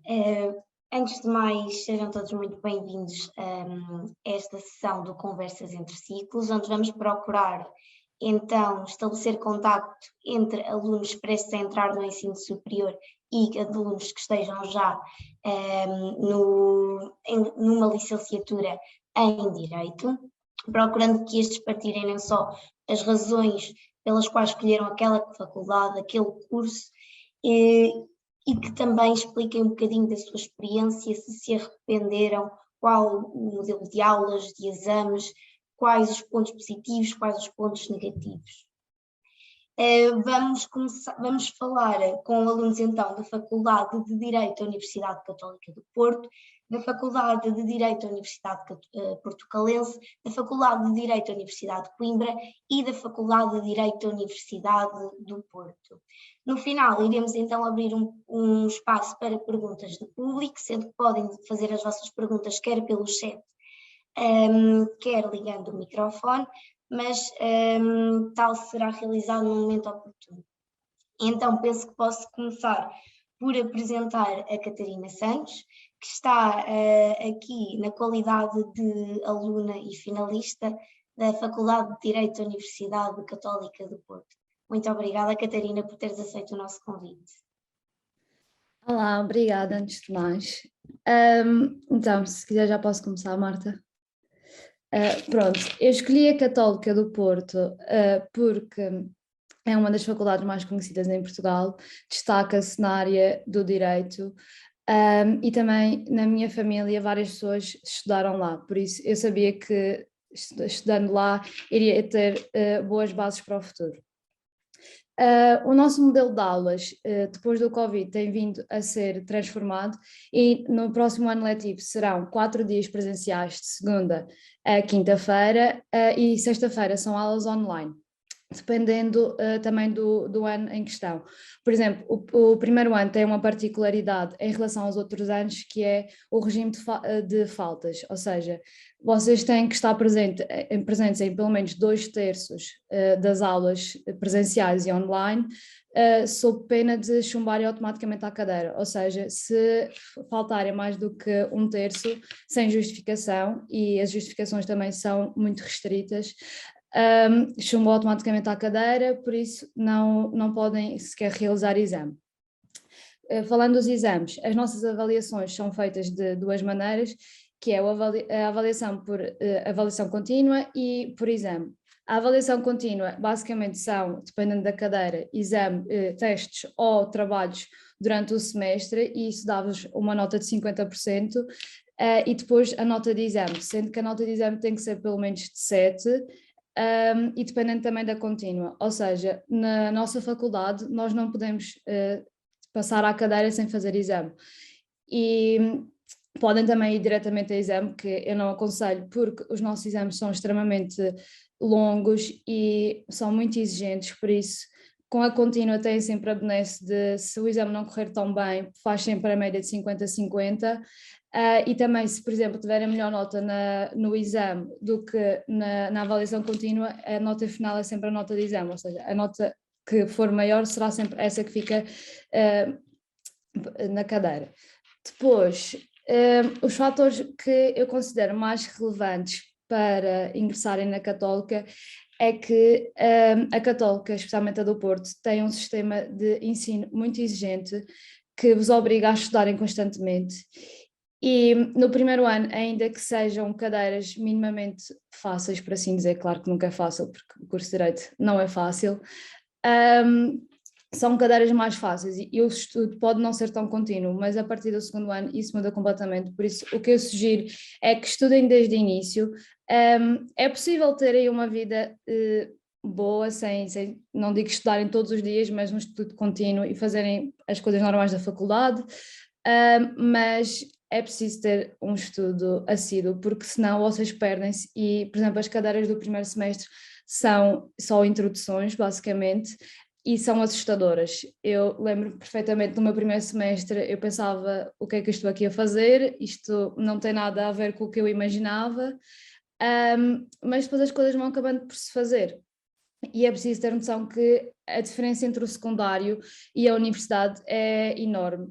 Eh, Antes de mais, sejam todos muito bem-vindos a esta sessão do Conversas entre Ciclos, onde vamos procurar então estabelecer contacto entre alunos prestes a entrar no ensino superior e alunos que estejam já numa licenciatura em Direito, procurando que estes partirem não só as razões pelas quais escolheram aquela faculdade, aquele curso, e que também expliquem um bocadinho da sua experiência, se arrependeram, qual o modelo de aulas, de exames, quais os pontos positivos, quais os pontos negativos. Vamos falar com alunos então da Faculdade de Direito da Universidade Católica do Porto, da Faculdade de Direito da Universidade Portucalense, da Faculdade de Direito da Universidade de Coimbra e da Faculdade de Direito da Universidade do Porto. No final, iremos então abrir um espaço para perguntas do público, sendo que podem fazer as vossas perguntas quer pelo chat, quer ligando o microfone, mas tal será realizado no momento oportuno. Então, penso que posso começar por apresentar a Catarina Santos, que está aqui na qualidade de aluna e finalista da Faculdade de Direito da Universidade Católica do Porto. Muito obrigada, Catarina, por teres aceito o nosso convite. Olá, obrigada antes de mais. Então, se quiser já posso começar, Marta. Pronto, eu escolhi a Católica do Porto porque é uma das faculdades mais conhecidas em Portugal, destaca-se na área do direito e também na minha família várias pessoas estudaram lá, por isso eu sabia que estudando lá iria ter boas bases para o futuro. O nosso modelo de aulas, depois do Covid, tem vindo a ser transformado e no próximo ano letivo serão 4 dias presenciais de segunda a quinta-feira e sexta-feira são aulas online, dependendo também do ano em questão. Por exemplo, o primeiro ano tem uma particularidade em relação aos outros anos, que é o regime de faltas, ou seja, vocês têm que estar presentes em pelo menos 2/3 das aulas presenciais e online, sob pena de chumbarem automaticamente à cadeira, ou seja, se faltarem mais do que 1/3 sem justificação, e as justificações também são muito restritas, chumbam automaticamente à cadeira, por isso não podem sequer realizar exame. Falando dos exames, as nossas avaliações são feitas de duas maneiras, que é a avaliação por avaliação contínua e por exame. A avaliação contínua basicamente são, dependendo da cadeira, testes ou trabalhos durante o semestre, e isso dá-vos uma nota de 50%, e depois a nota de exame, sendo que a nota de exame tem que ser pelo menos de 7, e dependendo também da contínua, ou seja, na nossa faculdade nós não podemos passar à cadeira sem fazer exame, e podem também ir diretamente a exame, que eu não aconselho porque os nossos exames são extremamente longos e são muito exigentes, por isso com a contínua tem sempre a benesse de, se o exame não correr tão bem, faz sempre a média de 50-50, e também se, por exemplo, tiverem melhor nota no exame do que na avaliação contínua, a nota final é sempre a nota de exame, ou seja, a nota que for maior será sempre essa que fica na cadeira. Depois, os fatores que eu considero mais relevantes para ingressarem na Católica é que a Católica, especialmente a do Porto, tem um sistema de ensino muito exigente que vos obriga a estudarem constantemente. E no primeiro ano, ainda que sejam cadeiras minimamente fáceis, por assim dizer, claro que nunca é fácil, porque o curso de Direito não é fácil, são cadeiras mais fáceis e o estudo pode não ser tão contínuo, mas a partir do segundo ano isso muda completamente, por isso o que eu sugiro é que estudem desde o início. É possível terem uma vida boa, não digo estudarem todos os dias, mas um estudo contínuo e fazerem as coisas normais da faculdade, mas é preciso ter um estudo assíduo, porque senão vocês perdem-se e, por exemplo, as cadeiras do primeiro semestre são só introduções, basicamente, e são assustadoras. Eu lembro perfeitamente do meu primeiro semestre, eu pensava, o que é que eu estou aqui a fazer? Isto não tem nada a ver com o que eu imaginava, mas depois as coisas vão acabando por se fazer. e é preciso ter noção que a diferença entre o secundário e a universidade é enorme.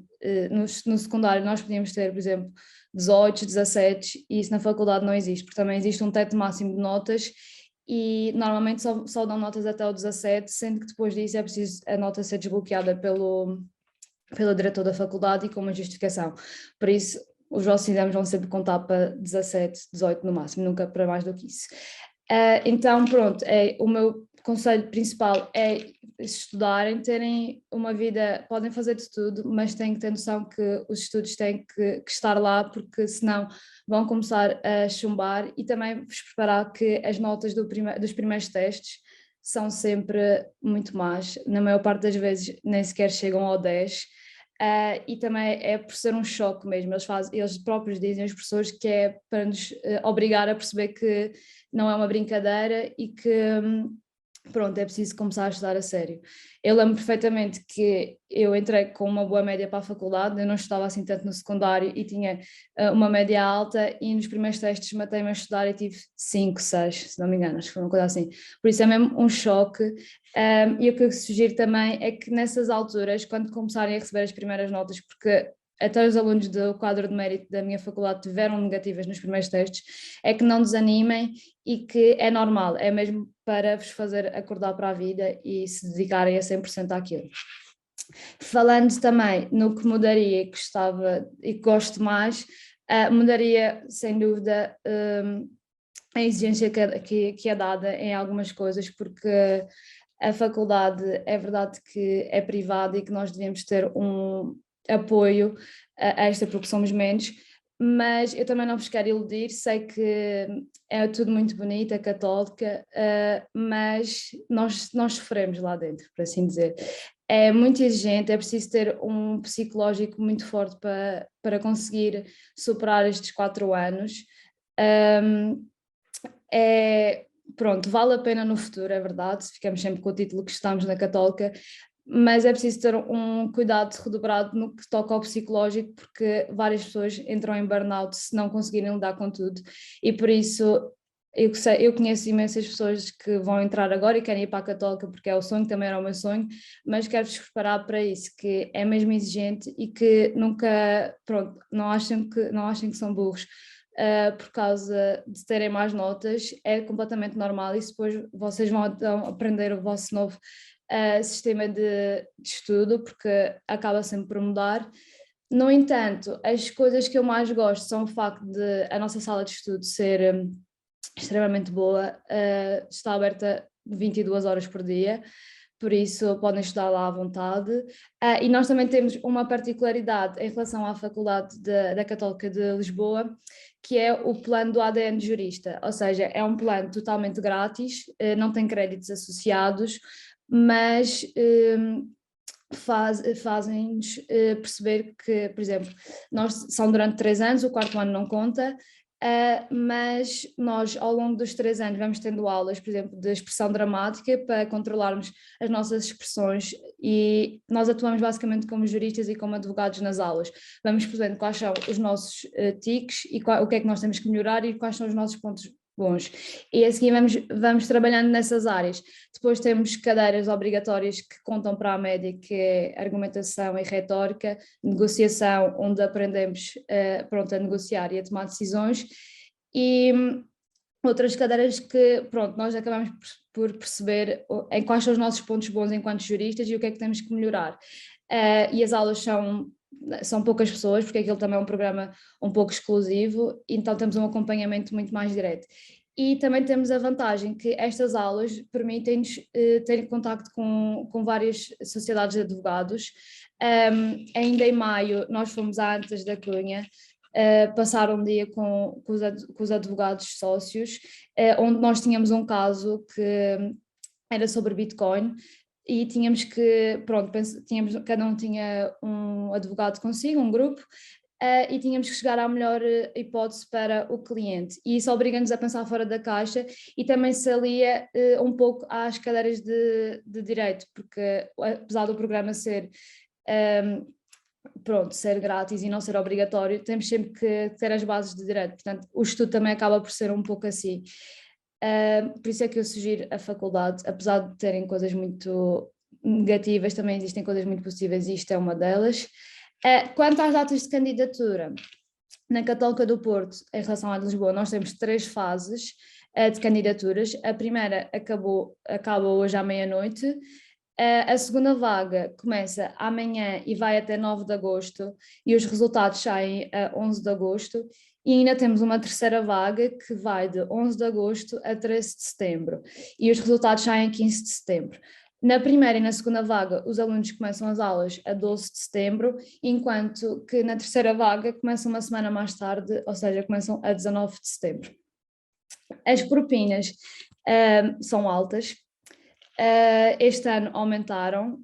No secundário nós podíamos ter, por exemplo, 18, 17, e isso na faculdade não existe, porque também existe um teto máximo de notas e normalmente só dão notas até o 17, sendo que depois disso é preciso a nota ser desbloqueada pelo diretor da faculdade e com uma justificação. Por isso, os vossos exames vão sempre contar para 17, 18 no máximo, nunca para mais do que isso. Então, pronto, o meu conselho principal é estudarem, terem uma vida, podem fazer de tudo, mas têm que ter noção que os estudos têm que estar lá, porque senão vão começar a chumbar, e também vos preparar que as notas dos primeiros testes são sempre muito más, na maior parte das vezes nem sequer chegam ao 10. E também é por ser um choque mesmo, eles próprios dizem, os professores, que é para nos obrigar a perceber que não é uma brincadeira e que pronto, é preciso começar a estudar a sério. Eu lembro perfeitamente que eu entrei com uma boa média para a faculdade, eu não estudava assim tanto no secundário e tinha uma média alta, e nos primeiros testes matei-me a estudar e tive 5, 6, se não me engano, acho que foi uma coisa assim. Por isso é mesmo um choque. E o que eu sugiro também é que nessas alturas, quando começarem a receber as primeiras notas, porque até os alunos do quadro de mérito da minha faculdade tiveram negativas nos primeiros testes, é que não desanimem e que é normal, é mesmo para vos fazer acordar para a vida e se dedicarem a 100% àquilo. Falando também no que mudaria e gostava e que gosto mais, mudaria sem dúvida a exigência que é dada em algumas coisas, porque a faculdade é verdade que é privada e que nós devemos ter um apoio a esta, porque somos menos, mas eu também não vos quero iludir, sei que é tudo muito bonito, é católica, mas nós sofremos lá dentro, por assim dizer. É muito exigente, é preciso ter um psicológico muito forte para conseguir superar estes 4 anos. Pronto, vale a pena no futuro, é verdade, ficamos sempre com o título que estamos na Católica, mas é preciso ter um cuidado redobrado no que toca ao psicológico, porque várias pessoas entram em burnout se não conseguirem lidar com tudo, e por isso eu conheço imensas pessoas que vão entrar agora e querem ir para a Católica porque é o sonho, também era o meu sonho, mas quero-vos preparar para isso, que é mesmo exigente e que nunca, pronto, não achem que são burros. Por causa de terem mais notas, é completamente normal, e depois vocês vão então aprender o vosso novo sistema de estudo, porque acaba sempre por mudar. No entanto, as coisas que eu mais gosto são o facto de a nossa sala de estudo ser extremamente boa, está aberta 22 horas por dia, por isso podem estudar lá à vontade. E nós também temos uma particularidade em relação à Faculdade da Católica de Lisboa, que é o plano do ADN de jurista, ou seja, é um plano totalmente grátis, não tem créditos associados, mas fazem-nos perceber que, por exemplo, são durante 3 anos, o 4º ano não conta, mas nós ao longo dos 3 anos vamos tendo aulas, por exemplo, de expressão dramática para controlarmos as nossas expressões, e nós atuamos basicamente como juristas e como advogados nas aulas. Vamos percebendo quais são os nossos tiques e o que é que nós temos que melhorar e quais são os nossos pontos bons. E a seguir vamos trabalhando nessas áreas. Depois temos cadeiras obrigatórias que contam para a média, que é argumentação e retórica, negociação, onde aprendemos pronto, a negociar e a tomar decisões, e outras cadeiras que, pronto, nós acabamos por perceber em quais são os nossos pontos bons enquanto juristas e o que é que temos que melhorar. E as aulas são poucas pessoas, porque aquilo também é um programa um pouco exclusivo, então temos um acompanhamento muito mais direto. E também temos a vantagem que estas aulas permitem-nos ter contacto com várias sociedades de advogados. Ainda em maio nós fomos à Antas da Cunha passar um dia com os advogados sócios, onde nós tínhamos um caso que era sobre Bitcoin, e tínhamos que, pronto, cada um tinha um advogado consigo, um grupo, e tínhamos que chegar à melhor hipótese para o cliente, e isso obriga-nos a pensar fora da caixa, e também se alia um pouco às cadeiras de direito, porque apesar do programa ser ser grátis e não ser obrigatório, temos sempre que ter as bases de direito, portanto o estudo também acaba por ser um pouco assim. Por isso é que eu sugiro a faculdade, apesar de terem coisas muito negativas, também existem coisas muito positivas e isto é uma delas. Quanto às datas de candidatura, na Católica do Porto, em relação à de Lisboa, nós temos 3 fases de candidaturas. A primeira acaba hoje à meia-noite. A segunda vaga começa amanhã e vai até 9 de agosto e os resultados saem a 11 de agosto. E ainda temos uma terceira vaga que vai de 11 de agosto a 13 de setembro e os resultados saem a 15 de setembro. Na primeira e na segunda vaga, os alunos começam as aulas a 12 de setembro, enquanto que na terceira vaga começam uma semana mais tarde, ou seja, começam a 19 de setembro. As propinas são altas. Este ano aumentaram,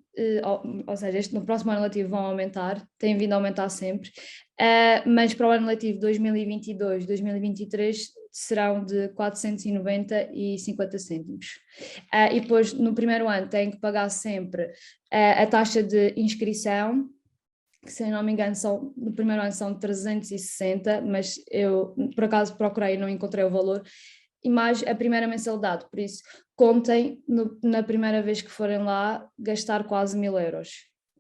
ou seja, no próximo ano letivo vão aumentar, têm vindo a aumentar sempre, mas para o ano letivo 2022-2023 serão de 490,50 cêntimos. E depois no primeiro ano têm que pagar sempre a taxa de inscrição, que se não me engano no primeiro ano são 360, mas eu por acaso procurei e não encontrei o valor, e mais a primeira mensalidade, por isso contem na primeira vez que forem lá gastar quase 1000 euros.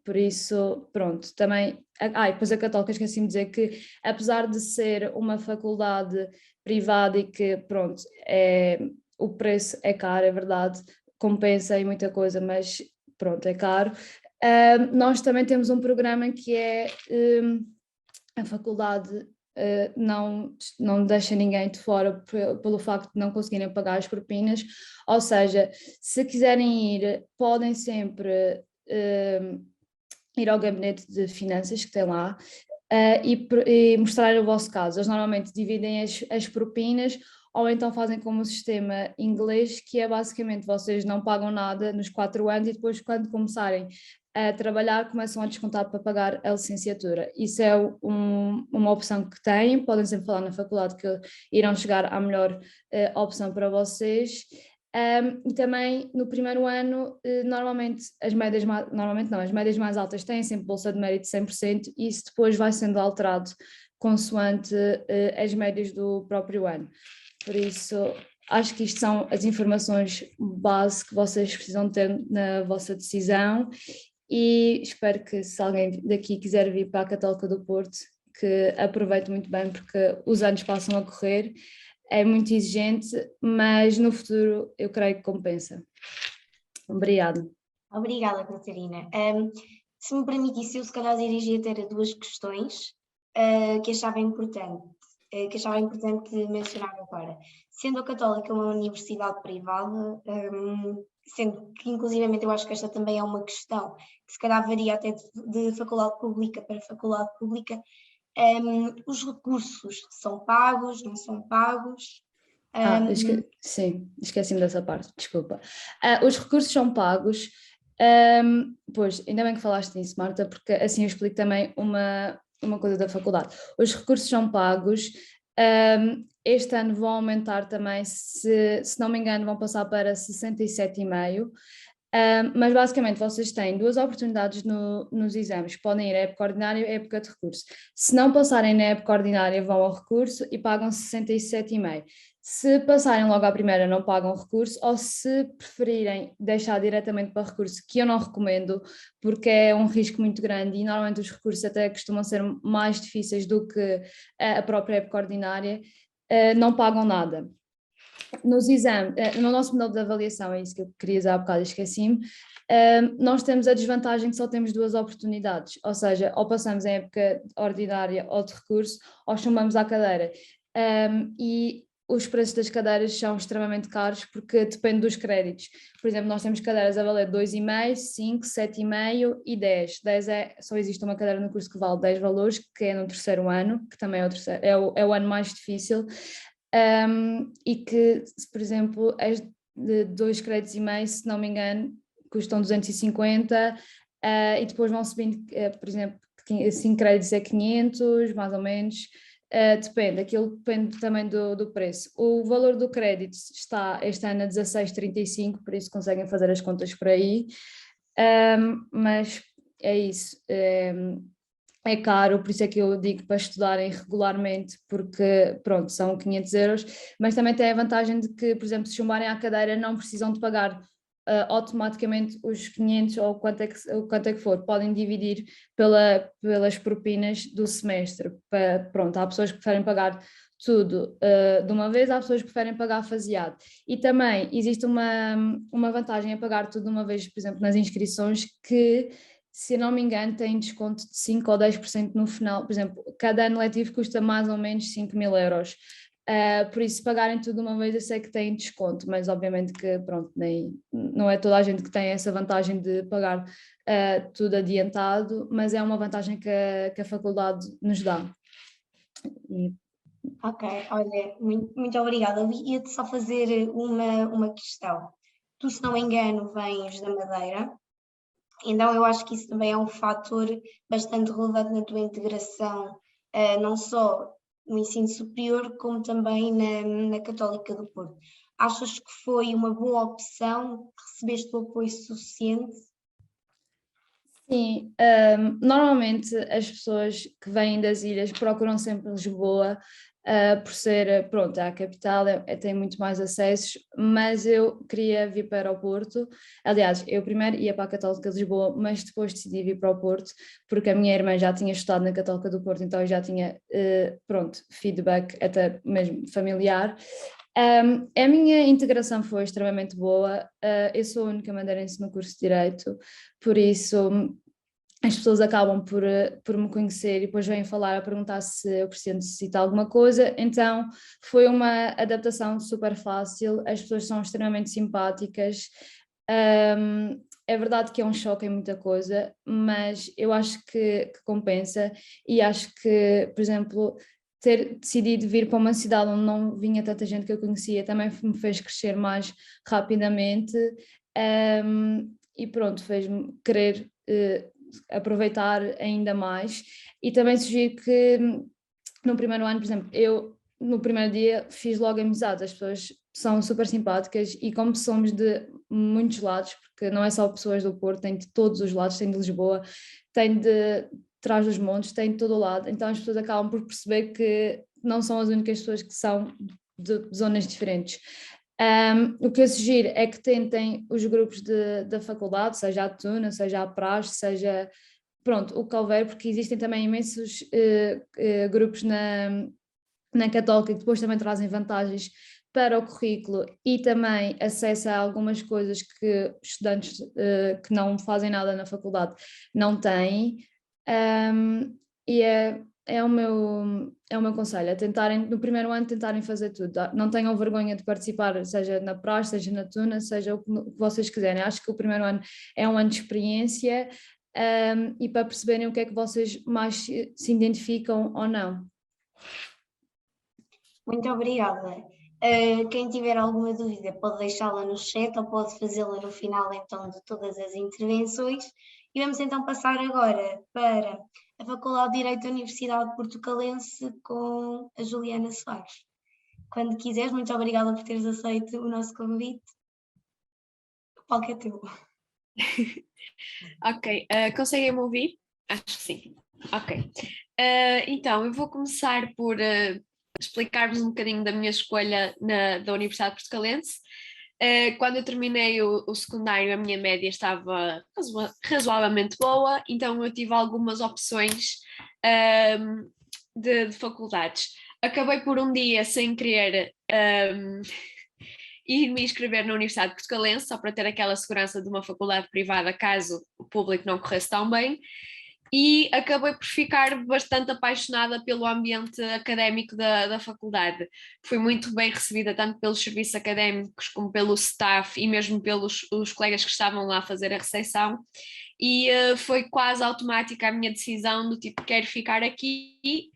Por isso, pronto, também... e depois a Católica, esqueci-me de dizer que apesar de ser uma faculdade privada e que, pronto, o preço é caro, é verdade, compensa em muita coisa, mas pronto, é caro. Nós também temos um programa que é a faculdade não deixa ninguém de fora pelo facto de não conseguirem pagar as propinas, ou seja, se quiserem ir, podem sempre ir ao gabinete de finanças que tem lá e mostrar o vosso caso. Eles normalmente dividem as propinas ou então fazem como o sistema inglês, que é basicamente vocês não pagam nada nos 4 anos e depois quando começarem a trabalhar começam a descontar para pagar a licenciatura. Isso é uma opção que têm, podem sempre falar na faculdade que irão chegar à melhor opção para vocês. E também no primeiro ano, normalmente as médias mais altas têm sempre bolsa de mérito de 100% e isso depois vai sendo alterado consoante as médias do próprio ano. Por isso, acho que isto são as informações base que vocês precisam ter na vossa decisão e espero que se alguém daqui quiser vir para a Católica do Porto, que aproveite muito bem porque os anos passam a correr, é muito exigente, mas no futuro eu creio que compensa. Obrigada. Obrigada, Catarina. Se me permitisse, eu se calhar dirigia até a 2 questões que achava importante mencionar agora. Sendo a Católica uma universidade privada, sendo que inclusivamente eu acho que esta também é uma questão que se calhar varia até de faculdade pública para faculdade pública, os recursos são pagos, não são pagos? Sim, esqueci-me dessa parte, desculpa. Os recursos são pagos, pois, ainda bem que falaste nisso, Marta, porque assim eu explico também uma coisa da faculdade. Os recursos são pagos, este ano vão aumentar também, se não me engano, vão passar para 67,5. Mas basicamente vocês têm 2 oportunidades nos exames, podem ir à época ordinária e à época de recurso. Se não passarem na época ordinária vão ao recurso e pagam 67,5. Se passarem logo à primeira não pagam recurso, ou se preferirem deixar diretamente para recurso, que eu não recomendo porque é um risco muito grande e normalmente os recursos até costumam ser mais difíceis do que a própria época ordinária, não pagam nada. Nos exames, no nosso modelo de avaliação, é isso que eu queria dizer há bocado, esqueci-me, nós temos a desvantagem que só temos 2 oportunidades, ou seja, ou passamos em época ordinária ou de recurso, ou chumbamos à cadeira. E os preços das cadeiras são extremamente caros porque depende dos créditos. Por exemplo, nós temos cadeiras a valer 2,5, 5, 7,5 e 10. 10 só existe uma cadeira no curso que vale 10 valores, que é no terceiro ano, que também é o ano mais difícil. E que, por exemplo, as de 2 créditos e meio, se não me engano, custam 250 e depois vão subindo, por exemplo, 5 créditos é 500, mais ou menos, depende, aquilo depende também do preço. O valor do crédito está este ano a 16,35, por isso conseguem fazer as contas por aí, mas é isso. é caro, por isso é que eu digo para estudarem regularmente, porque, pronto, são 500 euros, mas também tem a vantagem de que, por exemplo, se chumbarem à cadeira, não precisam de pagar automaticamente os 500 ou o quanto é que for, podem dividir pelas propinas do semestre. Pronto, há pessoas que preferem pagar tudo de uma vez, há pessoas que preferem pagar faseado. E também existe uma vantagem a pagar tudo de uma vez, por exemplo, nas inscrições, que, se eu não me engano, tem desconto de 5 ou 10% no final. Por exemplo, cada ano letivo custa mais ou menos 5.000 euros. Por isso, se pagarem tudo de uma vez, eu sei que têm desconto, mas obviamente que, pronto, não é toda a gente que tem essa vantagem de pagar tudo adiantado, mas é uma vantagem que a faculdade nos dá. E, Ok, olha, muito obrigada. Eu ia-te só fazer uma questão. Tu, se não me engano, vens da Madeira, então eu acho que isso também é um fator bastante relevante na tua integração, não só no ensino superior, como também na Católica do Porto. Achas que foi uma boa opção? Recebeste o apoio suficiente? sim, normalmente as pessoas que vêm das ilhas procuram sempre Lisboa, por ser, pronto, a capital, tem muito mais acessos, mas eu queria vir para o Porto. Aliás, eu primeiro ia para a Católica de Lisboa, mas depois decidi vir para o Porto, porque a minha irmã já tinha estudado na Católica do Porto, então eu já tinha, pronto, feedback até mesmo familiar. A minha integração foi extremamente boa. Eu sou a única madeirense no curso de Direito, por isso as pessoas acabam por me conhecer e depois vêm falar a perguntar se eu preciso necessitar alguma coisa. Então foi uma adaptação super fácil, as pessoas são extremamente simpáticas. É verdade que é um choque em muita coisa, mas eu acho que compensa, e acho que, por exemplo, ter decidido vir para uma cidade onde não vinha tanta gente que eu conhecia também me fez crescer mais rapidamente. E pronto, fez-me querer aproveitar ainda mais. E também sugiro que no primeiro ano, por exemplo, eu no primeiro dia fiz logo amizade, as pessoas são super simpáticas, e como somos de muitos lados, porque não é só pessoas do Porto, tem de todos os lados, tem de Lisboa, tem de Trás-os-Montes, tem de todo o lado, então as pessoas acabam por perceber que não são as únicas pessoas que são de zonas diferentes. O que eu sugiro é que tentem os grupos da faculdade, seja a Tuna, seja a Praxe, seja, pronto, o que houver, porque existem também imensos grupos na Católica, que depois também trazem vantagens para o currículo e também acesso a algumas coisas que estudantes que não fazem nada na faculdade não têm. E é o meu conselho, é tentarem, no primeiro ano, tentarem fazer tudo. Não tenham vergonha de participar, seja na praxe, seja na tuna, seja o que vocês quiserem. Acho que o primeiro ano é um ano de experiência, e para perceberem o que é que vocês mais se identificam ou não. Muito obrigada. Quem tiver alguma dúvida pode deixá-la no chat ou pode fazê-la no final então de todas as intervenções. E vamos então passar agora para a Faculdade de Direito da Universidade Portucalense com a Juliana Soares. Quando quiseres, muito obrigada por teres aceito o nosso convite. O palco é teu. Ok, conseguem-me ouvir? Acho que sim. Ok. Então, eu vou começar por explicar-vos um bocadinho da minha escolha da Universidade Portucalense. Quando eu terminei o secundário, a minha média estava razoavelmente boa, então eu tive algumas opções de faculdades. Acabei por um dia, sem querer, ir me inscrever na Universidade Portucalense, só para ter aquela segurança de uma faculdade privada caso o público não corresse tão bem, e acabei por ficar bastante apaixonada pelo ambiente académico da faculdade. Fui muito bem recebida tanto pelos serviços académicos como pelo staff e mesmo pelos os colegas que estavam lá a fazer a recepção, e foi quase automática a minha decisão do tipo, quero ficar aqui.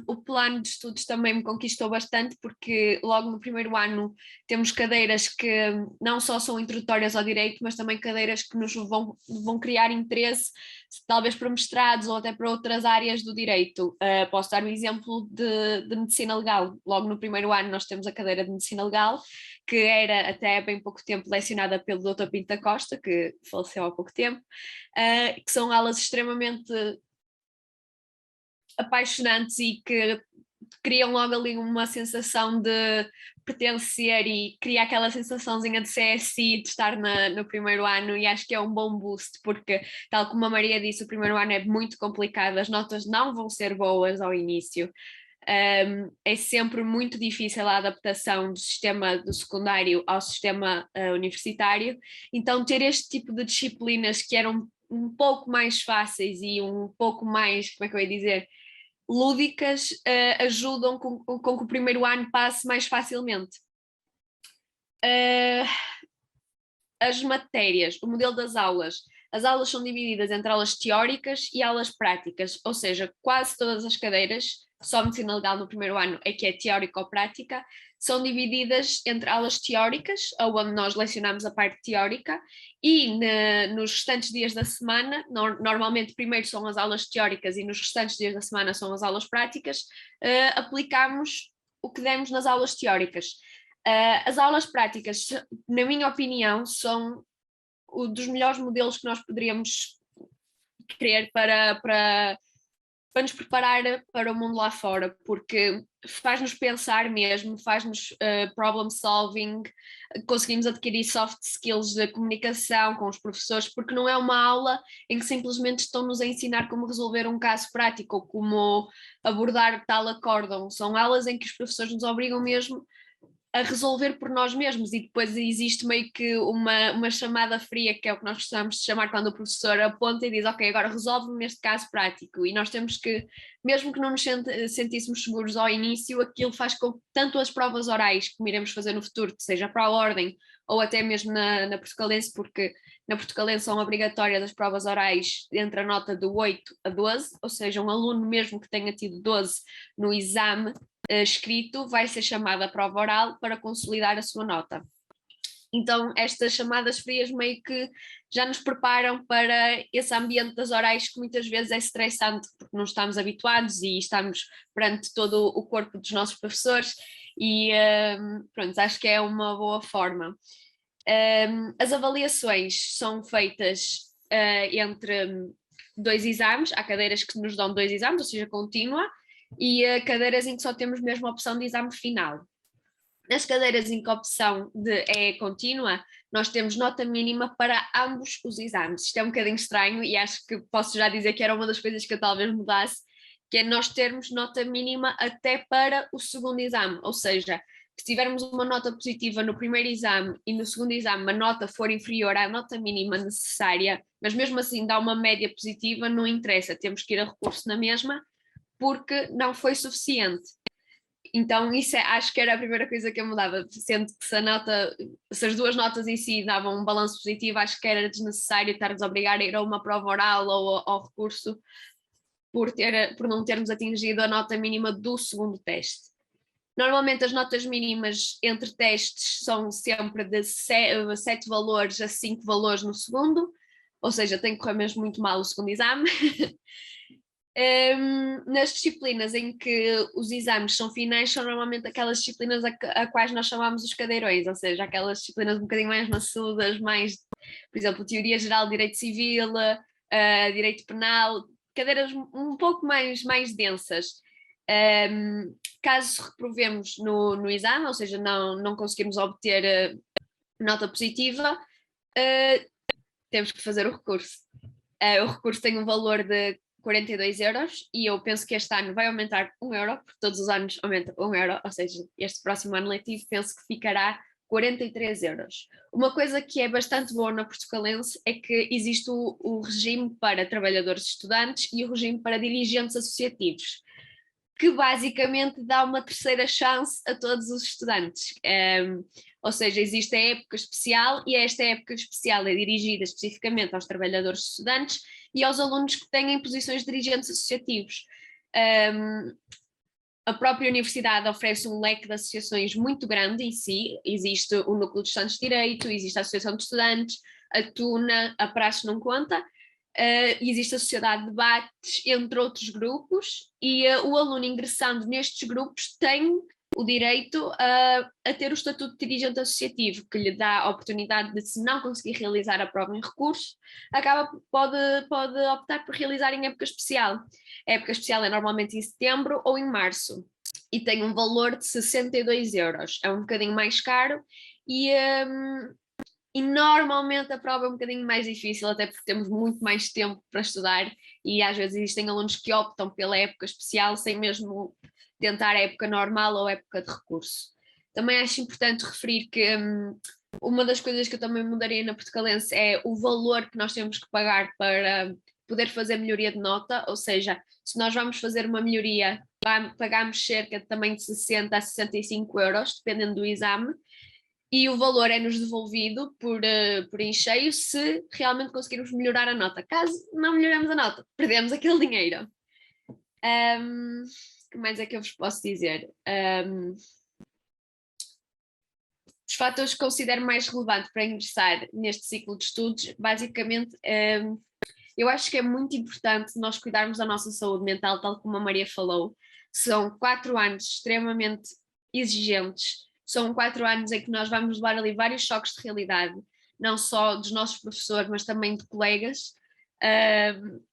O plano de estudos também me conquistou bastante, porque logo no primeiro ano temos cadeiras que não só são introdutórias ao direito, mas também cadeiras que nos vão criar interesse, talvez para mestrados ou até para outras áreas do direito. Posso dar um exemplo de medicina legal. Logo no primeiro ano nós temos a cadeira de medicina legal, que era até há bem pouco tempo lecionada pelo Dr. Pinto da Costa, que faleceu há pouco tempo, que são aulas extremamente apaixonantes e que criam logo ali uma sensação de pertencer e cria aquela sensaçãozinha de CSI, de estar no primeiro ano, e acho que é um bom boost, porque, tal como a Maria disse, o primeiro ano é muito complicado, as notas não vão ser boas ao início. É sempre muito difícil a adaptação do sistema do secundário ao sistema universitário, então ter este tipo de disciplinas que eram um pouco mais fáceis e um pouco mais, como é que eu ia dizer, lúdicas, ajudam com que o primeiro ano passe mais facilmente. As matérias, o modelo das aulas. As aulas são divididas entre aulas teóricas e aulas práticas, ou seja, quase todas as cadeiras, só medicina legal no primeiro ano é que é teórica ou prática, são divididas entre aulas teóricas, onde nós lecionamos a parte teórica, e nos restantes dias da semana, normalmente primeiro são as aulas teóricas e nos restantes dias da semana são as aulas práticas, aplicamos o que demos nas aulas teóricas. As aulas práticas, na minha opinião, são um dos melhores modelos que nós poderíamos querer para nos preparar para o mundo lá fora, porque faz-nos pensar mesmo, faz-nos problem solving, conseguimos adquirir soft skills de comunicação com os professores, porque não é uma aula em que simplesmente estão-nos a ensinar como resolver um caso prático ou como abordar tal acórdão, são aulas em que os professores nos obrigam mesmo a resolver por nós mesmos, e depois existe meio que uma chamada fria, que é o que nós gostamos de chamar quando o professor aponta e diz, ok, agora resolve-me este caso prático, e nós temos que, mesmo que não nos sentíssemos seguros ao início, aquilo faz com que tanto as provas orais, como iremos fazer no futuro, seja para a ordem ou até mesmo na portucalense, porque na portucalense são obrigatórias as provas orais entre a nota de 8 a 12, ou seja, um aluno mesmo que tenha tido 12 no exame escrito vai ser chamado à prova oral para consolidar a sua nota. Então estas chamadas frias meio que já nos preparam para esse ambiente das orais, que muitas vezes é estressante porque não estamos habituados e estamos perante todo o corpo dos nossos professores, e pronto, acho que é uma boa forma. As avaliações são feitas entre 2 exames, há cadeiras que nos dão 2 exames, ou seja, contínua, e cadeiras em que só temos mesmo a opção de exame final. Nas cadeiras em que a opção é contínua, nós temos nota mínima para ambos os exames. Isto é um bocadinho estranho e acho que posso já dizer que era uma das coisas que eu talvez mudasse, que é nós termos nota mínima até para o segundo exame, ou seja, se tivermos uma nota positiva no primeiro exame e no segundo exame a nota for inferior à nota mínima necessária, mas mesmo assim dá uma média positiva, não interessa, temos que ir a recurso na mesma, porque não foi suficiente. Então isso acho que era a primeira coisa que eu mudava, sendo que se as 2 notas em si davam um balanço positivo, acho que era desnecessário estar-nos a obrigar a ir a uma prova oral ou ao recurso por não termos atingido a nota mínima do segundo teste. Normalmente as notas mínimas entre testes são sempre de 7 valores a 5 valores no segundo, ou seja, tem que correr mesmo muito mal o segundo exame. Nas disciplinas em que os exames são finais, são normalmente aquelas disciplinas a quais nós chamamos os cadeirões, ou seja, aquelas disciplinas um bocadinho mais maçudas, mais, por exemplo, teoria geral de direito civil, direito penal, cadeiras um pouco mais densas. Caso reprovemos no exame, ou seja, não conseguirmos obter nota positiva, temos que fazer o recurso. O recurso tem um valor de 42 euros e eu penso que este ano vai aumentar 1 euro, porque todos os anos aumenta 1 euro, ou seja, este próximo ano letivo penso que ficará 43 euros. Uma coisa que é bastante boa na portucalense é que existe o regime para trabalhadores e estudantes e o regime para dirigentes associativos, que basicamente dá uma terceira chance a todos os estudantes. Ou seja, existe a época especial e esta época especial é dirigida especificamente aos trabalhadores e estudantes e aos alunos que têm posições de dirigentes associativos. A própria universidade oferece um leque de associações muito grande em si, existe o Núcleo de Estudantes de Direito, existe a Associação de Estudantes, a TUNA, a Praxe não conta, existe a Sociedade de Debates, entre outros grupos, e o aluno ingressando nestes grupos tem o direito a ter o estatuto de dirigente associativo, que lhe dá a oportunidade de, se não conseguir realizar a prova em recurso, pode optar por realizar em época especial. A época especial é normalmente em setembro ou em março e tem um valor de 62 euros. É um bocadinho mais caro e normalmente a prova é um bocadinho mais difícil, até porque temos muito mais tempo para estudar e às vezes existem alunos que optam pela época especial sem mesmo tentar a época normal ou a época de recurso. Também acho importante referir que uma das coisas que eu também mudaria na Portucalense é o valor que nós temos que pagar para poder fazer melhoria de nota, ou seja, se nós vamos fazer uma melhoria, pagamos cerca de também de 60 a 65 euros, dependendo do exame, e o valor é-nos devolvido por em cheio se realmente conseguirmos melhorar a nota. Caso não melhoremos a nota, perdemos aquele dinheiro. O que mais é que eu vos posso dizer? Os fatores que considero mais relevantes para ingressar neste ciclo de estudos, basicamente, eu acho que é muito importante nós cuidarmos da nossa saúde mental, tal como a Maria falou. São 4 anos extremamente exigentes, são 4 anos em que nós vamos levar ali vários choques de realidade, não só dos nossos professores, mas também de colegas.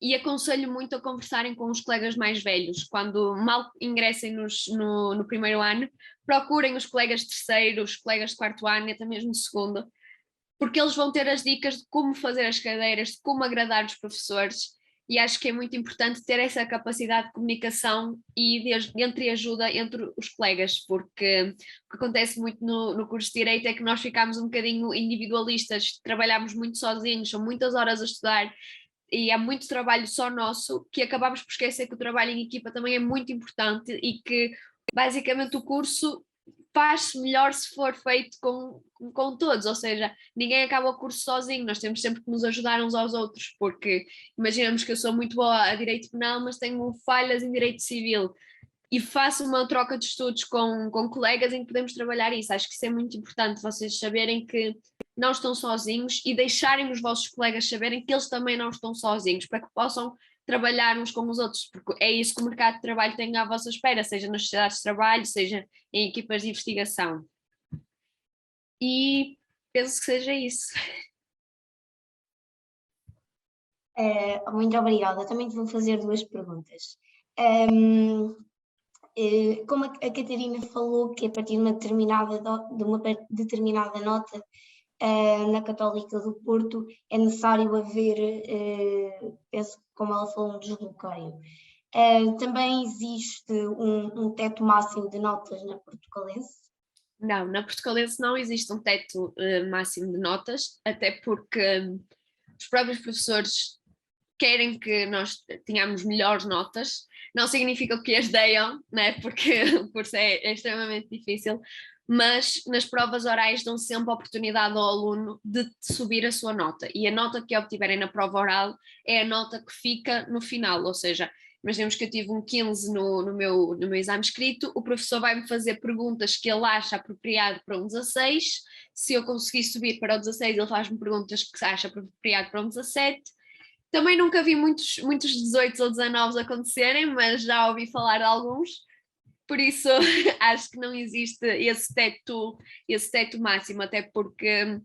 E aconselho muito a conversarem com os colegas mais velhos, quando mal ingressem no primeiro ano, procurem os colegas de terceiro, os colegas de quarto ano e até mesmo de segundo, porque eles vão ter as dicas de como fazer as cadeiras, de como agradar os professores, e acho que é muito importante ter essa capacidade de comunicação e de entreajuda entre os colegas, porque o que acontece muito no curso de Direito é que nós ficamos um bocadinho individualistas, trabalhamos muito sozinhos, são muitas horas a estudar, e há muito trabalho só nosso, que acabamos por esquecer que o trabalho em equipa também é muito importante e que basicamente o curso faz-se melhor se for feito com todos, ou seja, ninguém acaba o curso sozinho, nós temos sempre que nos ajudar uns aos outros, porque imaginamos que eu sou muito boa a direito penal, mas tenho falhas em direito civil, e faço uma troca de estudos com colegas em que podemos trabalhar isso. Acho que isso é muito importante, vocês saberem que não estão sozinhos e deixarem os vossos colegas saberem que eles também não estão sozinhos, para que possam trabalhar uns com os outros, porque é isso que o mercado de trabalho tem à vossa espera, seja nas sociedades de trabalho, seja em equipas de investigação. E penso que seja isso. Muito obrigada. Também te vou fazer 2 perguntas. Como a Catarina falou que a partir de uma determinada nota na Católica do Porto é necessário haver, penso que como ela falou, um desbloqueio. Também existe um teto máximo de notas na Portucalense? Não, na Portucalense não existe um teto máximo de notas, até porque os próprios professores querem que nós tenhamos melhores notas, não significa que as deem, né? Porque o curso é extremamente difícil, mas nas provas orais dão sempre a oportunidade ao aluno de subir a sua nota, e a nota que obtiverem na prova oral é a nota que fica no final, ou seja, imaginemos que eu tive um 15 no meu exame escrito, o professor vai-me fazer perguntas que ele acha apropriado para um 16, se eu conseguir subir para o 16 ele faz-me perguntas que acha apropriado para um 17. Também nunca vi muitos 18 ou 19 acontecerem, mas já ouvi falar de alguns, por isso acho que não existe esse teto máximo, até porque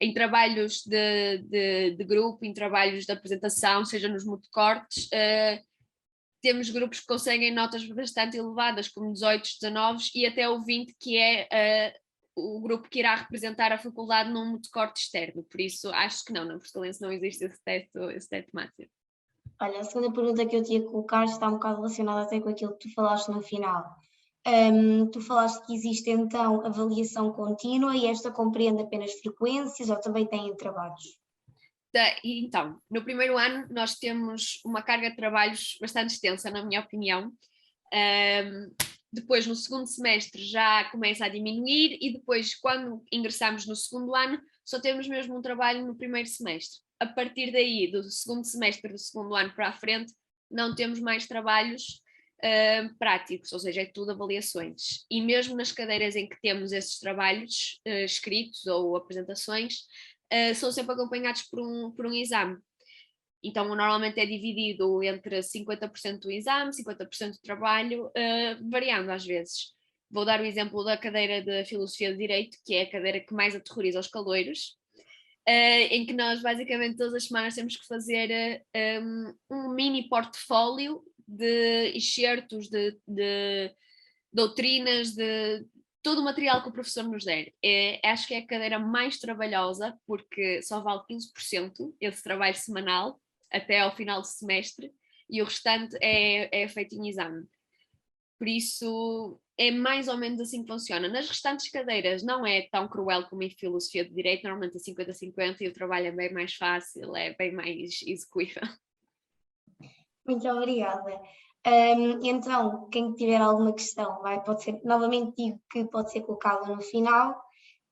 em trabalhos de grupo, em trabalhos de apresentação, seja nos multicortes, temos grupos que conseguem notas bastante elevadas, como 18, 19 e até o 20, que é o grupo que irá representar a faculdade num multicorte externo. Por isso, acho que não, na Portucalense não existe esse teto máximo. Olha, a segunda pergunta que eu te ia colocar está um bocado relacionada até com aquilo que tu falaste no final. Tu falaste que existe então avaliação contínua e esta compreende apenas frequências ou também tem trabalhos? Então, no primeiro ano nós temos uma carga de trabalhos bastante extensa, na minha opinião. Depois, no segundo semestre, já começa a diminuir e depois, quando ingressamos no segundo ano, só temos mesmo um trabalho no primeiro semestre. A partir daí, do segundo semestre do segundo ano para a frente, não temos mais trabalhos práticos, ou seja, é tudo avaliações. E mesmo nas cadeiras em que temos esses trabalhos escritos ou apresentações, são sempre acompanhados por um exame. Então, normalmente é dividido entre 50% do exame, 50% do trabalho, variando às vezes. Vou dar o exemplo da cadeira de Filosofia de Direito, que é a cadeira que mais aterroriza os caloiros, em que nós basicamente todas as semanas temos que fazer um mini portfólio de excertos, de doutrinas, de todo o material que o professor nos der. Acho que é a cadeira mais trabalhosa, porque só vale 15% esse trabalho semanal até ao final do semestre, e o restante é feito em exame. Por isso, é mais ou menos assim que funciona. Nas restantes cadeiras não é tão cruel como em Filosofia de Direito, normalmente é 50-50 e o trabalho é bem mais fácil, é bem mais execuível. Muito obrigada. Então, quem tiver alguma questão, pode ser, novamente digo que pode ser colocada no final,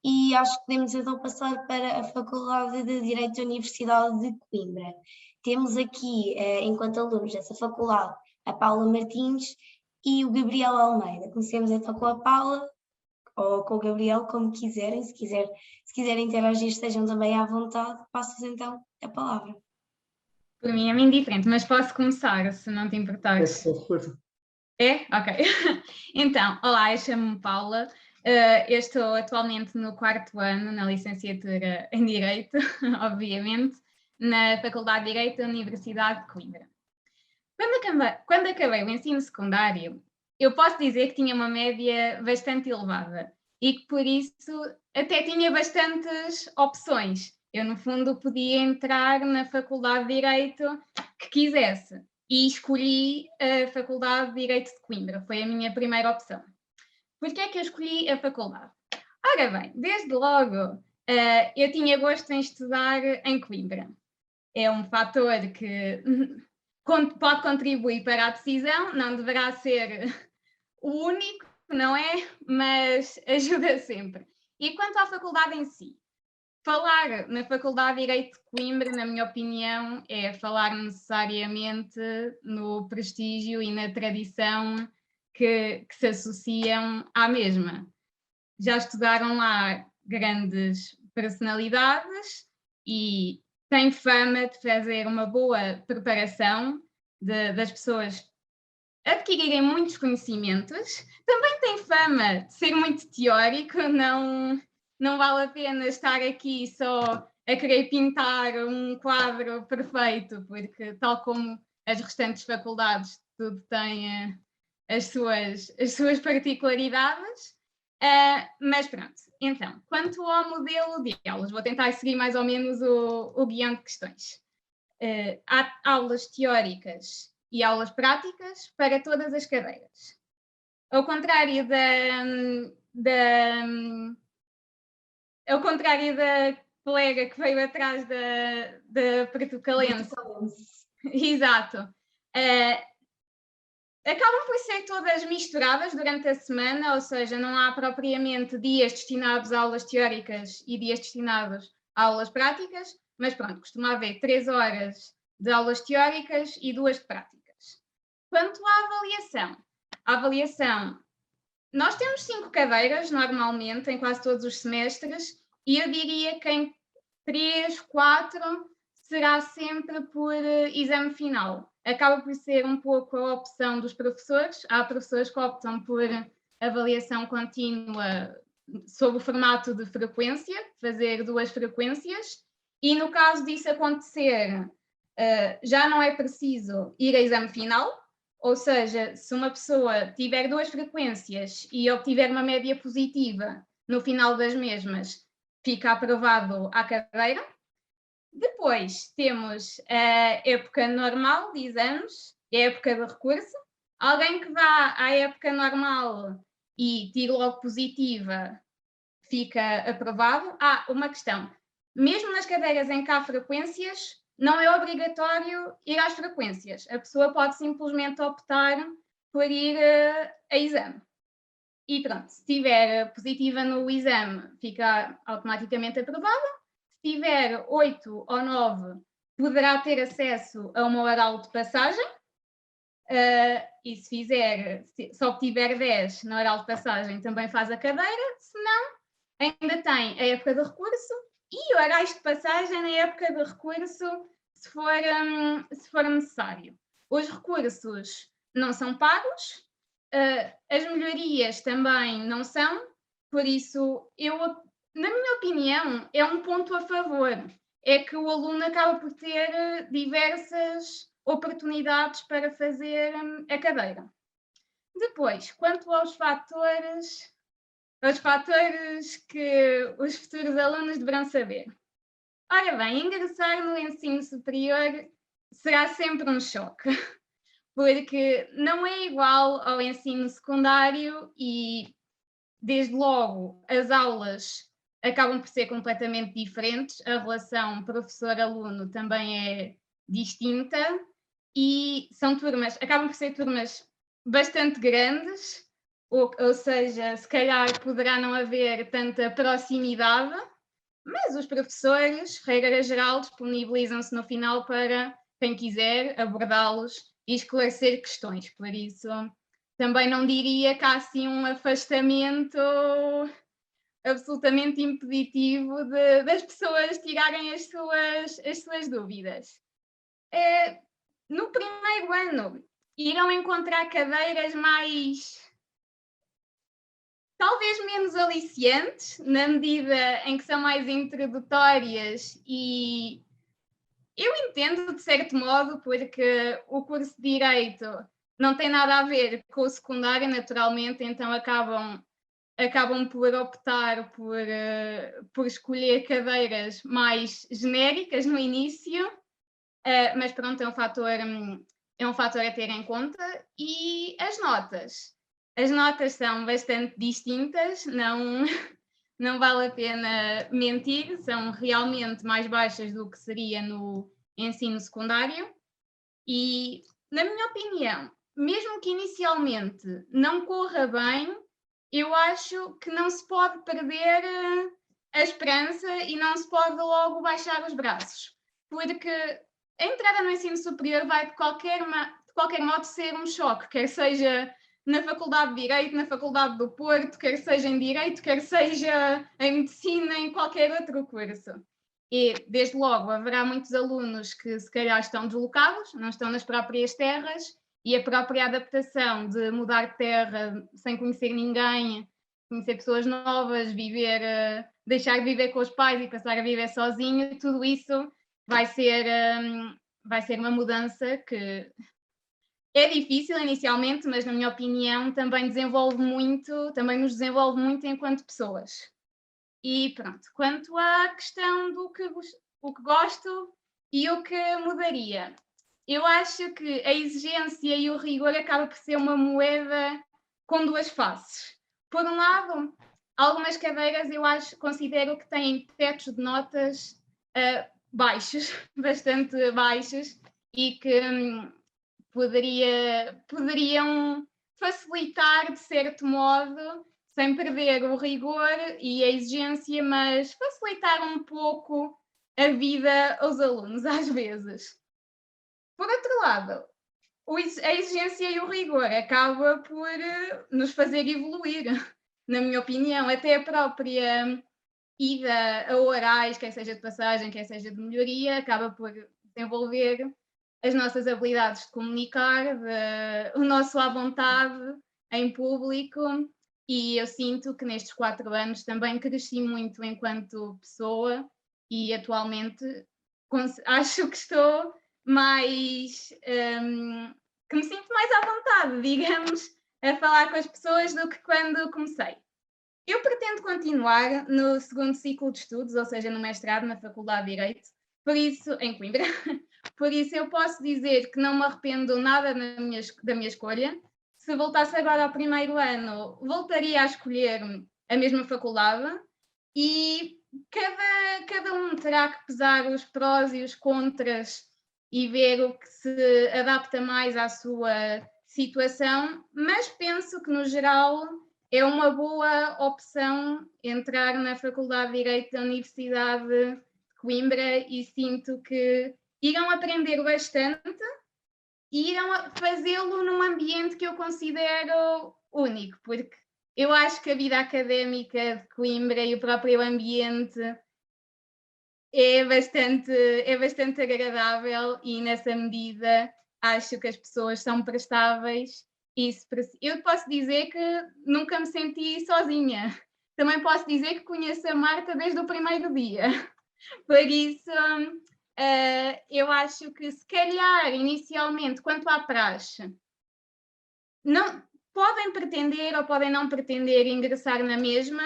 e acho que podemos então passar para a Faculdade de Direito da Universidade de Coimbra. Temos aqui, enquanto alunos dessa faculdade, a Paula Martins e o Gabriel Almeida. Comecemos então com a Paula, ou com o Gabriel, como quiserem. Se quiserem interagir, estejam também à vontade. Passo então a palavra. Para mim é indiferente, mas posso começar, se não te importares. Por favor. É? Ok. Então, olá, eu chamo-me Paula. Eu estou atualmente no 4º ano na licenciatura em Direito, obviamente, na Faculdade de Direito da Universidade de Coimbra. Quando acabei o ensino secundário, eu posso dizer que tinha uma média bastante elevada e que por isso até tinha bastantes opções. Eu, no fundo, podia entrar na Faculdade de Direito que quisesse e escolhi a Faculdade de Direito de Coimbra, foi a minha primeira opção. Porquê é que eu escolhi a faculdade? Ora bem, desde logo eu tinha gosto em estudar em Coimbra. É um fator que pode contribuir para a decisão, não deverá ser o único, não é? Mas ajuda sempre. E quanto à faculdade em si, falar na Faculdade de Direito de Coimbra, na minha opinião, é falar necessariamente no prestígio e na tradição que se associam à mesma. Já estudaram lá grandes personalidades e tem fama de fazer uma boa preparação das pessoas adquirirem muitos conhecimentos. Também tem fama de ser muito teórico, não vale a pena estar aqui só a querer pintar um quadro perfeito, porque tal como as restantes faculdades, tudo tem as suas particularidades. Mas pronto, então, quanto ao modelo de aulas, vou tentar seguir mais ou menos o guião de questões. Há aulas teóricas e aulas práticas para todas as cadeiras. Ao contrário ao contrário da colega que veio atrás da portucalense. Exato. Acabam por ser todas misturadas durante a semana, ou seja, não há propriamente dias destinados a aulas teóricas e dias destinados a aulas práticas, mas pronto, costuma haver 3 horas de aulas teóricas e 2 de práticas. Quanto à avaliação, nós temos 5 cadeiras normalmente em quase todos os semestres e eu diria que em 3, 4 será sempre por exame final. Acaba por ser um pouco a opção dos professores. Há professores que optam por avaliação contínua sob o formato de frequência, fazer 2 frequências, e no caso disso acontecer, já não é preciso ir a exame final, ou seja, se uma pessoa tiver 2 frequências e obtiver uma média positiva no final das mesmas, fica aprovado à cadeira. Depois temos a época normal de exames, a época de recurso. Alguém que vá à época normal e tire logo positiva, fica aprovado. Uma questão. Mesmo nas cadeiras em que há frequências, não é obrigatório ir às frequências. A pessoa pode simplesmente optar por ir a exame. E pronto, se estiver positiva no exame, fica automaticamente aprovada. Se tiver 8 ou 9, poderá ter acesso a uma oral de passagem. E se obtiver 10 na oral de passagem, também faz a cadeira. Se não, ainda tem a época de recurso e orais de passagem na época de recurso, se for necessário. Os recursos não são pagos, As melhorias também não são, por isso, na minha opinião, é um ponto a favor. É que o aluno acaba por ter diversas oportunidades para fazer a cadeira. Depois, quanto aos fatores que os futuros alunos deverão saber. Ora bem, ingressar no ensino superior será sempre um choque, porque não é igual ao ensino secundário e, desde logo, as aulas acabam por ser completamente diferentes, a relação professor-aluno também é distinta e acabam por ser turmas bastante grandes, ou seja, se calhar poderá não haver tanta proximidade, mas os professores, regra geral, disponibilizam-se no final para quem quiser abordá-los e esclarecer questões. Por isso, também não diria que há assim um afastamento absolutamente impeditivo das pessoas tirarem as suas dúvidas. No primeiro ano, irão encontrar cadeiras talvez menos aliciantes, na medida em que são mais introdutórias, e eu entendo de certo modo, porque o curso de Direito não tem nada a ver com o secundário, naturalmente, então acabam por optar por escolher cadeiras mais genéricas no início, mas pronto, é um fator a ter em conta. E as notas? As notas são bastante distintas, não vale a pena mentir, são realmente mais baixas do que seria no ensino secundário e, na minha opinião, mesmo que inicialmente não corra bem, eu acho que não se pode perder a esperança e não se pode logo baixar os braços, porque a entrada no ensino superior vai de qualquer modo ser um choque, quer seja na Faculdade de Direito, na Faculdade do Porto, quer seja em Direito, quer seja em Medicina, em qualquer outro curso. E, desde logo, haverá muitos alunos que se calhar estão deslocados, não estão nas próprias terras, e a própria adaptação de mudar de terra sem conhecer ninguém, conhecer pessoas novas, deixar de viver com os pais e passar a viver sozinho, tudo isso vai ser uma mudança que é difícil inicialmente, mas na minha opinião também nos desenvolve muito enquanto pessoas. E pronto, quanto à questão do que gosto e o que mudaria, eu acho que a exigência e o rigor acaba por ser uma moeda com duas faces. Por um lado, algumas cadeiras considero que têm tetos de notas baixos, bastante baixos, e que poderiam facilitar, de certo modo, sem perder o rigor e a exigência, mas facilitar um pouco a vida aos alunos, às vezes. Por outro lado, a exigência e o rigor acaba por nos fazer evoluir, na minha opinião, até a própria ida a orais, quer seja de passagem, quer seja de melhoria, acaba por desenvolver as nossas habilidades de comunicar, o nosso à vontade em público, e eu sinto que nestes 4 anos também cresci muito enquanto pessoa e atualmente acho que estou mais, que me sinto mais à vontade, digamos, a falar com as pessoas do que quando comecei. Eu pretendo continuar no segundo ciclo de estudos, ou seja, no mestrado na Faculdade de Direito, em Coimbra. Por isso eu posso dizer que não me arrependo nada da minha escolha. Se voltasse agora ao primeiro ano, voltaria a escolher a mesma faculdade e cada um terá que pesar os prós e os contras e ver o que se adapta mais à sua situação, mas penso que, no geral, é uma boa opção entrar na Faculdade de Direito da Universidade de Coimbra e sinto que irão aprender bastante e irão fazê-lo num ambiente que eu considero único, porque eu acho que a vida académica de Coimbra e o próprio ambiente é bastante agradável e, nessa medida, acho que as pessoas são prestáveis Isso, eu posso dizer que nunca me senti sozinha. Também posso dizer que conheço a Marta desde o primeiro dia. Por isso, eu acho que se calhar, inicialmente, quanto à praxe, não, podem pretender ou podem não pretender ingressar na mesma,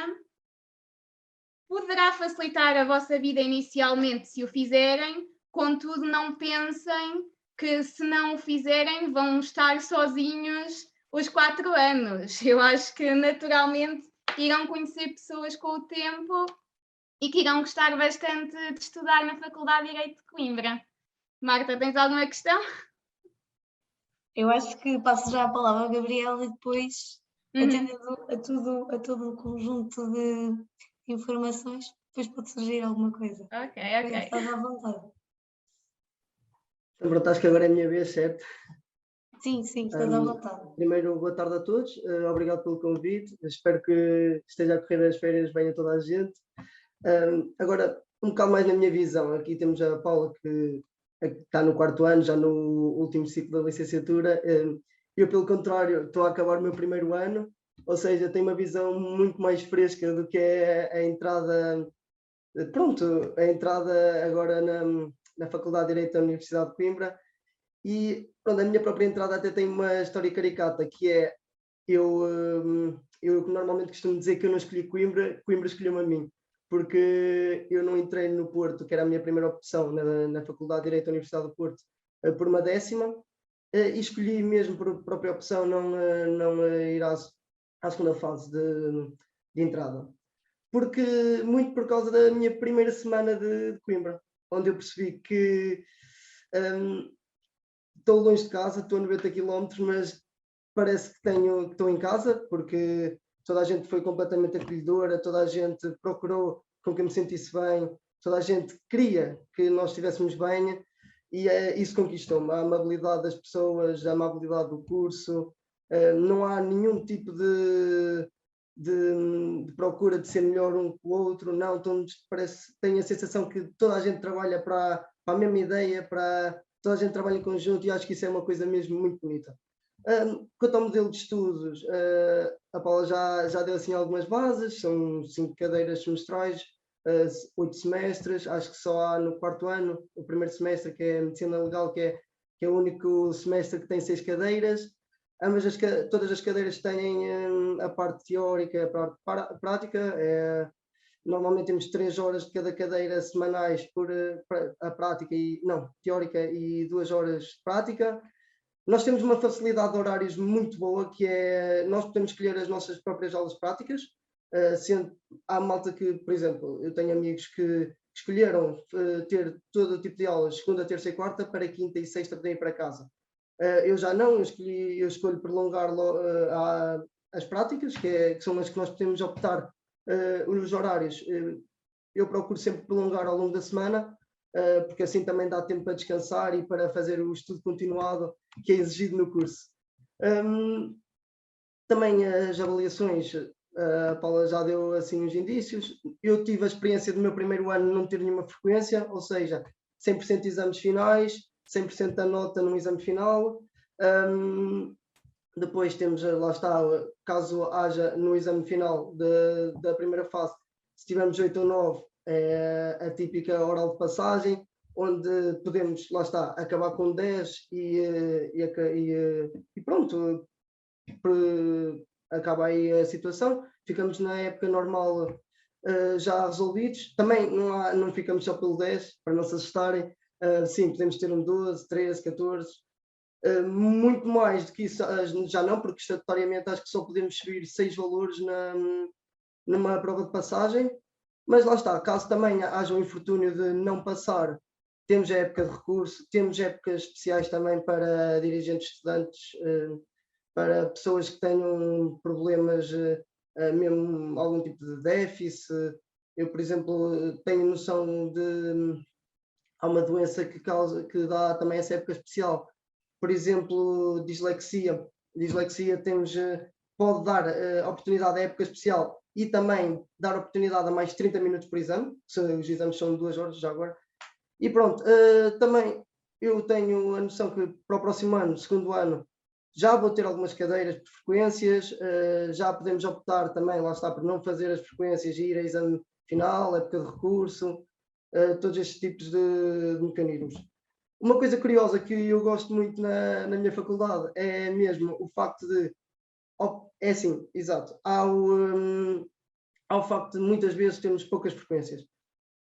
poderá facilitar a vossa vida inicialmente se o fizerem, contudo não pensem que se não o fizerem vão estar sozinhos os 4 anos. Eu acho que naturalmente irão conhecer pessoas com o tempo e que irão gostar bastante de estudar na Faculdade de Direito de Coimbra. Marta, tens alguma questão? Eu acho que passo já a palavra ao Gabriel e depois, atendendo a todo o conjunto de informações, depois pode surgir alguma coisa. Ok. Estás à vontade. Pronto, acho que agora é a minha vez, certo? Sim, estás à vontade. Primeiro, boa tarde a todos, obrigado pelo convite, espero que esteja a correr as férias bem a toda a gente. Agora, um bocado mais na minha visão, aqui temos a Paula que está no 4º ano, já no último ciclo da licenciatura. Eu, pelo contrário, estou a acabar o meu 1º ano, ou seja, tenho uma visão muito mais fresca do que é a entrada, a entrada agora na Faculdade de Direito da Universidade de Coimbra. E pronto, a minha própria entrada até tem uma história caricata, que é, eu normalmente costumo dizer que eu não escolhi Coimbra, Coimbra escolheu-me a mim, porque eu não entrei no Porto, que era a minha primeira opção na Faculdade de Direito da Universidade do Porto, por uma 10ª, e escolhi mesmo por própria opção não ir à segunda fase de entrada. Muito por causa da minha primeira semana de Coimbra, onde eu percebi que estou longe de casa, estou a 90 km, mas parece que estou em casa, porque toda a gente foi completamente acolhedora, toda a gente procurou com que eu me sentisse bem, toda a gente queria que nós estivéssemos bem, e isso conquistou-me, a amabilidade das pessoas, a amabilidade do curso, não há nenhum tipo de procura de ser melhor um que o outro, não, tenho a sensação que toda a gente trabalha para a mesma ideia, toda a gente trabalha em conjunto, e acho que isso é uma coisa mesmo muito bonita. Quanto ao modelo de estudos, a Paula já deu assim algumas bases, são 5 cadeiras semestrais, 8 semestres, acho que só há no 4º ano, o primeiro semestre, que é Medicina Legal, que é o único semestre que tem 6 cadeiras. Todas as cadeiras têm a parte teórica e a parte prática. Normalmente temos 3 horas de cada cadeira semanais por a prática, teórica, e 2 horas de prática. Nós temos uma facilidade de horários muito boa, que é, nós podemos escolher as nossas próprias aulas práticas, há malta que, por exemplo, eu tenho amigos que escolheram ter todo o tipo de aulas, segunda, terça e quarta, para quinta e sexta poderem ir para casa. Eu já não, eu escolho prolongar as práticas, que são as que nós podemos optar, os horários. Eu procuro sempre prolongar ao longo da semana, porque assim também dá tempo para descansar e para fazer o estudo continuado que é exigido no curso. Também as avaliações, a Paula já deu assim uns indícios. Eu tive a experiência do meu 1º ano não ter nenhuma frequência, ou seja, 100% de exames finais, 100% da nota no exame final. Depois temos, lá está, caso haja no exame final da primeira fase, se tivermos 8 ou 9, é a típica oral de passagem, onde podemos, lá está, acabar com 10 e pronto, acaba aí a situação. Ficamos na época normal já resolvidos. Também não ficamos só pelo 10, para não se assustarem. Sim, podemos ter um 12, 13, 14. Muito mais do que isso já não, porque estatutariamente acho que só podemos subir 6 valores numa prova de passagem. Mas lá está, caso também haja um infortúnio de não passar, temos a época de recurso, temos épocas especiais também para dirigentes estudantes, para pessoas que tenham problemas, mesmo algum tipo de déficit. Eu, por exemplo, tenho noção de há uma doença que dá também essa época especial. Por exemplo, dislexia. Dislexia pode dar oportunidade à época especial e também dar oportunidade a mais 30 minutos por exame, se os exames são 2 horas já agora. E pronto, também eu tenho a noção que para o próximo ano, 2º ano, Já vou ter algumas cadeiras por frequências, já podemos optar também, lá está, por não fazer as frequências e ir a exame final, época de recurso, todos estes tipos de mecanismos. Uma coisa curiosa que eu gosto muito na minha faculdade é mesmo o facto de, é assim, exato, há o facto de muitas vezes termos poucas frequências,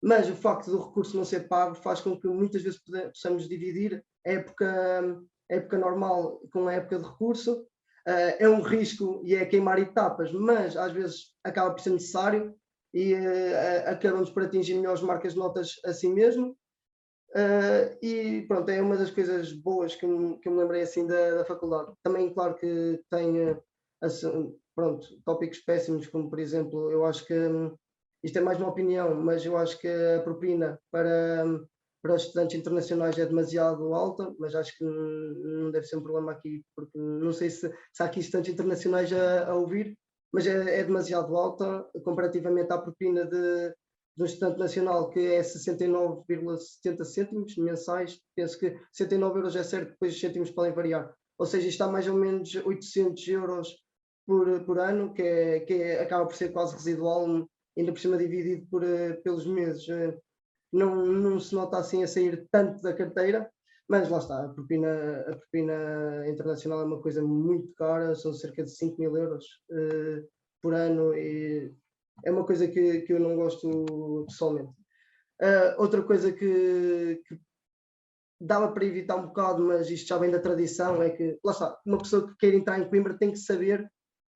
mas o facto do recurso não ser pago faz com que muitas vezes possamos dividir a época normal com a época de recurso. É um risco e é queimar etapas, mas às vezes acaba por ser necessário e acabamos por atingir melhores marcas de notas assim mesmo. E pronto, é uma das coisas boas que eu me lembrei assim da faculdade. Também, claro que tem assim, pronto, tópicos péssimos, como por exemplo, eu acho que isto é mais uma opinião, mas eu acho que a propina para os estudantes internacionais é demasiado alta, mas acho que não deve ser um problema aqui, porque não sei se há aqui estudantes internacionais a ouvir, mas é demasiado alta comparativamente à propina de um estudante nacional, que é 69,70 cêntimos mensais. Penso que 69 euros é certo, depois os cêntimos podem variar. Ou seja, isto está mais ou menos 800 euros por ano, que acaba por ser quase residual, ainda por cima dividido pelos meses. Não se nota assim a sair tanto da carteira, mas lá está, a propina internacional é uma coisa muito cara, são cerca de 5.000 euros por ano, e é uma coisa que eu não gosto pessoalmente. Outra coisa que dava para evitar um bocado, mas isto já vem da tradição, é que, lá está, uma pessoa que queira entrar em Coimbra tem que saber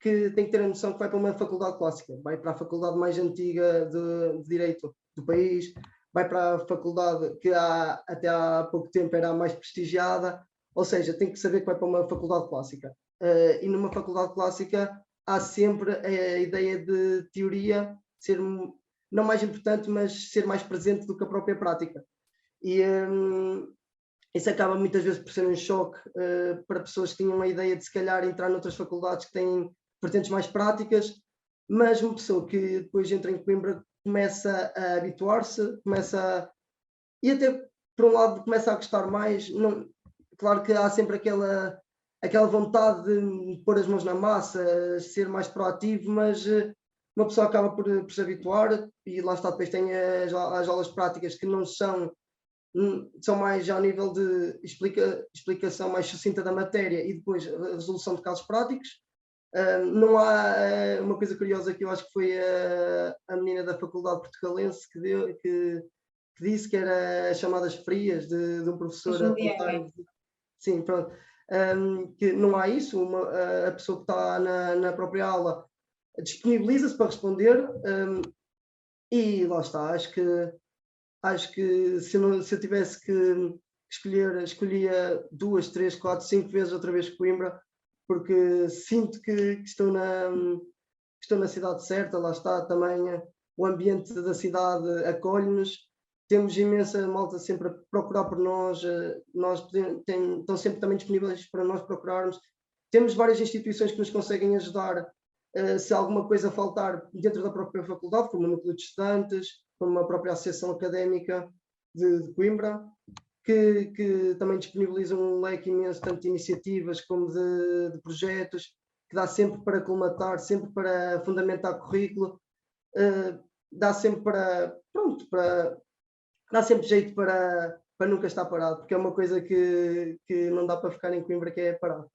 que tem que ter a noção que vai para uma faculdade clássica, vai para a faculdade mais antiga de Direito do país, vai para a faculdade que até há pouco tempo era a mais prestigiada, ou seja, tem que saber que vai para uma faculdade clássica. E numa faculdade clássica há sempre a ideia de teoria ser não mais importante, mas ser mais presente do que a própria prática. E isso acaba muitas vezes por ser um choque para pessoas que tinham a ideia de se calhar entrar noutras faculdades que têm vertentes mais práticas, mas uma pessoa que depois entra em Coimbra começa a habituar-se, e até por um lado começa a gostar mais. Não, claro que há sempre aquela vontade de pôr as mãos na massa, ser mais proativo, mas uma pessoa acaba por se habituar, e lá está, depois tem as aulas práticas que não são mais ao nível de explicação mais sucinta da matéria e depois a resolução de casos práticos. Não há uma coisa curiosa que eu acho que foi a menina da Faculdade Portucalense que disse, que era as chamadas frias de um professor a apontar. Sim, pronto. Que não há isso, a pessoa que está na própria aula disponibiliza-se para responder, e lá está, acho que se eu tivesse que escolher, escolhia 2, 3, 4, 5 vezes outra vez Coimbra, porque sinto que estou na cidade certa, lá está também o ambiente da cidade acolhe-nos, temos imensa malta sempre a procurar por nós, estão sempre também disponíveis para nós procurarmos, temos várias instituições que nos conseguem ajudar se alguma coisa faltar dentro da própria faculdade, como o núcleo de estudantes, como a própria associação académica de Coimbra, que também disponibilizam um leque imenso, tanto de iniciativas como de projetos, que dá sempre para colmatar, sempre para fundamentar currículo, dá sempre dá sempre jeito para nunca estar parado, porque é uma coisa que não dá para ficar em Coimbra, que é parado.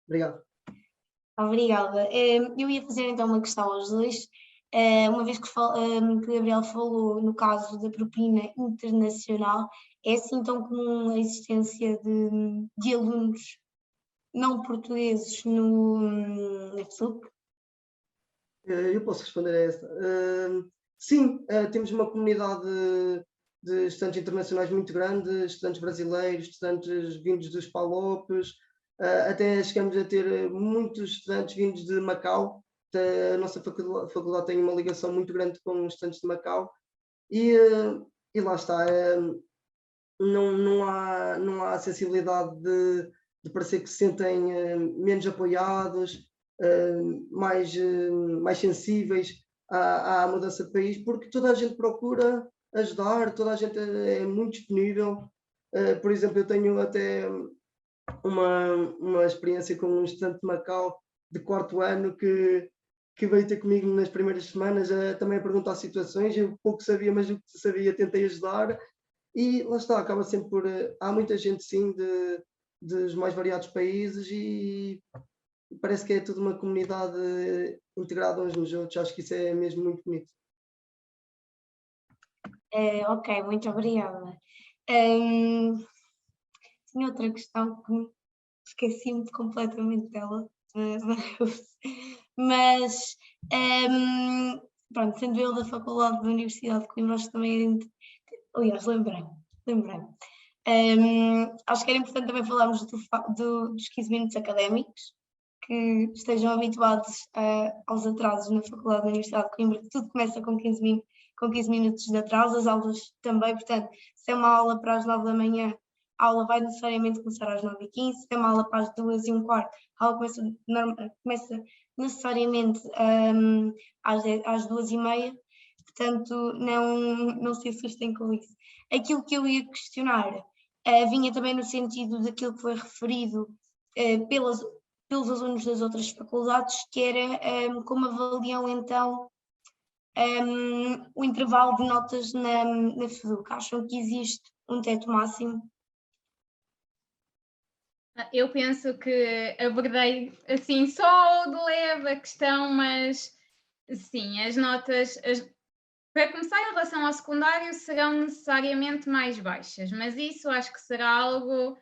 Obrigado. Obrigada. Eu ia fazer então uma questão aos dois. Uma vez que Gabriel falou no caso da propina internacional, é assim tão comum a existência de alunos não portugueses na FSUC? Eu posso responder a esta. Sim, temos uma comunidade de estudantes internacionais muito grande, estudantes brasileiros, estudantes vindos dos PALOPs, até chegamos a ter muitos estudantes vindos de Macau. A nossa faculdade tem uma ligação muito grande com os estudantes de Macau, e lá está, não há a sensibilidade de parecer que se sentem menos apoiados, mais sensíveis à mudança de país, porque toda a gente procura ajudar, toda a gente é muito disponível. Por exemplo, eu tenho até uma experiência com um estudante de Macau de 4º ano que veio ter comigo nas primeiras semanas também a perguntar situações. Eu pouco sabia, mas o que sabia tentei ajudar. E lá está, acaba sempre por... há muita gente, sim, dos mais variados países e parece que é tudo uma comunidade integrada uns nos outros. Acho que isso é mesmo muito bonito. Ok, muito obrigada. Tinha outra questão que esqueci-me completamente dela, mas pronto, sendo eu da Faculdade da Universidade de Coimbra, acho que também, aliás, lembrei-me. Acho que era importante também falarmos dos 15 minutos académicos, que estejam habituados aos atrasos na Faculdade da Universidade de Coimbra, que tudo começa com 15 minutos de atraso, as aulas também, portanto, se é uma aula para as 9 da manhã, a aula vai necessariamente começar às 9h15, se é uma aula para as 2h15, a aula começa necessariamente às 2h30, portanto, não se assustem com isso. Aquilo que eu ia questionar vinha também no sentido daquilo que foi referido pelos alunos das outras faculdades, que era como avaliam então o intervalo de notas na FEDUC. Acham que existe um teto máximo? Eu penso que abordei assim só de leve a questão, mas sim, as notas, para começar, em relação ao secundário, serão necessariamente mais baixas, mas isso acho que será algo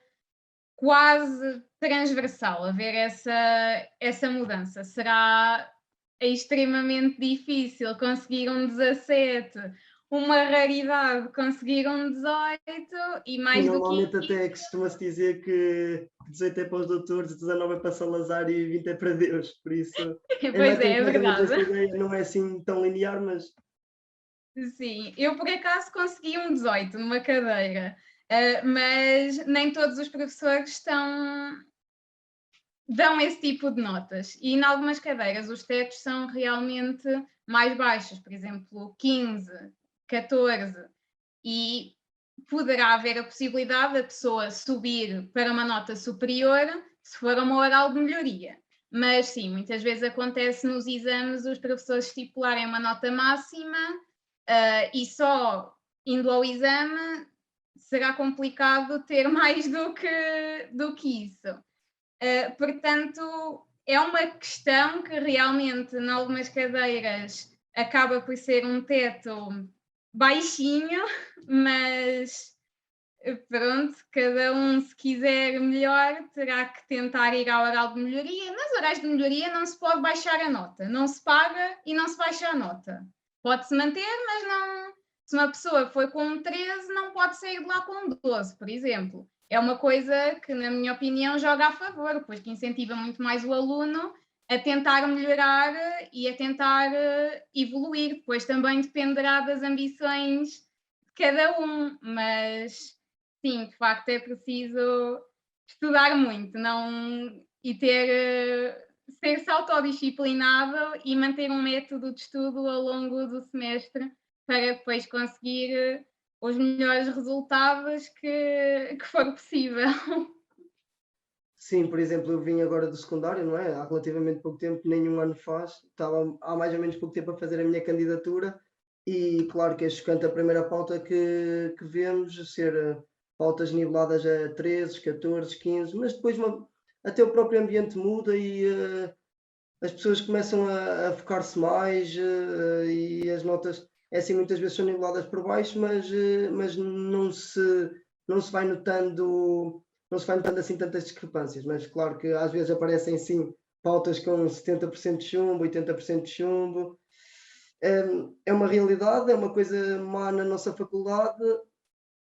quase transversal, haver essa mudança. Será extremamente difícil conseguir um 17, uma raridade conseguir um 18 e mais E do que normalmente até costuma-se dizer que 18 é para os doutores, 19 é para Salazar e 20 é para Deus, por isso Pois tem é mais ou menos essa verdade. ideia, não é assim tão linear, mas Sim, eu por acaso consegui um 18 numa cadeira, mas nem todos os professores dão esse tipo de notas. E em algumas cadeiras os tetos são realmente mais baixos, por exemplo, 15, 14, e poderá haver a possibilidade da pessoa subir para uma nota superior se for uma oral de melhoria. Mas sim, muitas vezes acontece nos exames os professores estipularem uma nota máxima e só indo ao exame será complicado ter mais do que isso. Portanto, é uma questão que realmente, em algumas cadeiras, acaba por ser um teto baixinho, mas pronto, cada um, se quiser melhor, terá que tentar ir ao oral de melhoria. Nas orais de melhoria não se pode baixar a nota, não se paga e não se baixa a nota. Pode-se manter, mas não. Se uma pessoa foi com um 13, não pode sair de lá com um 12, por exemplo. É uma coisa que, na minha opinião, joga a favor, pois que incentiva muito mais o aluno a tentar melhorar e a tentar evoluir. Depois também dependerá das ambições de cada um, mas sim, de facto é preciso estudar muito e ser-se autodisciplinado e manter um método de estudo ao longo do semestre para depois conseguir os melhores resultados que for possível. sim, por exemplo, eu vim agora do secundário, não é? Há relativamente pouco tempo, nenhum ano faz, estava há mais ou menos pouco tempo a fazer a minha candidatura e claro que é chocante a primeira pauta que vemos ser pautas niveladas a 13, 14, 15, mas depois até o próprio ambiente muda e as pessoas começam a focar-se mais e as notas, é assim, muitas vezes são niveladas por baixo, mas não se vai notando assim tantas discrepâncias, mas claro que às vezes aparecem sim pautas com 70% de chumbo, 80% de chumbo. É uma realidade, é uma coisa má na nossa faculdade,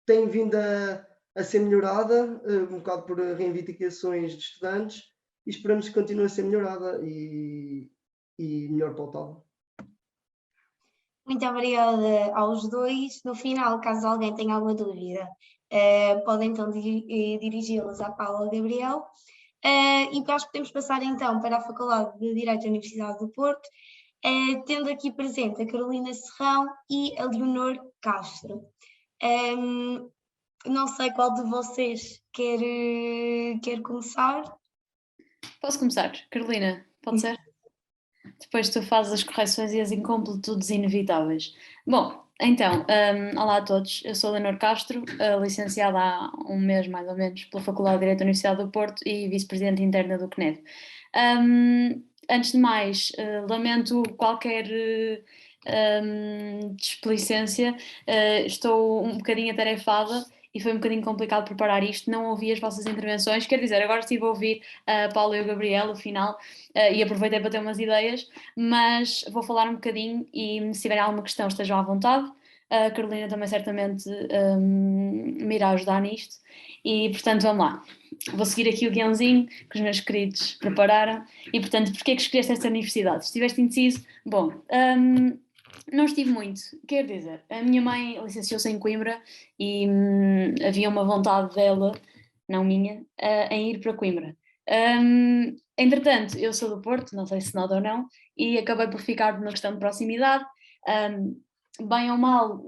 tem vindo a ser melhorada, um bocado por reivindicações de estudantes, e esperamos que continue a ser melhorada e melhor pautada. Muito obrigada aos dois. No final, caso alguém tenha alguma dúvida, podem então dirigi-las à Paula Gabriel. E nós podemos passar então para a Faculdade de Direito da Universidade do Porto, tendo aqui presente a Carolina Serrão e a Leonor Castro. não sei qual de vocês quer começar. Posso começar? Carolina, pode ser? Depois tu fazes as correções e as incompletudes inevitáveis. Bom, então, olá a todos. Eu sou Leonor Castro, licenciada há um mês mais ou menos pela Faculdade de Direito da Universidade do Porto e vice-presidente interna do CNED. Antes de mais, lamento qualquer displicência, estou um bocadinho atarefada e foi um bocadinho complicado preparar isto, não ouvi as vossas intervenções, quer dizer, agora estive a ouvir a Paula e o Gabriel, o final, e aproveitei para ter umas ideias, mas vou falar um bocadinho e se tiverem alguma questão estejam à vontade. A Carolina também certamente me irá ajudar nisto e portanto vamos lá. Vou seguir aqui o guiãozinho que os meus queridos prepararam e portanto, porquê é que escolheste esta universidade? Estiveste indeciso? Bom, não estive muito, quer dizer, a minha mãe licenciou-se em Coimbra e havia uma vontade dela, não minha, em ir para Coimbra. Entretanto, eu sou do Porto, não sei se nota ou não, e acabei por ficar por uma questão de proximidade. Bem ou mal,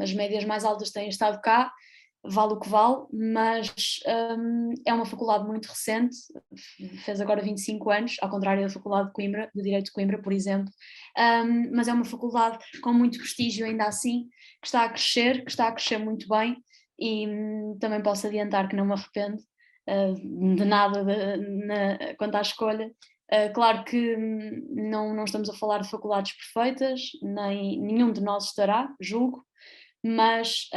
as médias mais altas têm estado cá, vale o que vale, mas é uma faculdade muito recente, fez agora 25 anos, ao contrário da Faculdade de Coimbra, de Direito de Coimbra, por exemplo, mas é uma faculdade com muito prestígio ainda assim, que está a crescer muito bem e também posso adiantar que não me arrependo de nada quanto à escolha. Claro que não estamos a falar de faculdades perfeitas, nem nenhum de nós estará, julgo, mas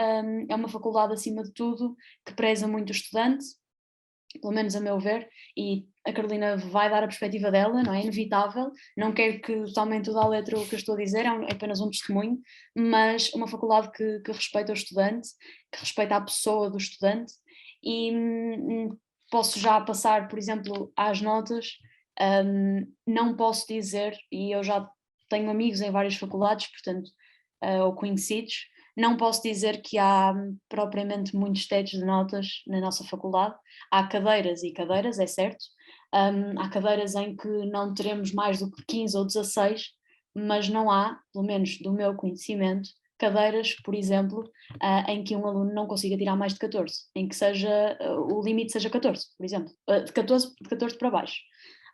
é uma faculdade acima de tudo que preza muito o estudante, pelo menos a meu ver, e a Carolina vai dar a perspectiva dela, não é inevitável, não quero que totalmente tudo à letra o que eu estou a dizer, é apenas um testemunho, mas uma faculdade que respeita o estudante, que respeita a pessoa do estudante, e posso já passar, por exemplo, às notas. Não posso dizer, e eu já tenho amigos em várias faculdades, portanto, ou conhecidos, não posso dizer que há propriamente muitos tetos de notas na nossa faculdade. Há cadeiras e cadeiras, é certo. Há cadeiras em que não teremos mais do que 15 ou 16, mas não há, pelo menos do meu conhecimento, cadeiras, por exemplo, em que um aluno não consiga tirar mais de 14, em que seja, o limite seja 14, por exemplo, de 14 para baixo.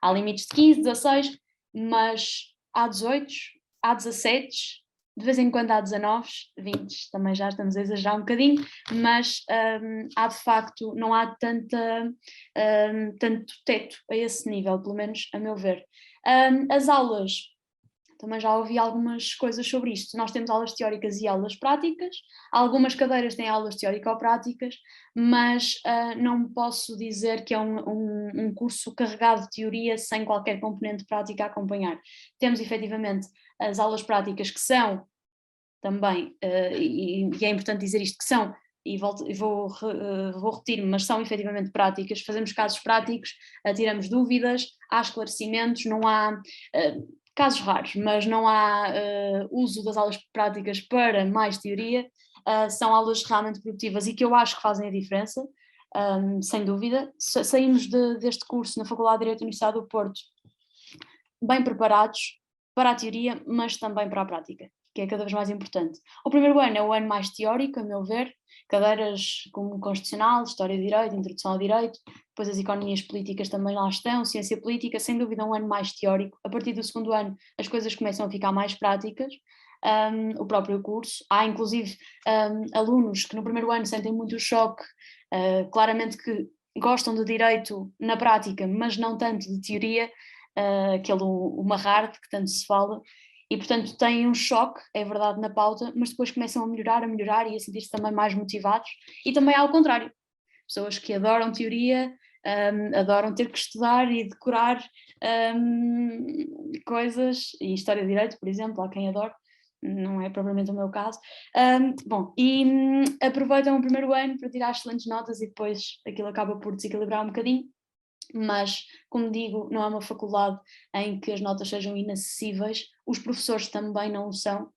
Há limites de 15, 16, mas há 18, há 17, de vez em quando há 19, 20, também já estamos a exagerar um bocadinho, mas há de facto, não há tanto teto a esse nível, pelo menos a meu ver. As aulas, também já ouvi algumas coisas sobre isto. Nós temos aulas teóricas e aulas práticas, algumas cadeiras têm aulas teórico-práticas, mas não posso dizer que é um curso carregado de teoria sem qualquer componente prática a acompanhar. Temos efetivamente as aulas práticas que são também, e é importante dizer isto, que são, e vou repetir-me, mas são efetivamente práticas, fazemos casos práticos, tiramos dúvidas, há esclarecimentos, não há... casos raros, mas não há uso das aulas práticas para mais teoria, são aulas realmente produtivas e que eu acho que fazem a diferença, sem dúvida. Saímos deste curso na Faculdade de Direito da Universidade do Porto bem preparados para a teoria, mas também para a prática, que é cada vez mais importante. O primeiro ano é o ano mais teórico, a meu ver, cadeiras como Constitucional, História de Direito, Introdução ao Direito, depois as economias políticas também lá estão, Ciência Política, sem dúvida um ano mais teórico. A partir do segundo ano as coisas começam a ficar mais práticas, o próprio curso. Há inclusive alunos que no primeiro ano sentem muito o choque, claramente que gostam de Direito na prática, mas não tanto de teoria, aquele o Marrard que tanto se fala, e portanto têm um choque, é verdade, na pauta, mas depois começam a melhorar e a sentir-se também mais motivados, e também ao contrário, pessoas que adoram teoria, adoram ter que estudar e decorar coisas, e História de Direito, por exemplo, há quem adore, não é propriamente o meu caso. Bom, e aproveitam o primeiro ano para tirar excelentes notas e depois aquilo acaba por desequilibrar um bocadinho, mas, como digo, não é uma faculdade em que as notas sejam inacessíveis, os professores também não o são,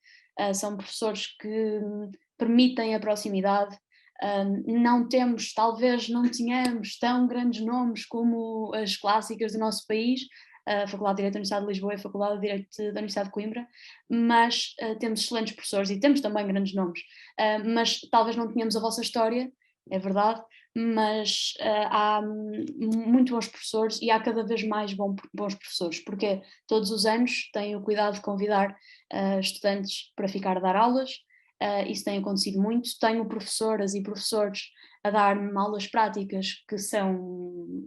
são professores que permitem a proximidade. Não temos, talvez não tenhamos tão grandes nomes como as clássicas do nosso país, a Faculdade de Direito da Universidade de Lisboa e a Faculdade de Direito da Universidade de Coimbra, mas temos excelentes professores e temos também grandes nomes, mas talvez não tenhamos a vossa história é verdade, mas há muito bons professores e há cada vez mais bons professores, porque todos os anos têm o cuidado de convidar estudantes para ficar a dar aulas, isso tem acontecido muito. Tenho professoras e professores a dar-me aulas práticas que são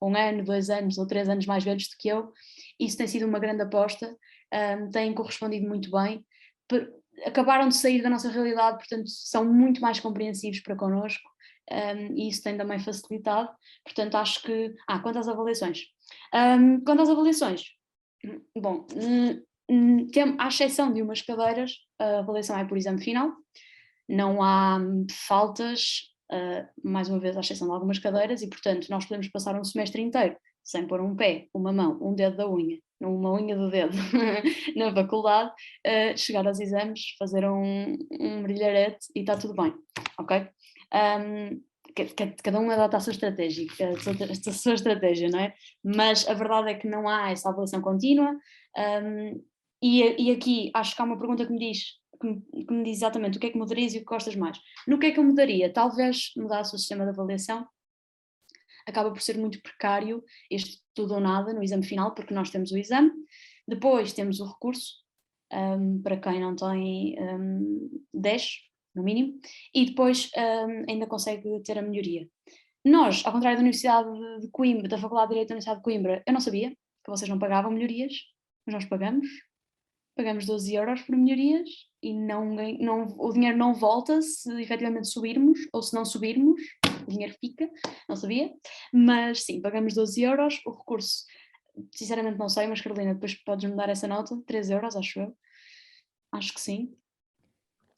1 ano, 2 anos ou 3 anos mais velhos do que eu. Isso tem sido uma grande aposta, têm correspondido muito bem, acabaram de sair da nossa realidade, portanto são muito mais compreensivos para connosco, e isso tem também facilitado. Portanto acho que, quanto às avaliações, bom, à exceção de umas cadeiras, a avaliação é por exame final, não há faltas, mais uma vez à exceção de algumas cadeiras, e portanto nós podemos passar um semestre inteiro sem pôr um pé, uma mão, um dedo da unha, uma unha do dedo na faculdade, chegar aos exames, fazer um brilharete e está tudo bem, ok? Cada um adota a sua estratégia, a sua estratégia, não é? Mas a verdade é que não há essa avaliação contínua, e aqui acho que há uma pergunta que me diz exatamente o que é que mudarias e o que gostas mais. No que é que eu mudaria? Talvez mudasse o sistema de avaliação. Acaba por ser muito precário este tudo ou nada no exame final, porque nós temos o exame, depois temos o recurso, para quem não tem 10, no mínimo, e depois ainda consegue ter a melhoria. Nós, ao contrário da Universidade de Coimbra, da Faculdade de Direito da Universidade de Coimbra, eu não sabia que vocês não pagavam melhorias, mas nós pagamos 12 euros por melhorias e o dinheiro não volta se efetivamente subirmos, ou se não subirmos, o dinheiro fica, não sabia, mas sim, pagamos 12 euros, o recurso, sinceramente não sei, mas Carolina, depois podes-me dar essa nota, 3 euros, acho eu, acho que sim.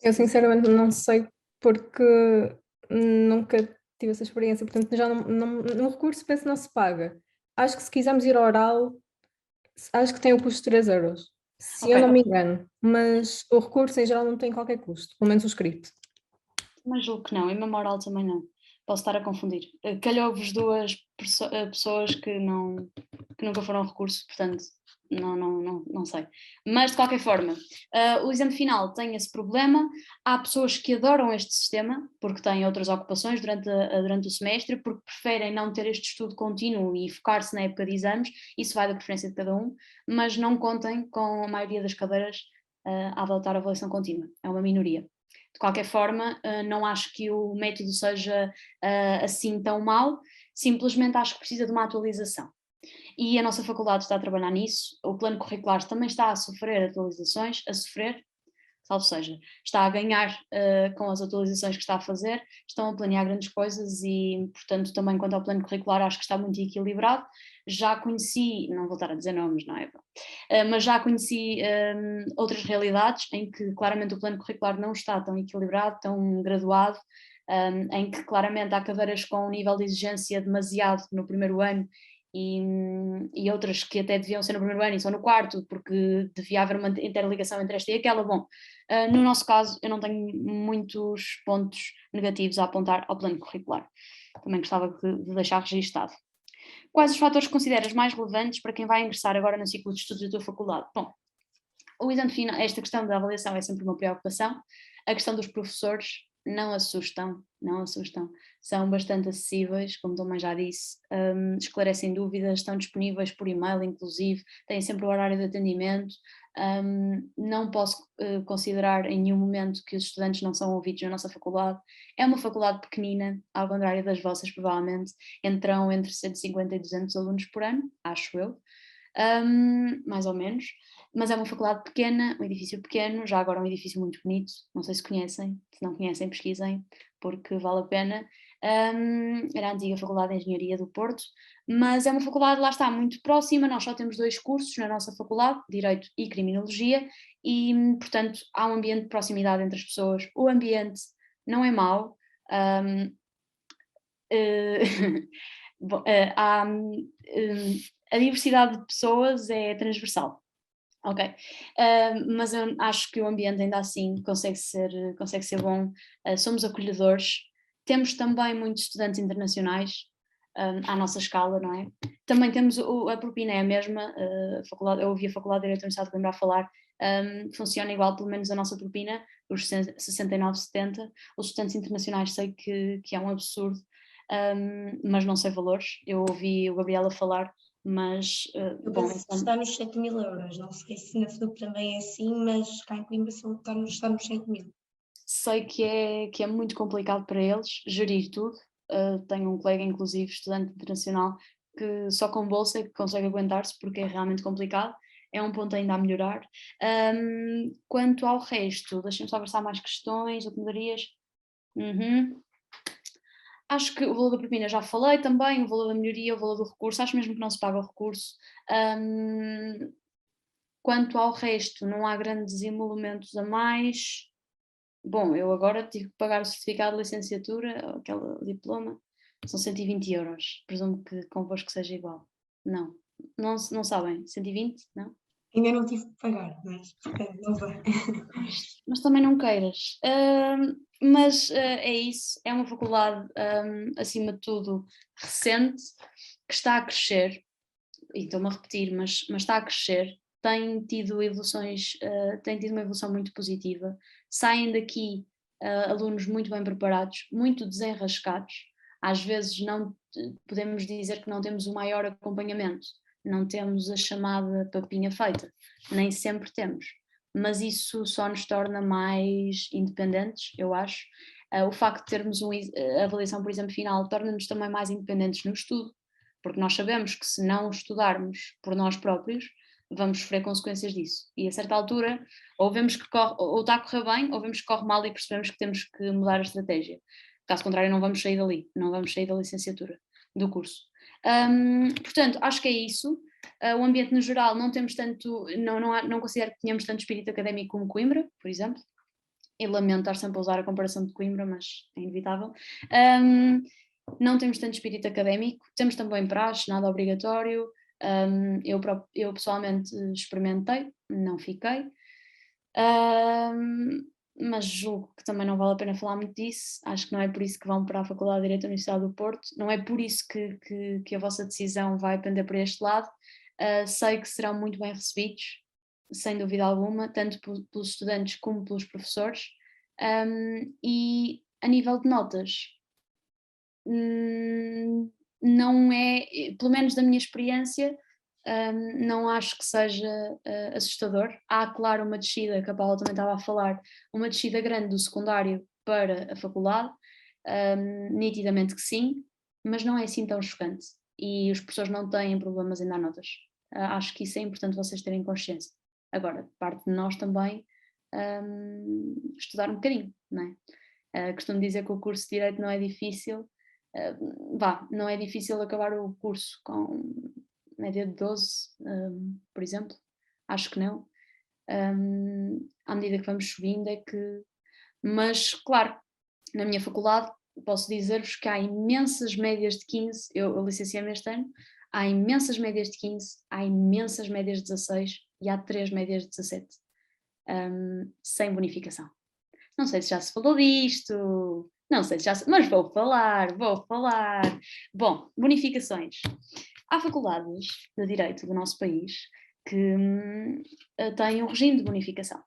Eu sinceramente não sei, porque nunca tive essa experiência, portanto já no recurso penso que não se paga. Acho que se quisermos ir ao oral, acho que tem o custo de 3 euros, se eu não me engano, mas o recurso em geral não tem qualquer custo, pelo menos o escrito. Mas julgo que não, e mesmo oral também não. Posso estar a confundir. Calhou-vos 2 pessoas que nunca foram ao recurso, portanto, não sei. Mas, de qualquer forma, o exame final tem esse problema. Há pessoas que adoram este sistema, porque têm outras ocupações durante o semestre, porque preferem não ter este estudo contínuo e focar-se na época de exames. Isso vai da preferência de cada um, mas não contem com a maioria das cadeiras a adotar a avaliação contínua. É uma minoria. De qualquer forma, não acho que o método seja assim tão mau, simplesmente acho que precisa de uma atualização. E a nossa faculdade está a trabalhar nisso, o plano curricular também está a sofrer atualizações, salvo seja, está a ganhar com as atualizações que está a fazer, estão a planear grandes coisas e, portanto, também quanto ao plano curricular acho que está muito equilibrado. Já conheci, não vou estar a dizer nomes, não é? Mas já conheci outras realidades em que claramente o plano curricular não está tão equilibrado, tão graduado, em que claramente há cadeiras com um nível de exigência demasiado no primeiro ano e outras que até deviam ser no primeiro ano e só no quarto, porque devia haver uma interligação entre esta e aquela. Bom, no nosso caso eu não tenho muitos pontos negativos a apontar ao plano curricular. Também gostava de deixar registado. Quais os fatores que consideras mais relevantes para quem vai ingressar agora no ciclo de estudos da tua faculdade? Bom, o exame final, esta questão da avaliação é sempre uma preocupação. A questão dos professores, não assustam, são bastante acessíveis, como também já disse, esclarecem dúvidas, estão disponíveis por e-mail inclusive, têm sempre o horário de atendimento. Não posso considerar em nenhum momento que os estudantes não são ouvidos na nossa faculdade. É uma faculdade pequenina, ao contrário das vossas provavelmente, entram entre 150 e 200 alunos por ano, acho eu, mais ou menos. Mas é uma faculdade pequena, um edifício pequeno, já agora um edifício muito bonito, não sei se conhecem, se não conhecem pesquisem, porque vale a pena. Era a antiga Faculdade de Engenharia do Porto, mas é uma faculdade, lá está, muito próxima, nós só temos 2 cursos na nossa faculdade, Direito e Criminologia, e portanto há um ambiente de proximidade entre as pessoas, o ambiente não é mau, a diversidade de pessoas é transversal. Ok, mas eu acho que o ambiente ainda assim consegue ser bom, somos acolhedores, temos também muitos estudantes internacionais, à nossa escala, não é? Também temos a propina, é a mesma, a faculdade, eu ouvi a Faculdade de Direito da Universidade de Coimbra a falar, funciona igual, pelo menos a nossa propina, os 69,70. Os estudantes internacionais sei que é um absurdo, mas não sei valores. Eu ouvi o Gabriel a falar, mas Eu bom, penso que está nos 7.000 euros, não sei se na FDUC também é assim, mas cá em Coimbra está nos 7.000. sei que é muito complicado para eles gerir tudo. Tenho um colega, inclusive, estudante internacional, que só com bolsa é que consegue aguentar-se, porque é realmente complicado. É um ponto ainda a melhorar. Quanto ao resto, deixem-me só versar mais questões, ou que me darias? Acho que o valor da propina já falei também, o valor da melhoria, o valor do recurso, acho mesmo que não se paga o recurso. Quanto ao resto, não há grandes emolumentos a mais. Bom, eu agora tive que pagar o certificado de licenciatura, aquele diploma, são 120 euros. Presumo que convosco seja igual. Não sabem, 120? Não? Ainda não tive que pagar, mas portanto, não vai. Mas também não queiras. Mas é isso, é uma faculdade, acima de tudo, recente, que está a crescer, e estou-me a repetir, mas está a crescer, tem tido evoluções, tem tido uma evolução muito positiva, saem daqui alunos muito bem preparados, muito desenrascados, às vezes não podemos dizer que não temos o maior acompanhamento, não temos a chamada papinha feita, nem sempre temos, mas isso só nos torna mais independentes, eu acho. O facto de termos a avaliação, por exemplo, final, torna-nos também mais independentes no estudo, porque nós sabemos que se não estudarmos por nós próprios, vamos sofrer consequências disso. E a certa altura, ou vemos que ou está a correr bem, ou vemos que corre mal e percebemos que temos que mudar a estratégia. Caso contrário, não vamos sair dali, não vamos sair da licenciatura, do curso. Portanto, acho que é isso. O ambiente no geral não temos tanto, não considero que tenhamos tanto espírito académico como Coimbra, por exemplo. E lamento estar sempre a usar a comparação de Coimbra, mas é inevitável. Não temos tanto espírito académico, temos também praxe, nada obrigatório. Eu pessoalmente experimentei, não fiquei, mas julgo que também não vale a pena falar muito disso. Acho que não é por isso que vão para a Faculdade de Direito da Universidade do Porto, não é por isso que a vossa decisão vai pender para este lado. Sei que serão muito bem recebidos, sem dúvida alguma, tanto pelos estudantes como pelos professores. E a nível de notas, não é, pelo menos da minha experiência, não acho que seja assustador. Há, claro, uma descida, que a Paula também estava a falar, uma descida grande do secundário para a faculdade, nitidamente que sim, mas não é assim tão chocante. E os professores não têm problemas em dar notas. Acho que isso é importante vocês terem consciência. Agora, parte de nós também estudar um bocadinho, não é? Costumo dizer que o curso de Direito não é difícil. Não é difícil acabar o curso com média de 12, por exemplo. Acho que não. À medida que vamos subindo é que... Mas, claro, na minha faculdade posso dizer-vos que há imensas médias de 15, eu licenciei-me este ano, há imensas médias de 15, há imensas médias de 16 e há 3 médias de 17, sem bonificação. Não sei se já se falou disto, não sei se já se... mas vou falar. Bom, bonificações. Há faculdades de Direito do nosso país que têm um regime de bonificação.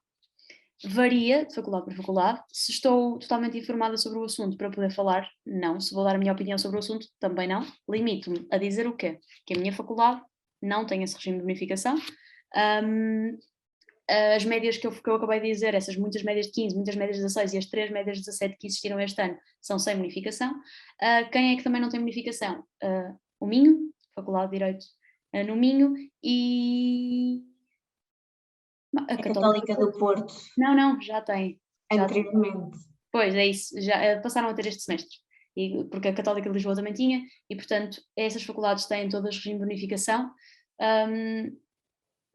Varia de faculdade para faculdade. Se estou totalmente informada sobre o assunto para poder falar, não. Se vou dar a minha opinião sobre o assunto, também não. Limito-me a dizer o quê? Que a minha faculdade não tem esse regime de bonificação. As médias que eu acabei de dizer, essas muitas médias de 15, muitas médias de 16 e as 3 médias de 17 que existiram este ano são sem bonificação. Quem é que também não tem bonificação? O Minho, Faculdade de Direito no Minho, e a Católica do Porto. Não, já tem. Anteriormente. Pois, é isso, já passaram a ter este semestre. Porque a Católica de Lisboa também tinha, e portanto essas faculdades têm todas regime de bonificação.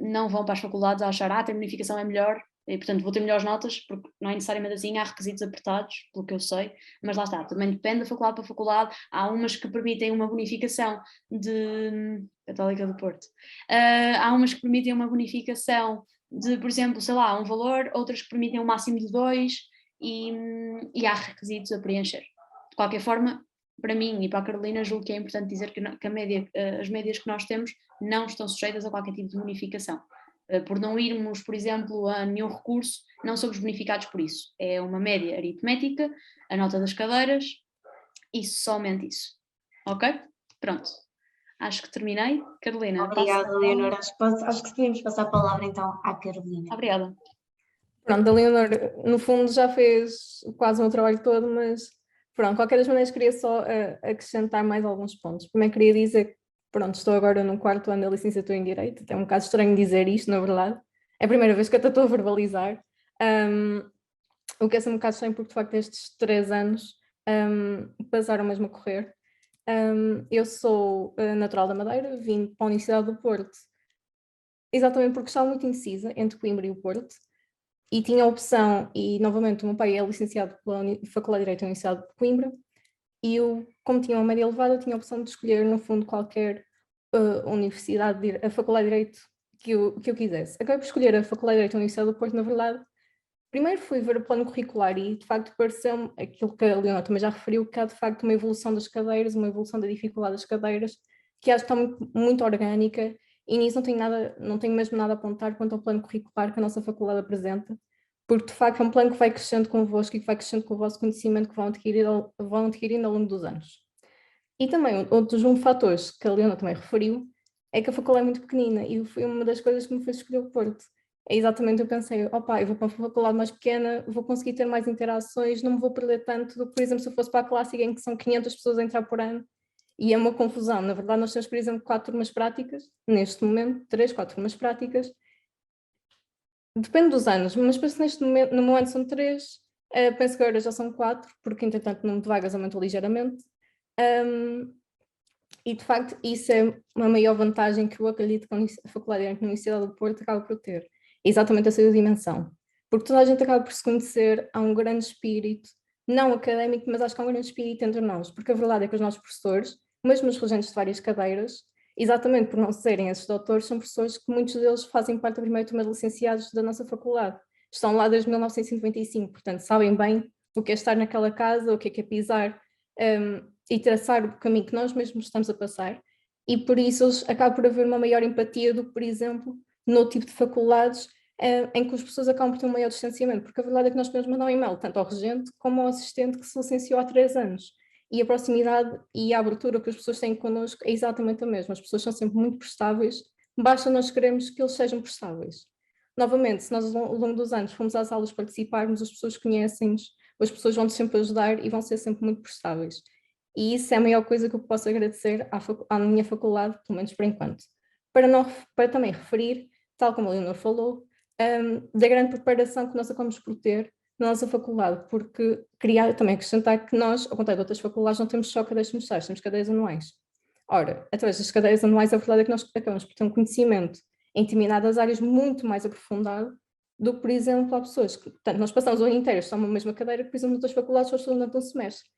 Não vão para as faculdades a achar, ter bonificação é melhor, e portanto vou ter melhores notas, porque não é necessariamente assim, há requisitos apertados, pelo que eu sei, mas lá está, também depende da faculdade para faculdade. Há umas que permitem uma bonificação de... Católica do Porto. Há umas que permitem uma bonificação de, por exemplo, sei lá, um valor, outras que permitem um máximo de 2, e há requisitos a preencher. De qualquer forma, para mim e para a Carolina, julgo que é importante dizer que a média, as médias que nós temos não estão sujeitas a qualquer tipo de bonificação. Por não irmos, por exemplo, a nenhum recurso, não somos bonificados por isso. É uma média aritmética, a nota das cadeiras, e somente isso. Ok? Pronto. Acho que terminei. Carolina, Obrigada, Leonor. Acho que podemos passar a palavra então à Carolina. Obrigada. Pronto, a Leonor, no fundo, já fez quase o meu trabalho todo, mas pronto, de qualquer das maneiras, queria só acrescentar mais alguns pontos. Primeiro, queria dizer que, pronto, estou agora no 4º ano da licenciatura em Direito, até é um bocado estranho dizer isto, na verdade. É a primeira vez que eu estou a verbalizar. O que é sempre um bocado estranho, porque de facto estes 3 anos passaram mesmo a correr. Eu sou natural da Madeira, vim para a Universidade do Porto, exatamente porque estava muito indecisa entre Coimbra e o Porto, e tinha a opção, e novamente o meu pai é licenciado pela Faculdade de Direito da Universidade de Coimbra, e eu, como tinha uma média elevada, tinha a opção de escolher, no fundo, qualquer universidade, a Faculdade de Direito que eu quisesse. Acabei por escolher a Faculdade de Direito da Universidade do Porto, na verdade. Primeiro fui ver o plano curricular e, de facto, pareceu-me aquilo que a Leonor também já referiu, que há, de facto, uma evolução das cadeiras, uma evolução da dificuldade das cadeiras, que acho que está muito, muito orgânica, e nisso não tenho mesmo nada a apontar quanto ao plano curricular que a nossa faculdade apresenta, porque, de facto, é um plano que vai crescendo convosco e que vai crescendo com o vosso conhecimento que vão adquirindo ao longo dos anos. E também, outros fatores que a Leonor também referiu, é que a faculdade é muito pequenina, e foi uma das coisas que me fez escolher o Porto. É exatamente, eu pensei, opa, eu vou para uma faculdade mais pequena, vou conseguir ter mais interações, não me vou perder tanto do que, por exemplo, se eu fosse para a clássica em que são 500 pessoas a entrar por ano, e é uma confusão. Na verdade, nós temos, por exemplo, 4 turmas práticas, neste momento, 3, 4 turmas práticas, depende dos anos, mas penso que neste momento, no meu ano são 3, penso que agora já são 4, porque entretanto o número de vagas aumentou ligeiramente, e de facto isso é uma maior vantagem que eu acredito que a Faculdade de Direito na Universidade do Porto acaba por ter. Exatamente essa dimensão, porque toda a gente acaba por se conhecer, há um grande espírito, não académico, mas acho que há um grande espírito entre nós, porque a verdade é que os nossos professores, mesmo os regentes de várias cadeiras, exatamente por não serem esses doutores, são professores que muitos deles fazem parte da primeira turma de licenciados da nossa faculdade, estão lá desde 1995, portanto sabem bem o que é estar naquela casa, o que é pisar e traçar o caminho que nós mesmos estamos a passar, e por isso eles acabam por haver uma maior empatia do que, por exemplo, no tipo de faculdades em que as pessoas acabam por ter um maior distanciamento, porque a verdade é que nós podemos mandar um e-mail tanto ao regente como ao assistente que se licenciou há 3 anos, e a proximidade e a abertura que as pessoas têm connosco é exatamente a mesma, as pessoas são sempre muito prestáveis, basta nós queremos que eles sejam prestáveis. Novamente, se nós ao longo dos anos formos às aulas participarmos, as pessoas conhecem-nos, as pessoas vão-nos sempre ajudar e vão ser sempre muito prestáveis. E isso é a maior coisa que eu posso agradecer à minha faculdade, pelo menos por enquanto. Para também referir, tal como a Leonor falou, da grande preparação que nós acabamos por ter na nossa faculdade, porque queria também acrescentar que nós, ao contrário de outras faculdades, não temos só cadeiras semestrais, temos cadeiras anuais. Ora, através das cadeiras anuais, a verdade é que nós acabamos por ter um conhecimento em determinadas áreas muito mais aprofundado do que, por exemplo, há pessoas que, portanto, nós passamos o ano inteiro só uma mesma cadeira que, por exemplo, outras faculdades só estudam durante um semestre.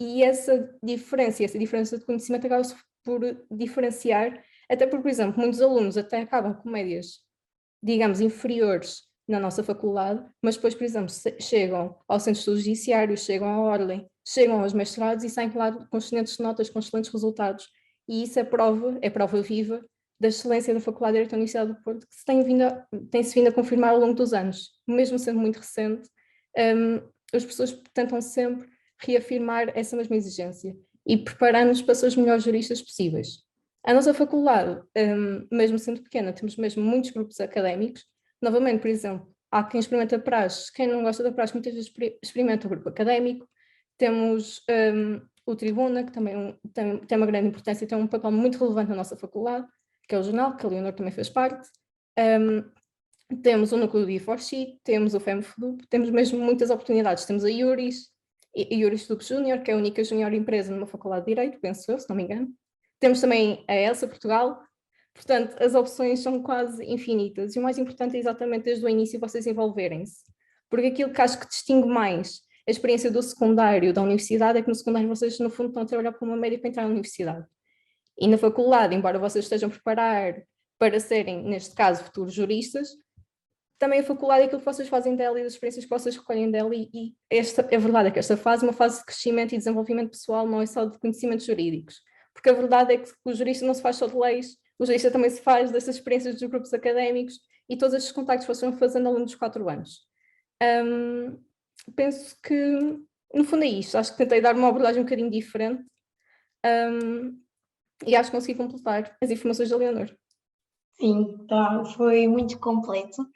E essa diferença de conhecimento acaba-se por diferenciar, até porque, por exemplo, muitos alunos até acabam com médias, digamos, inferiores na nossa faculdade, mas depois, por exemplo, chegam ao centro de estudos judiciários, chegam à ordem, chegam aos mestrados e saem lá com excelentes notas, com excelentes resultados. E isso é prova viva da excelência da Faculdade de Direito da Universidade do Porto, que tem-se vindo a confirmar ao longo dos anos. Mesmo sendo muito recente, as pessoas tentam sempre reafirmar essa mesma exigência e preparar-nos para ser os melhores juristas possíveis. A nossa faculdade, mesmo sendo pequena, temos mesmo muitos grupos académicos. Novamente, por exemplo, há quem experimenta praxe, quem não gosta da praxe muitas vezes experimenta o grupo académico. Temos o Tribuna, que também tem uma grande importância e tem um papel muito relevante na nossa faculdade, que é o jornal, que a Leonor também fez parte. Temos o núcleo do IFORSHI, temos o FEMFDUP, temos mesmo muitas oportunidades. Temos a Iuris Stup Júnior, que é a única júnior empresa numa faculdade de Direito, penso eu, se não me engano. Temos também a ELSA Portugal. Portanto, as opções são quase infinitas. E o mais importante é exatamente desde o início vocês envolverem-se. Porque aquilo que acho que distingue mais a experiência do secundário da universidade é que no secundário vocês, no fundo, estão a trabalhar para uma média para entrar na universidade. E na faculdade, embora vocês estejam a preparar para serem, neste caso, futuros juristas, também a faculdade é aquilo que vocês fazem dela e das experiências que vocês recolhem dela, e a verdade é que esta fase é uma fase de crescimento e desenvolvimento pessoal, não é só de conhecimentos jurídicos, porque a verdade é que o jurista não se faz só de leis, o jurista também se faz destas experiências dos grupos académicos e todos estes contactos que vocês vão fazendo ao longo dos 4 anos. Penso que, no fundo é isto, acho que tentei dar uma abordagem um bocadinho diferente, e acho que consegui completar as informações da Leonor. Sim, tá, foi muito completo.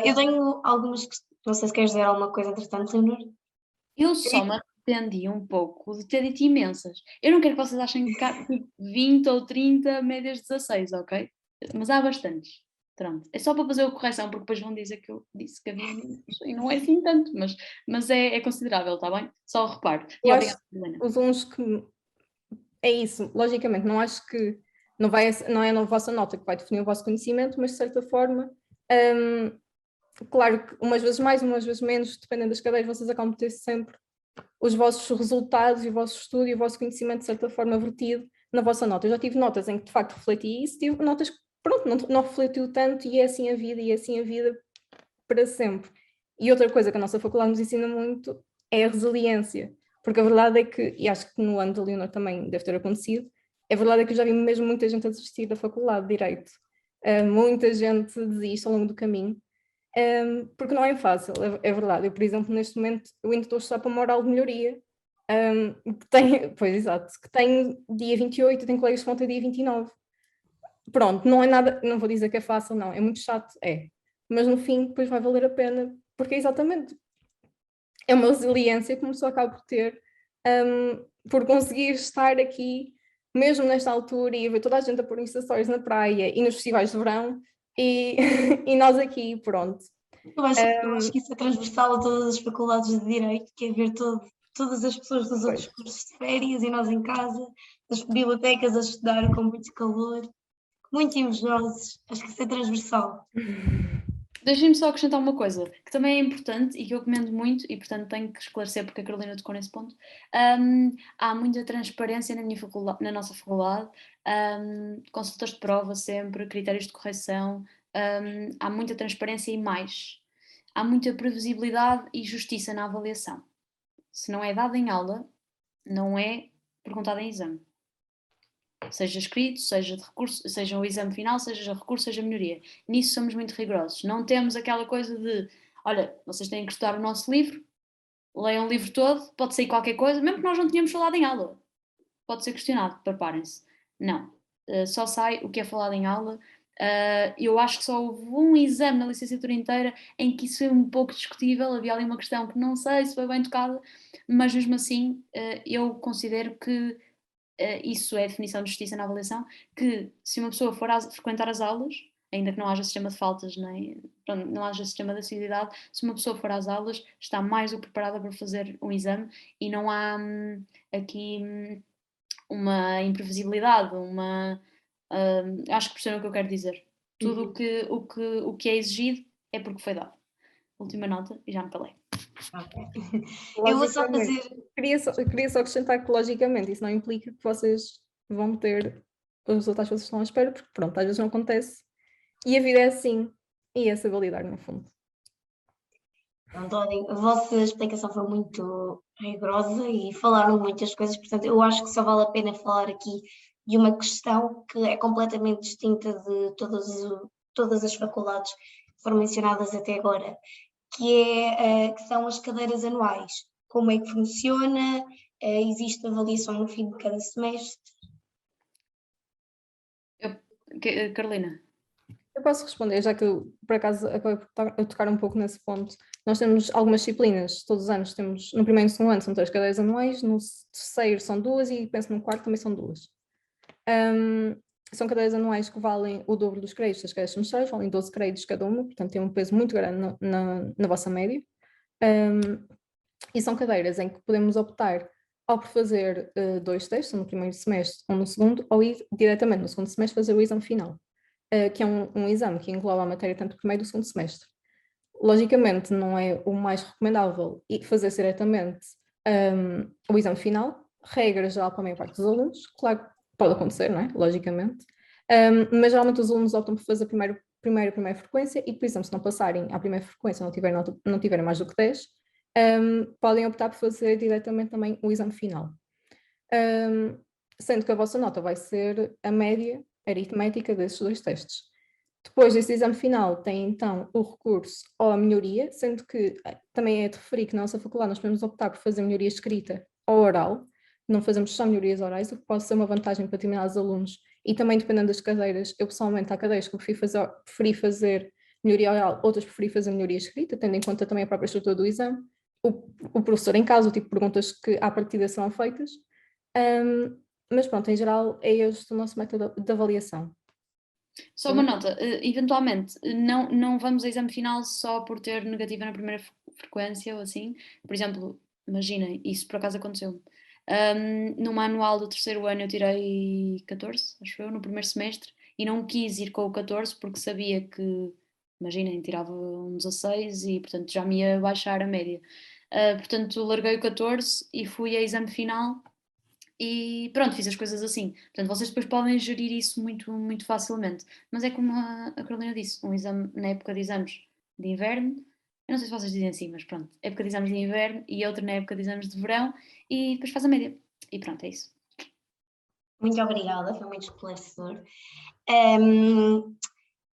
Eu tenho algumas questões, não sei se queres dizer alguma coisa entretanto, Leonor. Eu só me arrependi um pouco de ter dito imensas. Eu não quero que vocês achem que há tipo 20 ou 30 médias 16, ok? Mas há bastantes. Pronto. É só para fazer a correção, porque depois vão dizer que eu disse que havia menos. E não é assim tanto, mas é considerável, está bem? Só reparo. E Eu obrigada, acho Helena. os alunos que... É isso, logicamente, não acho que... Não é a vossa nota que vai definir o vosso conhecimento, mas de certa forma... claro que umas vezes mais, umas vezes menos, dependendo das cadeiras, vocês acabam de ter sempre os vossos resultados e o vosso estudo e o vosso conhecimento de certa forma vertido na vossa nota. Eu já tive notas em que de facto refleti isso, tive notas que pronto, não refletiu tanto e é assim a vida para sempre. E outra coisa que a nossa faculdade nos ensina muito é a resiliência, porque a verdade é que, e acho que no ano da Leonor também deve ter acontecido, a verdade é que eu já vi mesmo muita gente a desistir da faculdade de Direito. Muita gente desiste ao longo do caminho. Porque não é fácil, é verdade. Eu, por exemplo, neste momento, eu ainda estou a estudar para uma oral de melhoria, que tenho dia 28, tenho colegas que vão ter dia 29. Pronto, não é nada, não vou dizer que é fácil, não, é muito chato, mas no fim depois vai valer a pena, porque é exatamente, é uma resiliência que uma pessoa acaba por ter, por conseguir estar aqui, mesmo nesta altura, e ver toda a gente a pôr stories na praia e nos festivais de verão, e, e nós aqui, pronto. Eu acho que isso é transversal a todas as faculdades de Direito, que é ver todas as pessoas dos outros cursos de férias e nós em casa, nas bibliotecas a estudar com muito calor, muito invejosos. Acho que isso é transversal. Deixem-me só acrescentar uma coisa que também é importante e que eu recomendo muito, e portanto tenho que esclarecer porque a Carolina tocou nesse ponto. Há muita transparência na nossa faculdade, consultas de prova sempre, critérios de correção, há muita transparência e mais. Há muita previsibilidade e justiça na avaliação. Se não é dada em aula, não é perguntado em exame. Seja escrito, seja de recurso, seja o exame final, seja recurso, seja melhoria. Nisso somos muito rigorosos. Não temos aquela coisa de, olha, vocês têm que estudar o nosso livro, leiam o livro todo, pode sair qualquer coisa, mesmo que nós não tenhamos falado em aula. Pode ser questionado, preparem-se. Não. Só sai o que é falado em aula. Eu acho que só houve um exame na licenciatura inteira em que isso foi um pouco discutível, havia ali uma questão que não sei se foi bem tocada, mas mesmo assim eu considero que isso é a definição de justiça na avaliação, que se uma pessoa for frequentar as aulas, ainda que não haja sistema de faltas, nem, não haja sistema de assiduidade, se uma pessoa for às aulas, está mais do que preparada para fazer um exame e não há aqui uma imprevisibilidade, acho que percebem o que eu quero dizer. Tudo o que é exigido é porque foi dado. Última nota e já me calei. Eu vou só fazer... Queria só acrescentar que, logicamente, isso não implica que vocês vão ter os resultados que vocês estão à espera, porque, pronto, às vezes não acontece. E a vida é assim, e é saber lidar, no fundo. António, a vossa explicação foi muito rigorosa e falaram muitas coisas, portanto, eu acho que só vale a pena falar aqui de uma questão que é completamente distinta de todas as faculdades que foram mencionadas até agora, que são as cadeiras anuais. Como é que funciona? Existe avaliação no fim de cada semestre? Carolina. Eu posso responder, já que eu, por acaso, acabei por tocar um pouco nesse ponto. Nós temos algumas disciplinas, todos os anos temos, no primeiro e no segundo ano são 3 cadeiras anuais, no terceiro são 2 e penso no quarto também são 2. São cadeiras anuais que valem o dobro dos créditos das cadeiras semestrais, valem 12 créditos cada uma, portanto tem um peso muito grande na vossa média. E são cadeiras em que podemos optar ou por fazer 2 testes, no primeiro semestre ou no segundo, ou ir diretamente no segundo semestre fazer o exame final, que é um exame que engloba a matéria tanto do primeiro e do segundo semestre. Logicamente não é o mais recomendável fazer diretamente o exame final, regra geral para a maior parte dos alunos, claro que pode acontecer, não é? Logicamente, mas geralmente os alunos optam por fazer primeiro primeira frequência e, por exemplo, se não passarem à primeira frequência, não tiverem mais do que 10, podem optar por fazer diretamente também o exame final. Sendo que a vossa nota vai ser a média aritmética desses 2 testes. Depois desse exame final tem então o recurso ou a melhoria, sendo que também é de referir que na nossa faculdade nós podemos optar por fazer melhoria escrita ou oral, não fazemos só melhorias orais, o que pode ser uma vantagem para determinados alunos, e também dependendo das cadeiras, eu pessoalmente há cadeiras que eu preferi fazer melhoria oral, outras preferi fazer melhoria escrita, tendo em conta também a própria estrutura do exame, o professor em casa, o tipo de perguntas que à partida serão feitas, mas pronto, em geral é este o nosso método de avaliação. Só uma nota, eventualmente não vamos ao exame final só por ter negativa na primeira frequência ou assim. Por exemplo, imaginem, isso por acaso aconteceu-me. No manual do 3º ano eu tirei 14, acho eu, no primeiro semestre, e não quis ir com o 14 porque sabia que, imaginem, tirava um 16 e portanto já me ia baixar a média. Portanto, larguei o 14 e fui a exame final. E pronto, fiz as coisas assim. Portanto, vocês depois podem gerir isso muito, muito facilmente. Mas é como a Carolina disse, um exame na época de exames de inverno, eu não sei se vocês dizem assim, mas pronto, época de exames de inverno e outra na época de exames de verão e depois faz a média. E pronto, é isso. Muito obrigada, foi muito esclarecedor.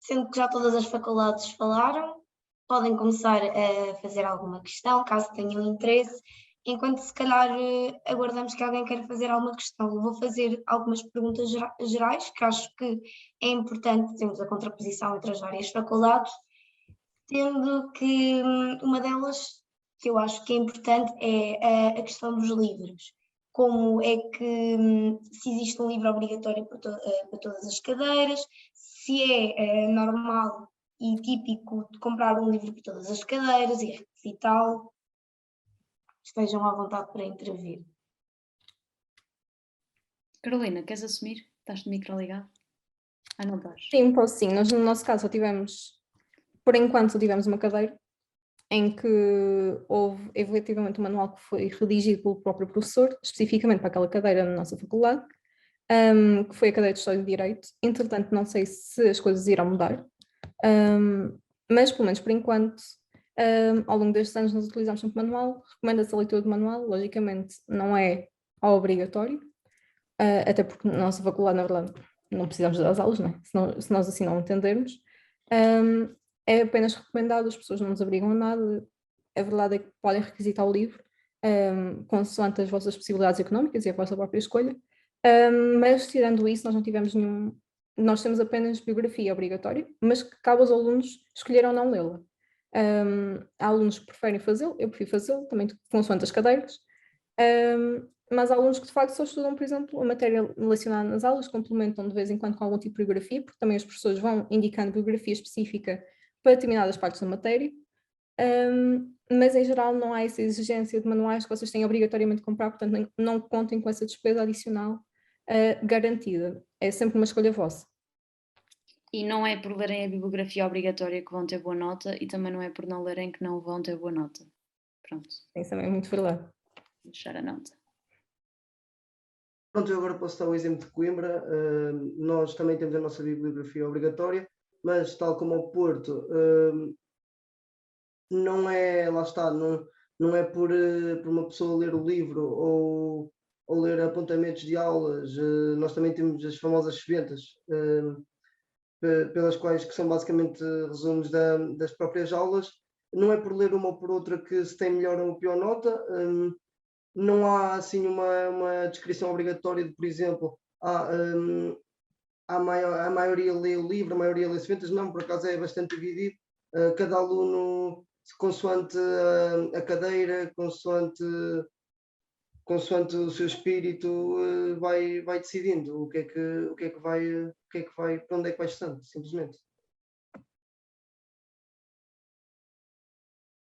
Sendo que já todas as faculdades falaram, podem começar a fazer alguma questão, caso tenham interesse, enquanto se calhar aguardamos que alguém queira fazer alguma questão. Eu vou fazer algumas perguntas gerais, que acho que é importante termos a contraposição entre as várias faculdades, tendo que uma delas, que eu acho que é importante, é a questão dos livros. Como é que, se existe um livro obrigatório para todas as cadeiras, se é normal e típico de comprar um livro para todas as cadeiras e requisitá-lo. Estejam à vontade para intervir. Carolina, queres assumir? Estás de micro ligado? Não estás? Sim, posso sim. Nós no nosso caso por enquanto só tivemos uma cadeira em que houve efetivamente um manual que foi redigido pelo próprio professor, especificamente para aquela cadeira na nossa faculdade, que foi a cadeira de História e Direito. Entretanto, não sei se as coisas irão mudar, mas pelo menos por enquanto, ao longo destes anos nós utilizamos sempre manual, recomenda-se a leitura do manual, logicamente não é obrigatório, até porque na nossa faculdade, na verdade, não precisamos das aulas, não é? Se nós assim não entendermos. É apenas recomendado, as pessoas não nos obrigam a nada. A verdade é que podem requisitar o livro, consoante as vossas possibilidades económicas e a vossa própria escolha, mas tirando isso, nós não tivemos nós temos apenas biografia obrigatória, mas que cabe aos alunos escolher ou não lê-la. Há alunos que preferem fazê-lo, eu prefiro fazê-lo, também consoante as cadeiras, mas há alunos que de facto só estudam, por exemplo, a matéria relacionada nas aulas, complementam de vez em quando com algum tipo de bibliografia, porque também os professores vão indicando bibliografia específica para determinadas partes da matéria, mas em geral não há essa exigência de manuais que vocês têm obrigatoriamente de comprar, portanto não contem com essa despesa adicional garantida, é sempre uma escolha vossa. E não é por lerem a bibliografia obrigatória que vão ter boa nota e também não é por não lerem que não vão ter boa nota. Pronto. Isso também é muito verdade. Vou deixar a nota. Pronto, eu agora posso dar o exemplo de Coimbra. Nós também temos a nossa bibliografia obrigatória, mas tal como o Porto, não é, lá está, não é por uma pessoa ler o livro ou ler apontamentos de aulas. Nós também temos as famosas exventas, pelas quais, que são basicamente resumos das próprias aulas. Não é por ler uma ou por outra que se tem melhor ou pior nota. Não há assim uma descrição obrigatória de, por exemplo, a maioria lê o livro, a maioria lê exventas. Não, por acaso é bastante dividido. Cada aluno, consoante a cadeira, consoante o seu espírito, vai decidindo o que é que vai, para onde é que vai estando, simplesmente.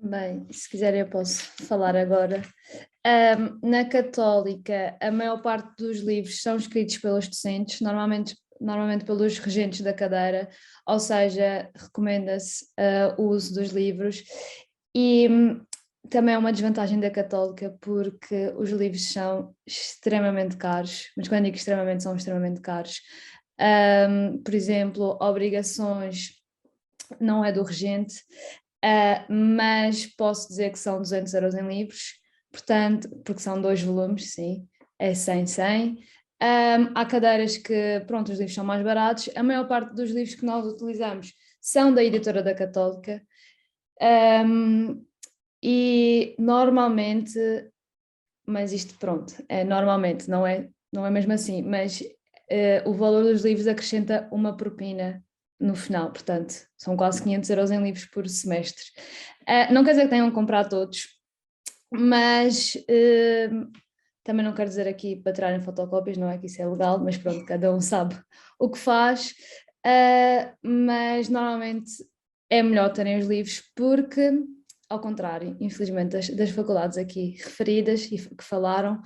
Bem, se quiserem eu posso falar agora. Na Católica, a maior parte dos livros são escritos pelos docentes, normalmente pelos regentes da cadeira, ou seja, recomenda-se o uso dos livros. E também é uma desvantagem da Católica porque os livros são extremamente caros, mas quando digo extremamente, são extremamente caros. Por exemplo, obrigações não é do regente, mas posso dizer que são 200 euros em livros, portanto, porque são 2 volumes, sim, é 100. Há cadeiras que, pronto, os livros são mais baratos, a maior parte dos livros que nós utilizamos são da editora da Católica, e normalmente, mas isto pronto, normalmente, não é mesmo assim, mas o valor dos livros acrescenta uma propina no final, portanto, são quase 500 euros em livros por semestre. Não quer dizer que tenham que comprar todos, mas também não quero dizer aqui para tirarem fotocópias, não é que isso é legal, mas pronto, cada um sabe o que faz, mas normalmente é melhor terem os livros porque, ao contrário, infelizmente, das faculdades aqui referidas e que falaram,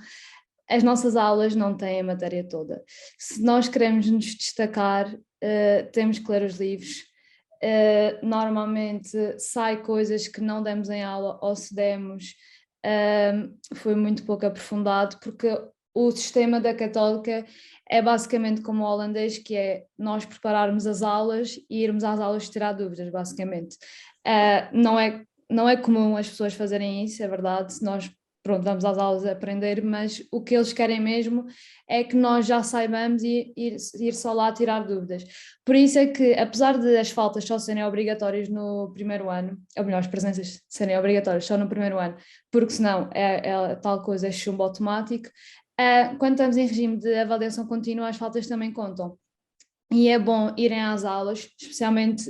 as nossas aulas não têm a matéria toda. Se nós queremos nos destacar, temos que ler os livros. Normalmente sai coisas que não demos em aula, ou se demos, foi muito pouco aprofundado, porque o sistema da Católica é basicamente como o holandês, que é nós prepararmos as aulas e irmos às aulas tirar dúvidas, basicamente. Não é comum as pessoas fazerem isso, é verdade, nós vamos às aulas a aprender, mas o que eles querem mesmo é que nós já saibamos e ir só lá tirar dúvidas. Por isso é que, apesar de as faltas só serem obrigatórias no primeiro ano, ou melhor, as presenças serem obrigatórias só no primeiro ano, porque senão tal coisa é chumbo automático, quando estamos em regime de avaliação contínua, as faltas também contam. E é bom irem às aulas, especialmente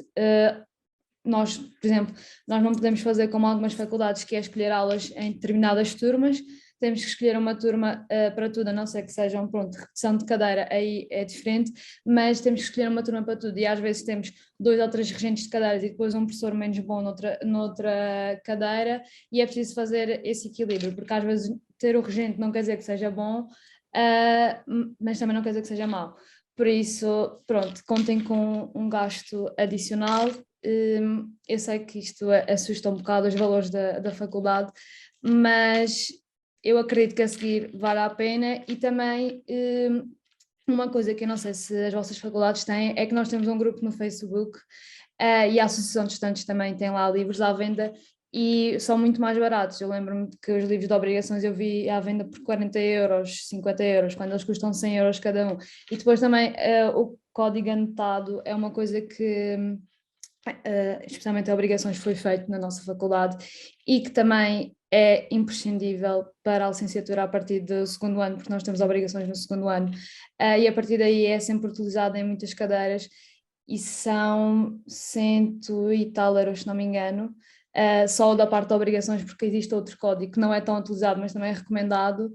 nós, por exemplo, nós não podemos fazer como algumas faculdades, que é escolher aulas em determinadas turmas, temos que escolher uma turma para tudo, a não ser que sejam, pronto, repetição de cadeira, aí é diferente, mas temos que escolher uma turma para tudo, e às vezes temos 2 ou 3 regentes de cadeiras e depois um professor menos bom noutra cadeira, e é preciso fazer esse equilíbrio, porque às vezes ter o regente não quer dizer que seja bom, mas também não quer dizer que seja mau. Por isso, pronto, contem com um gasto adicional. Eu sei que isto assusta um bocado os valores da faculdade, mas eu acredito que a seguir vale a pena. E também uma coisa que eu não sei se as vossas faculdades têm, é que nós temos um grupo no Facebook, e a Associação de Estudantes também tem lá livros à venda e são muito mais baratos. Eu lembro-me que os livros de obrigações eu vi à venda por 40 euros, 50 euros, quando eles custam 100 euros cada um. E depois também o código anotado é uma coisa que, especialmente a obrigações, foi feito na nossa faculdade e que também é imprescindível para a licenciatura a partir do segundo ano, porque nós temos obrigações no segundo ano, e a partir daí é sempre utilizado em muitas cadeiras e são 100 e tal euros, se não me engano, só da parte de obrigações, porque existe outro código que não é tão utilizado, mas também é recomendado.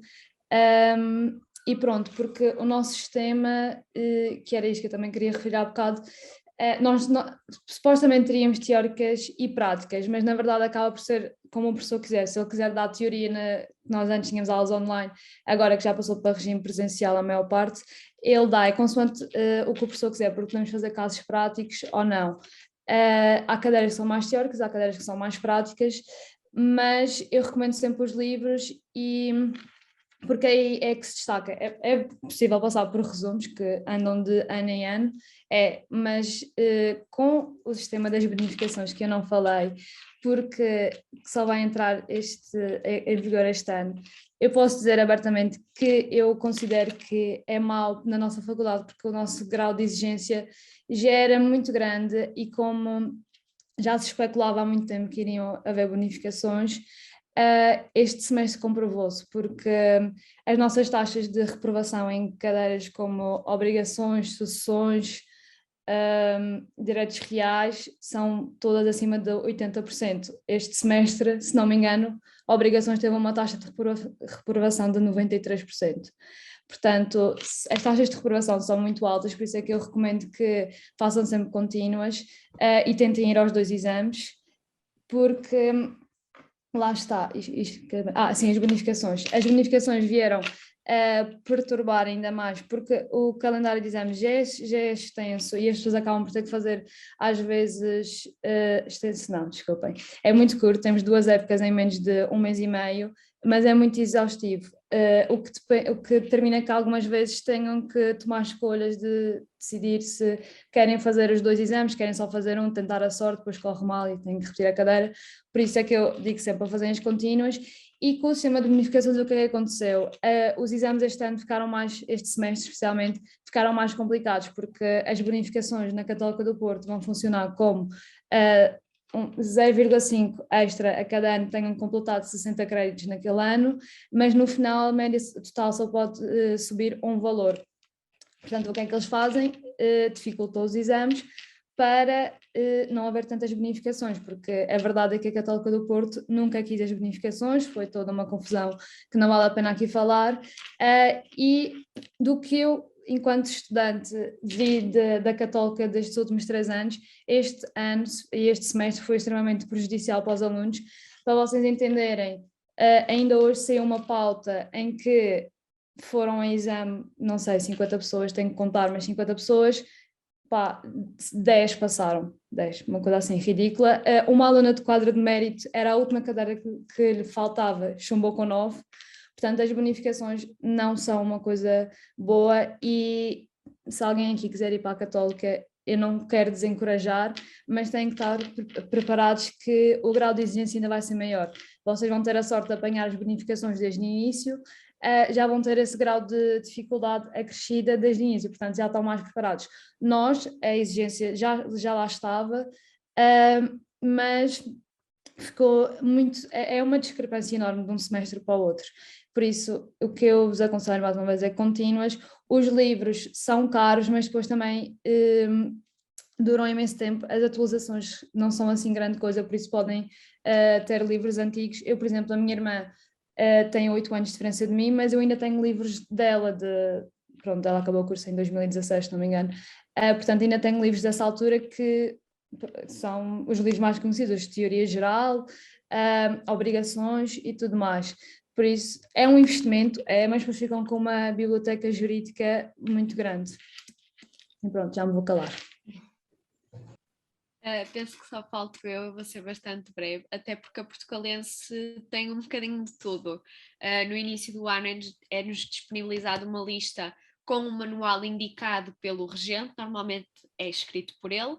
E pronto, porque o nosso sistema, que era isto que eu também queria referir há bocado, nós supostamente teríamos teóricas e práticas, mas na verdade acaba por ser como o professor quiser. Se ele quiser dar teoria, nós antes tínhamos aulas online, agora que já passou para regime presencial a maior parte, ele dá, é consoante o que o professor quiser, porque podemos fazer casos práticos ou não. Há cadeiras que são mais teóricas, há cadeiras que são mais práticas, mas eu recomendo sempre os livros, porque aí é que se destaca. É possível passar por resumos que andam de ano em ano, mas com o sistema das bonificações que eu não falei, porque só vai entrar em vigor este ano, eu posso dizer abertamente que eu considero que é mau na nossa faculdade, porque o nosso grau de exigência já era muito grande e como já se especulava há muito tempo que iriam haver bonificações, este semestre comprovou-se, porque as nossas taxas de reprovação em cadeiras como obrigações, sucessões, direitos reais, são todas acima de 80%. Este semestre, se não me engano, obrigações teve uma taxa de reprovação de 93%. Portanto, as taxas de reprovação são muito altas, por isso é que eu recomendo que façam sempre contínuas e tentem ir aos 2 exames, porque lá está, sim, as bonificações. As bonificações vieram perturbar ainda mais, porque o calendário de exames já é extenso e as pessoas acabam por ter que fazer, às vezes, extenso não, desculpem, é muito curto, temos 2 épocas em menos de 1 mês e meio, mas é muito exaustivo, o que determina que algumas vezes tenham que tomar escolhas de decidir se querem fazer os 2 exames, querem só fazer um, tentar a sorte, depois corre mal e têm que repetir a cadeira. Por isso é que eu digo sempre para fazerem as contínuas. E com o sistema de bonificações, o que é que aconteceu? Os exames este ano este semestre especialmente, ficaram mais complicados, porque as bonificações na Católica do Porto vão funcionar como 0,5 extra a cada ano, tenham completado 60 créditos naquele ano, mas no final a média total só pode subir um valor. Portanto, o que é que eles fazem? Dificultam os exames para não haver tantas bonificações, porque a verdade é que a Católica do Porto nunca quis as bonificações, foi toda uma confusão que não vale a pena aqui falar, e do que eu, enquanto estudante, vi da Católica destes últimos 3 anos, este ano e este semestre foi extremamente prejudicial para os alunos. Para vocês entenderem, ainda hoje saiu uma pauta em que foram a exame, não sei, 50 pessoas, tenho que contar, mas 50 pessoas, 10 passaram, 10, uma coisa assim ridícula. Uma aluna de quadro de mérito, era a última cadeira que lhe faltava, chumbou com 9. Portanto, as bonificações não são uma coisa boa e se alguém aqui quiser ir para a Católica, eu não quero desencorajar, mas têm que estar preparados que o grau de exigência ainda vai ser maior. Vocês vão ter a sorte de apanhar as bonificações desde o início, já vão ter esse grau de dificuldade acrescida desde o início, portanto já estão mais preparados. Nós, a exigência já lá estava, mas ficou muito, é uma discrepância enorme de um semestre para o outro. Por isso, o que eu vos aconselho mais uma vez é contínuas. Os livros são caros, mas depois também duram imenso tempo. As atualizações não são assim grande coisa, por isso podem ter livros antigos. Eu, por exemplo, a minha irmã tem 8 anos de diferença de mim, mas eu ainda tenho livros dela pronto, ela acabou o curso em 2016, se não me engano. Portanto, ainda tenho livros dessa altura que são os livros mais conhecidos, de teoria geral, obrigações e tudo mais. Por isso, é um investimento, mas depois ficam com uma biblioteca jurídica muito grande. E pronto, já me vou calar. Penso que só falto eu vou ser bastante breve, até porque a Portucalense tem um bocadinho de tudo. No início do ano é-nos disponibilizada uma lista com um manual indicado pelo regente, normalmente é escrito por ele,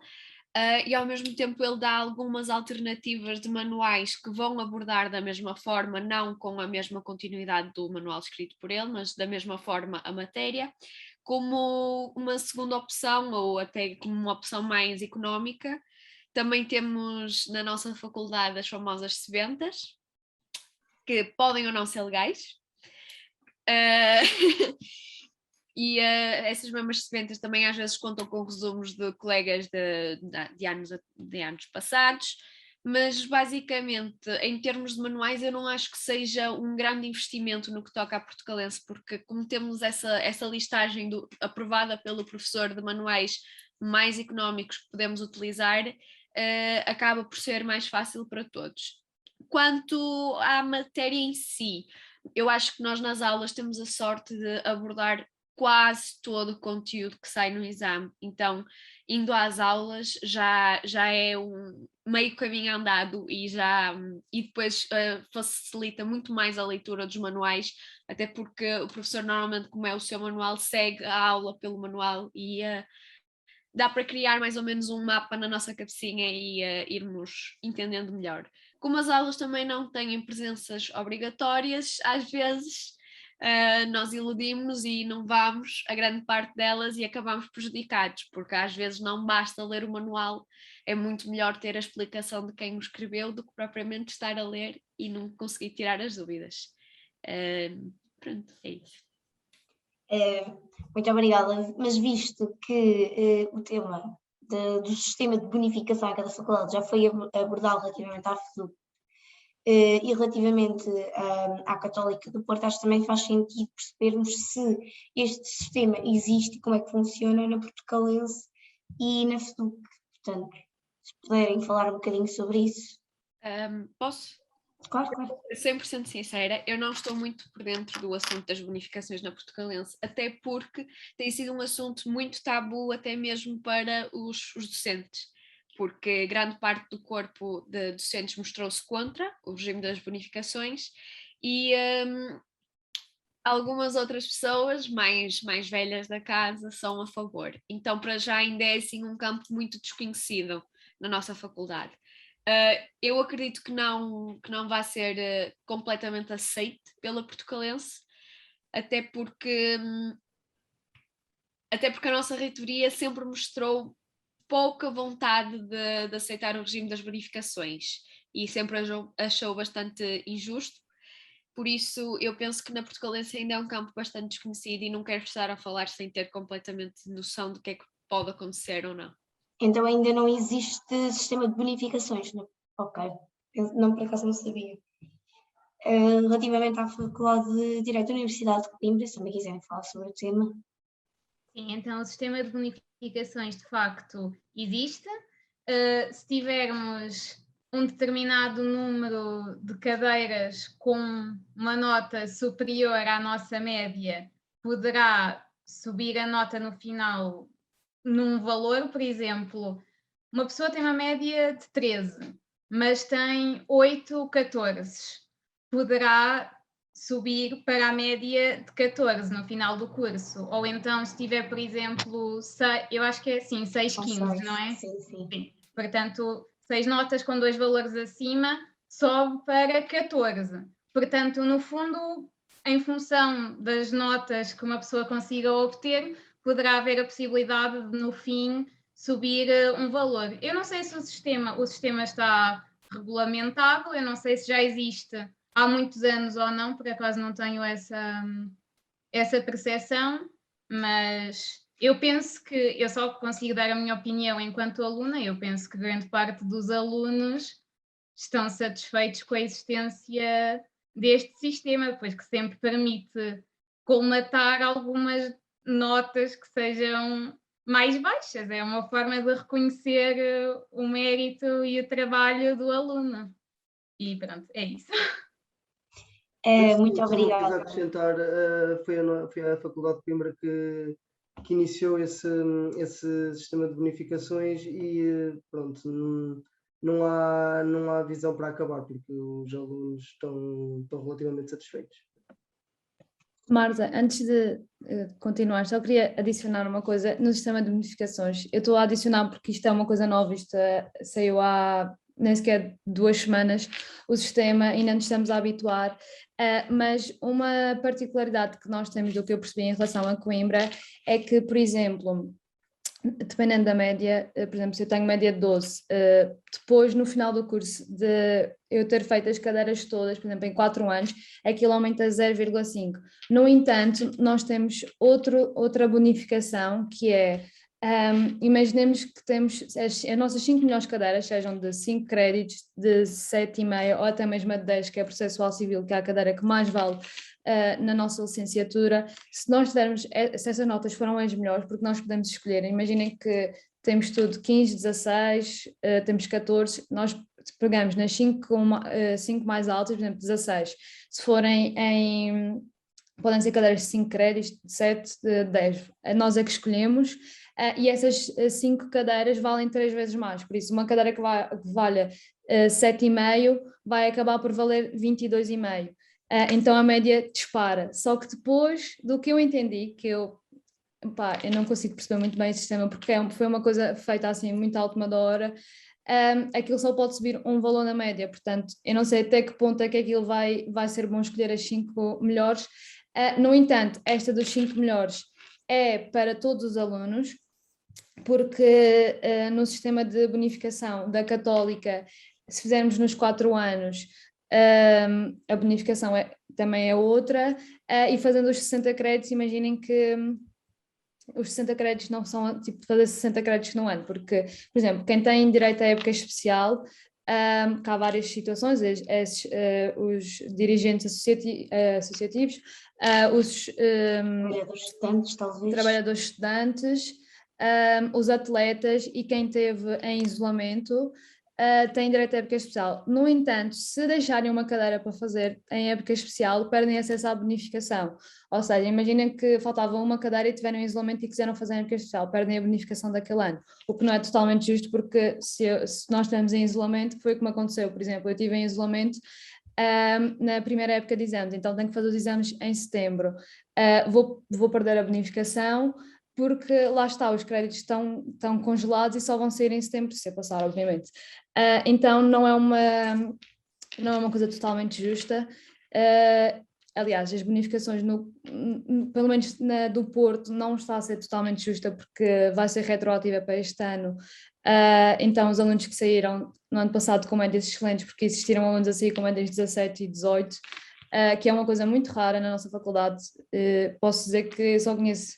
e ao mesmo tempo ele dá algumas alternativas de manuais que vão abordar da mesma forma, não com a mesma continuidade do manual escrito por ele, mas da mesma forma a matéria, como uma segunda opção ou até como uma opção mais económica. Também temos na nossa faculdade as famosas sebentas, que podem ou não ser legais. E essas mesmas sebentas também às vezes contam com resumos de colegas de anos passados, mas basicamente em termos de manuais eu não acho que seja um grande investimento no que toca à Portucalense, porque como temos essa listagem aprovada pelo professor de manuais mais económicos que podemos utilizar, acaba por ser mais fácil para todos. Quanto à matéria em si, eu acho que nós nas aulas temos a sorte de abordar quase todo o conteúdo que sai no exame, então indo às aulas já é um meio caminho andado e depois facilita muito mais a leitura dos manuais, até porque o professor normalmente, como é o seu manual, segue a aula pelo manual e dá para criar mais ou menos um mapa na nossa cabecinha e irmos entendendo melhor. Como as aulas também não têm presenças obrigatórias, às vezes nós iludimos e não vamos a grande parte delas e acabamos prejudicados, porque às vezes não basta ler o manual, é muito melhor ter a explicação de quem o escreveu do que propriamente estar a ler e não conseguir tirar as dúvidas. Pronto, é isso. Muito obrigada, mas visto que o tema do sistema de bonificação a cada faculdade já foi abordado relativamente à FEDUC e relativamente à Católica do Porto, acho que também faz sentido percebermos se este sistema existe e como é que funciona na Portucalense e na FEDUC. Portanto, se puderem falar um bocadinho sobre isso. Posso? Claro, claro. 100% sincera, eu não estou muito por dentro do assunto das bonificações na Portucalense, até porque tem sido um assunto muito tabu até mesmo para os docentes, porque grande parte do corpo de docentes mostrou-se contra o regime das bonificações e algumas outras pessoas mais velhas da casa são a favor. Então, para já ainda é assim um campo muito desconhecido na nossa faculdade. Eu acredito que não vai ser completamente aceite pela portucalense, até porque a nossa reitoria sempre mostrou pouca vontade de aceitar o regime das bonificações e sempre achou bastante injusto. Por isso, eu penso que na portucalense ainda é um campo bastante desconhecido e não quero estar a falar sem ter completamente noção do que é que pode acontecer ou não. Então ainda não existe sistema de bonificações, não? Ok, eu não, por acaso não sabia. Relativamente à Faculdade de Direito da Universidade de Coimbra, se também quiserem falar sobre o tema. Sim, então o sistema de bonificações de facto existe. Se tivermos um determinado número de cadeiras com uma nota superior à nossa média, poderá subir a nota no final num valor, por exemplo, uma pessoa tem uma média de 13, mas tem 8 14, poderá subir para a média de 14 no final do curso. Ou então, se tiver, por exemplo, eu acho que é assim, 6 15, não é? Sim, sim. Sim. Portanto, 6 notas com 2 valores acima sobe para 14. Portanto, no fundo, em função das notas que uma pessoa consiga obter, poderá haver a possibilidade de, no fim, subir um valor. Eu não sei se o sistema está regulamentado, eu não sei se já existe há muitos anos ou não, por acaso não tenho essa percepção, mas eu penso que, eu só consigo dar a minha opinião enquanto aluna, eu penso que grande parte dos alunos estão satisfeitos com a existência deste sistema, pois que sempre permite colmatar algumas notas que sejam mais baixas. É uma forma de reconhecer o mérito e o trabalho do aluno. E pronto, é isso. Muito Só uma coisa a obrigada. acrescentar, foi a Faculdade de Coimbra que iniciou esse sistema de bonificações e pronto, não há visão para acabar, porque os alunos estão relativamente satisfeitos. Marta, antes de continuar, só queria adicionar uma coisa no sistema de bonificações. Eu estou a adicionar porque isto é uma coisa nova, isto saiu há nem sequer 2 semanas, o sistema ainda nos estamos a habituar, mas uma particularidade que nós temos, do que eu percebi em relação a Coimbra, é que, por exemplo, dependendo da média, por exemplo, se eu tenho média de 12, depois no final do curso de eu ter feito as cadeiras todas, por exemplo, em 4 anos, aquilo aumenta 0,5. No entanto, nós temos outra bonificação que é, imaginemos que temos as nossas 5 melhores cadeiras, sejam de 5 créditos, de 7,5 ou até mesmo a de 10, que é processual civil, que é a cadeira que mais vale na nossa licenciatura. Se nós tivermos, se essas notas foram as melhores, porque nós podemos escolher, imaginem que temos tudo 15, 16, temos 14, nós pegamos nas 5 mais altas, por exemplo, 16. Se forem podem ser cadeiras de 5 créditos, de 7, de 10. Nós é que escolhemos e essas 5 cadeiras valem 3 vezes mais. Por isso, uma cadeira que valha 7,5 vai acabar por valer 22,5. Então a média dispara. Só que depois do que eu entendi, que eu não consigo perceber muito bem esse sistema, porque foi uma coisa feita assim muito à última hora, aquilo só pode subir um valor na média. Portanto, eu não sei até que ponto é que aquilo vai ser bom escolher as 5 melhores. No entanto, esta dos 5 melhores é para todos os alunos, porque no sistema de bonificação da Católica, se fizermos nos 4 anos, a bonificação também é outra, e fazendo os 60 créditos, imaginem que os 60 créditos não são tipo fazer 60 créditos no ano, porque, por exemplo, quem tem direito à época especial, que há várias situações, os dirigentes associativos, os Trabalhadores estudantes, talvez. trabalhadores estudantes, os atletas e quem esteve em isolamento têm direito à época especial. No entanto, se deixarem uma cadeira para fazer em época especial, perdem acesso à bonificação. Ou seja, imaginem que faltava uma cadeira e tiveram em isolamento e quiseram fazer em época especial, perdem a bonificação daquele ano. O que não é totalmente justo, porque se nós estamos em isolamento, foi como aconteceu. Por exemplo, eu estive em isolamento na primeira época de exames, então tenho que fazer os exames em setembro. Vou perder a bonificação, porque lá está, os créditos estão congelados e só vão sair em setembro, se eu passar, obviamente. Então não é uma coisa totalmente justa. Aliás, as bonificações, pelo menos na do Porto, não está a ser totalmente justa, porque vai ser retroativa para este ano. Então, os alunos que saíram no ano passado com médias excelentes, porque existiram alunos a sair com médias 17 e 18, que é uma coisa muito rara na nossa faculdade. Posso dizer que só conheço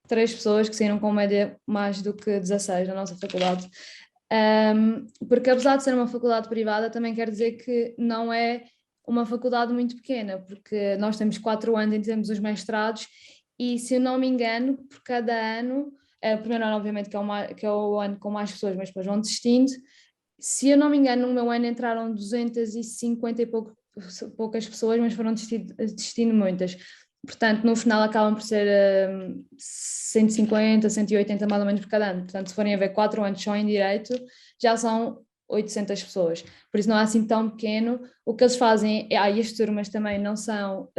3 pessoas que saíram com média mais do que 16 na nossa faculdade. Porque apesar de ser uma faculdade privada, também quer dizer que não é uma faculdade muito pequena, porque nós temos 4 anos em que temos os mestrados e, se eu não me engano, por cada ano, o primeiro ano obviamente que é o ano com mais pessoas, mas depois vão desistindo. Se eu não me engano, no meu ano entraram 250 e poucas pessoas, mas foram desistindo muitas. Portanto, no final acabam por ser 150, 180 mais ou menos por cada ano. Portanto, se forem a ver 4 anos só em Direito, já são 800 pessoas. Por isso não é assim tão pequeno. O que eles fazem, e as turmas também não são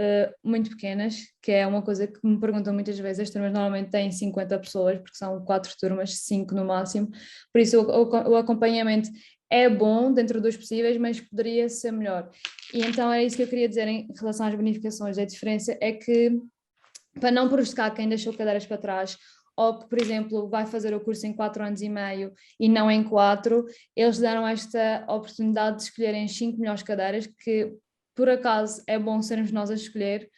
muito pequenas, que é uma coisa que me perguntam muitas vezes. As turmas normalmente têm 50 pessoas, porque são 4 turmas, 5 no máximo. Por isso o acompanhamento é bom dentro dos possíveis, mas poderia ser melhor. E então era isso que eu queria dizer em relação às bonificações. A diferença é que, para não prejudicar quem deixou cadeiras para trás, ou que, por exemplo, vai fazer o curso em 4 anos e meio e não em 4, eles deram esta oportunidade de escolherem as 5 melhores cadeiras, que por acaso é bom sermos nós a escolher,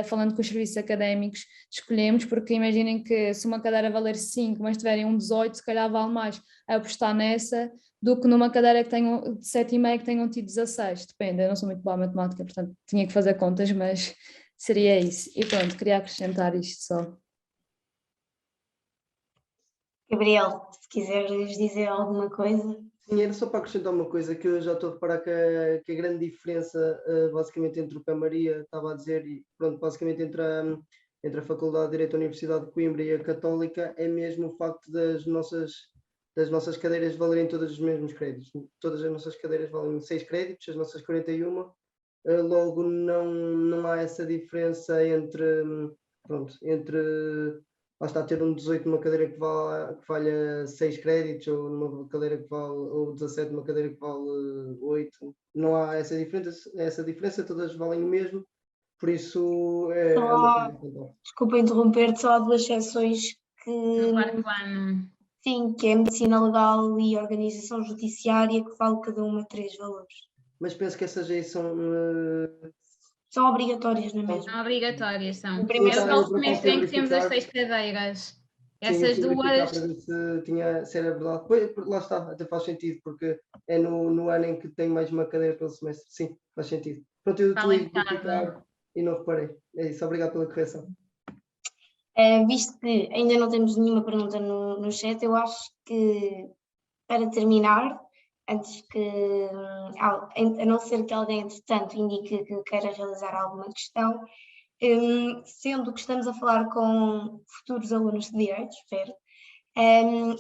falando com os serviços académicos, escolhemos, porque imaginem que se uma cadeira valer 5, mas tiverem um 18, se calhar vale mais apostar nessa do que numa cadeira que tenham de 7,5 que tenham tido 16, depende, eu não sou muito boa a matemática, portanto tinha que fazer contas, mas seria isso. E pronto, queria acrescentar isto só. Gabriel, se quiseres dizer alguma coisa. Sim, era só para acrescentar uma coisa que eu já estou a reparar que a grande diferença basicamente entre o que a Maria estava a dizer e pronto, basicamente entre a Faculdade de Direito da Universidade de Coimbra e a Católica é mesmo o facto das nossas cadeiras valerem todos os mesmos créditos. Todas as nossas cadeiras valem 6 créditos, as nossas 41, logo não há essa diferença entre lá está, ter um 18 numa cadeira que valha 6 créditos ou numa cadeira que vale, ou 17 numa cadeira que vale 8. Não há essa diferença, todas valem o mesmo, por isso é uma coisa fundamental. Desculpa interromper-te, só há 2 exceções que... No 4º ano. Sim, que é Medicina Legal e Organização Judiciária, que vale cada uma 3 valores. Mas penso que essas aí são... São obrigatórias, não é mesmo? São obrigatórias, são. No primeiro É o eu semestre em que temos as verificar. 6 cadeiras. Sim, Essas eu fui verificar duas. para ver se era verdade. Pois, lá está, até faz sentido, porque é no ano em que tem mais uma cadeira pelo semestre. Sim, faz sentido. Pronto, eu Está estou a limitado. verificar e não reparei. É isso, obrigado pela correção. Visto que ainda não temos nenhuma pergunta no chat, eu acho que, para terminar, antes que, a não ser que alguém, entretanto, indique que queira realizar alguma questão, sendo que estamos a falar com futuros alunos de Direito, espero,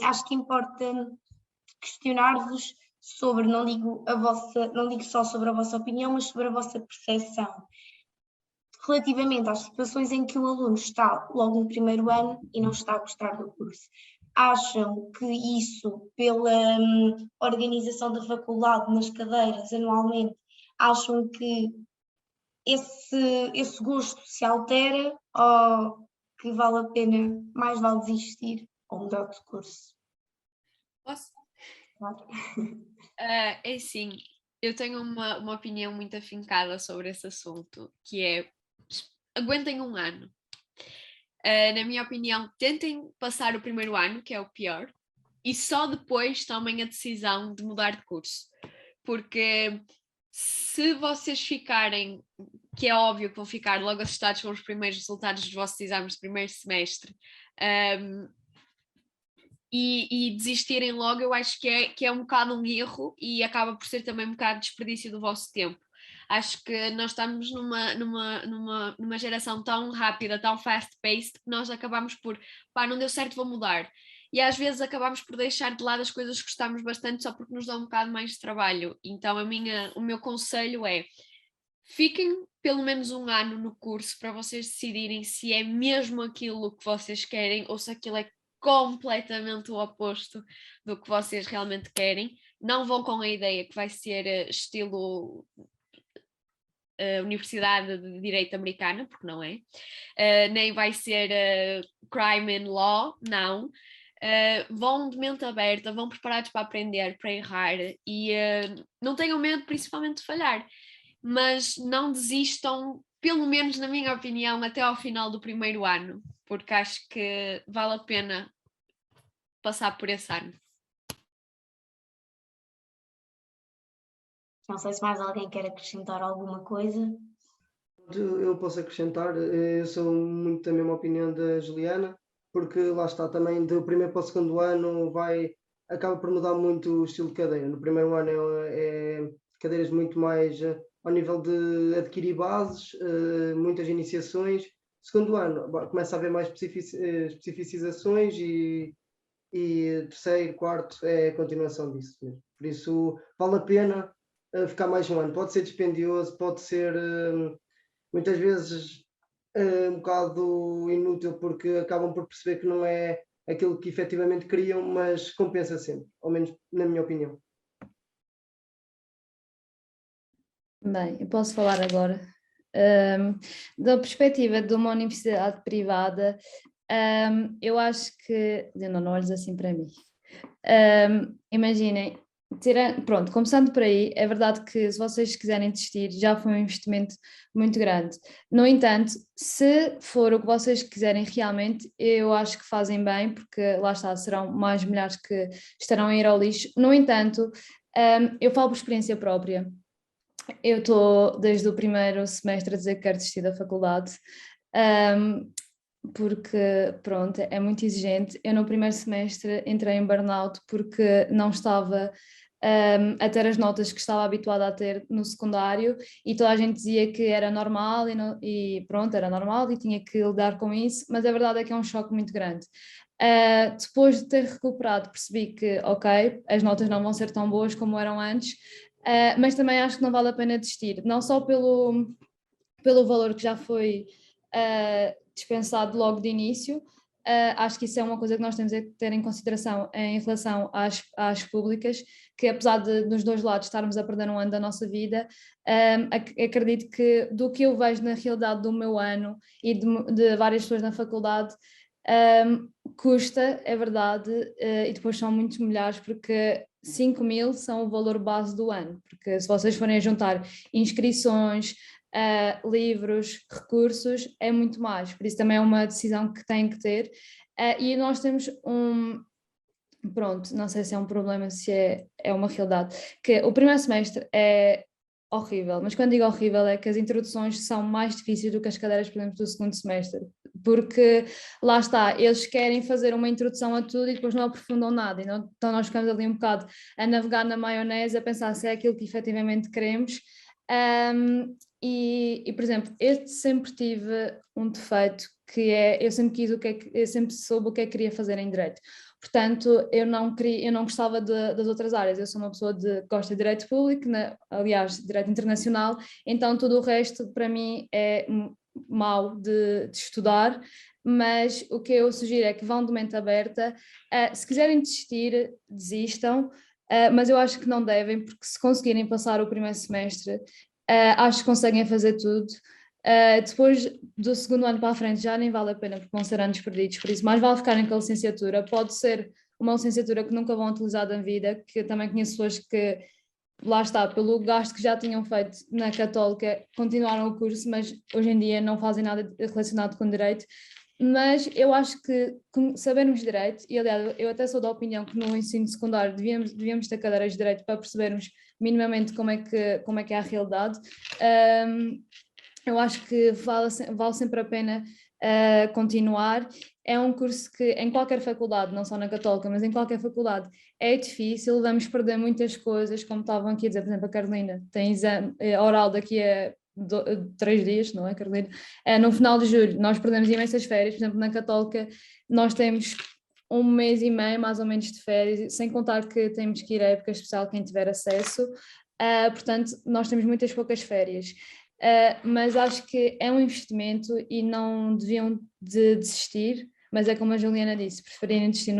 acho que importa questionar-vos sobre, não digo só sobre a vossa opinião, mas sobre a vossa percepção relativamente às situações em que o aluno está logo no primeiro ano e não está a gostar do curso. Acham que isso, pela organização da faculdade nas cadeiras anualmente, acham que esse gosto se altera ou que vale a pena, mais vale desistir ou mudar de curso? Posso? Claro. É sim, eu tenho uma opinião muito afincada sobre esse assunto, que é, aguentem um ano. Na minha opinião, tentem passar o primeiro ano, que é o pior, e só depois tomem a decisão de mudar de curso. Porque se vocês ficarem, que é óbvio que vão ficar logo assustados com os primeiros resultados dos vossos exames de primeiro semestre, e desistirem logo, eu acho que é um bocado um erro e acaba por ser também um bocado de desperdício do vosso tempo. Acho que nós estamos numa geração tão rápida, tão fast-paced, que nós acabamos por, não deu certo, vou mudar. E às vezes acabamos por deixar de lado as coisas que gostamos bastante só porque nos dão um bocado mais de trabalho. Então o meu conselho é, fiquem pelo menos um ano no curso para vocês decidirem se é mesmo aquilo que vocês querem ou se aquilo é completamente o oposto do que vocês realmente querem. Não vão com a ideia que vai ser estilo Universidade de Direito Americana, porque não é. Nem vai ser Crime and Law, não. Vão de mente aberta, vão preparados para aprender, para errar e não tenham medo principalmente de falhar, mas não desistam, pelo menos na minha opinião, até ao final do primeiro ano, porque acho que vale a pena passar por esse ano. Não sei se mais alguém quer acrescentar alguma coisa. Eu posso acrescentar, eu sou muito da mesma opinião da Juliana, porque lá está também, do primeiro para o segundo ano acaba por mudar muito o estilo de cadeira. No primeiro ano é cadeiras muito mais ao nível de adquirir bases, muitas iniciações. Segundo ano começa a haver mais especificizações e terceiro, quarto é a continuação disso mesmo. Por isso vale a pena ficar mais um ano. Pode ser dispendioso, pode ser muitas vezes um bocado inútil porque acabam por perceber que não é aquilo que efetivamente queriam, mas compensa sempre, ao menos na minha opinião. Bem, eu posso falar agora. Da perspectiva de uma universidade privada, eu acho que... Não olhes assim para mim. Imaginem, pronto, começando por aí, é verdade que se vocês quiserem desistir, já foi um investimento muito grande. No entanto, se for o que vocês quiserem realmente, eu acho que fazem bem, porque lá está, serão mais milhares que estarão a ir ao lixo. No entanto, eu falo por experiência própria. Eu estou desde o primeiro semestre a dizer que quero desistir da faculdade, porque, pronto, é muito exigente. Eu no primeiro semestre entrei em burnout porque não estava a ter as notas que estava habituada a ter no secundário e toda a gente dizia que era normal e pronto, era normal e tinha que lidar com isso, mas a verdade é que é um choque muito grande. Depois de ter recuperado percebi que, ok, as notas não vão ser tão boas como eram antes, mas também acho que não vale a pena desistir, não só pelo valor que já foi dispensado logo de início. Acho que isso é uma coisa que nós temos a ter em consideração em relação às públicas, que apesar dos dois lados estarmos a perder um ano da nossa vida, acredito que do que eu vejo na realidade do meu ano e de várias pessoas na faculdade, custa, é verdade, e depois são muitos milhares, porque 5.000 são o valor base do ano, porque se vocês forem a juntar inscrições, livros, recursos, é muito mais, por isso também é uma decisão que têm que ter, e nós temos pronto, não sei se é um problema, se é uma realidade, que o primeiro semestre é horrível, mas quando digo horrível é que as introduções são mais difíceis do que as cadeiras, por exemplo, do segundo semestre, porque lá está, eles querem fazer uma introdução a tudo e depois não aprofundam nada, então nós ficamos ali um bocado a navegar na maionese, a pensar se é aquilo que efetivamente queremos. E, por exemplo, eu sempre tive um defeito que é, eu sempre soube o que é que queria fazer em Direito. Portanto, eu não gostava das outras áreas. Eu sou uma pessoa que gosta de Direito Público, aliás, Direito Internacional, então tudo o resto para mim é mau de estudar, mas o que eu sugiro é que vão de mente aberta. Se quiserem desistir, desistam, mas eu acho que não devem, porque se conseguirem passar o primeiro semestre, acho que conseguem fazer tudo. Depois do segundo ano para a frente já nem vale a pena, porque vão ser anos perdidos, por isso mais vale ficarem com a licenciatura. Pode ser uma licenciatura que nunca vão utilizar na vida, que eu também conheço pessoas que, lá está, pelo gasto que já tinham feito na Católica, continuaram o curso, mas hoje em dia não fazem nada relacionado com Direito. Mas eu acho que sabermos Direito, e aliás eu até sou da opinião que no ensino secundário devíamos ter cadeiras de Direito para percebermos minimamente como é que é a realidade. Eu acho que vale sempre a pena continuar. É um curso que em qualquer faculdade, não só na Católica, mas em qualquer faculdade é difícil, vamos perder muitas coisas, como estavam aqui a dizer, por exemplo, a Carolina tem exame oral daqui a 3 dias, não é, Carolina? No final de julho nós perdemos imensas férias, por exemplo, na Católica nós temos 1 mês e meio mais ou menos de férias, sem contar que temos que ir à época especial quem tiver acesso, portanto nós temos muitas poucas férias. mas acho que é um investimento e não deviam de desistir, mas é como a Juliana disse, se preferirem desistir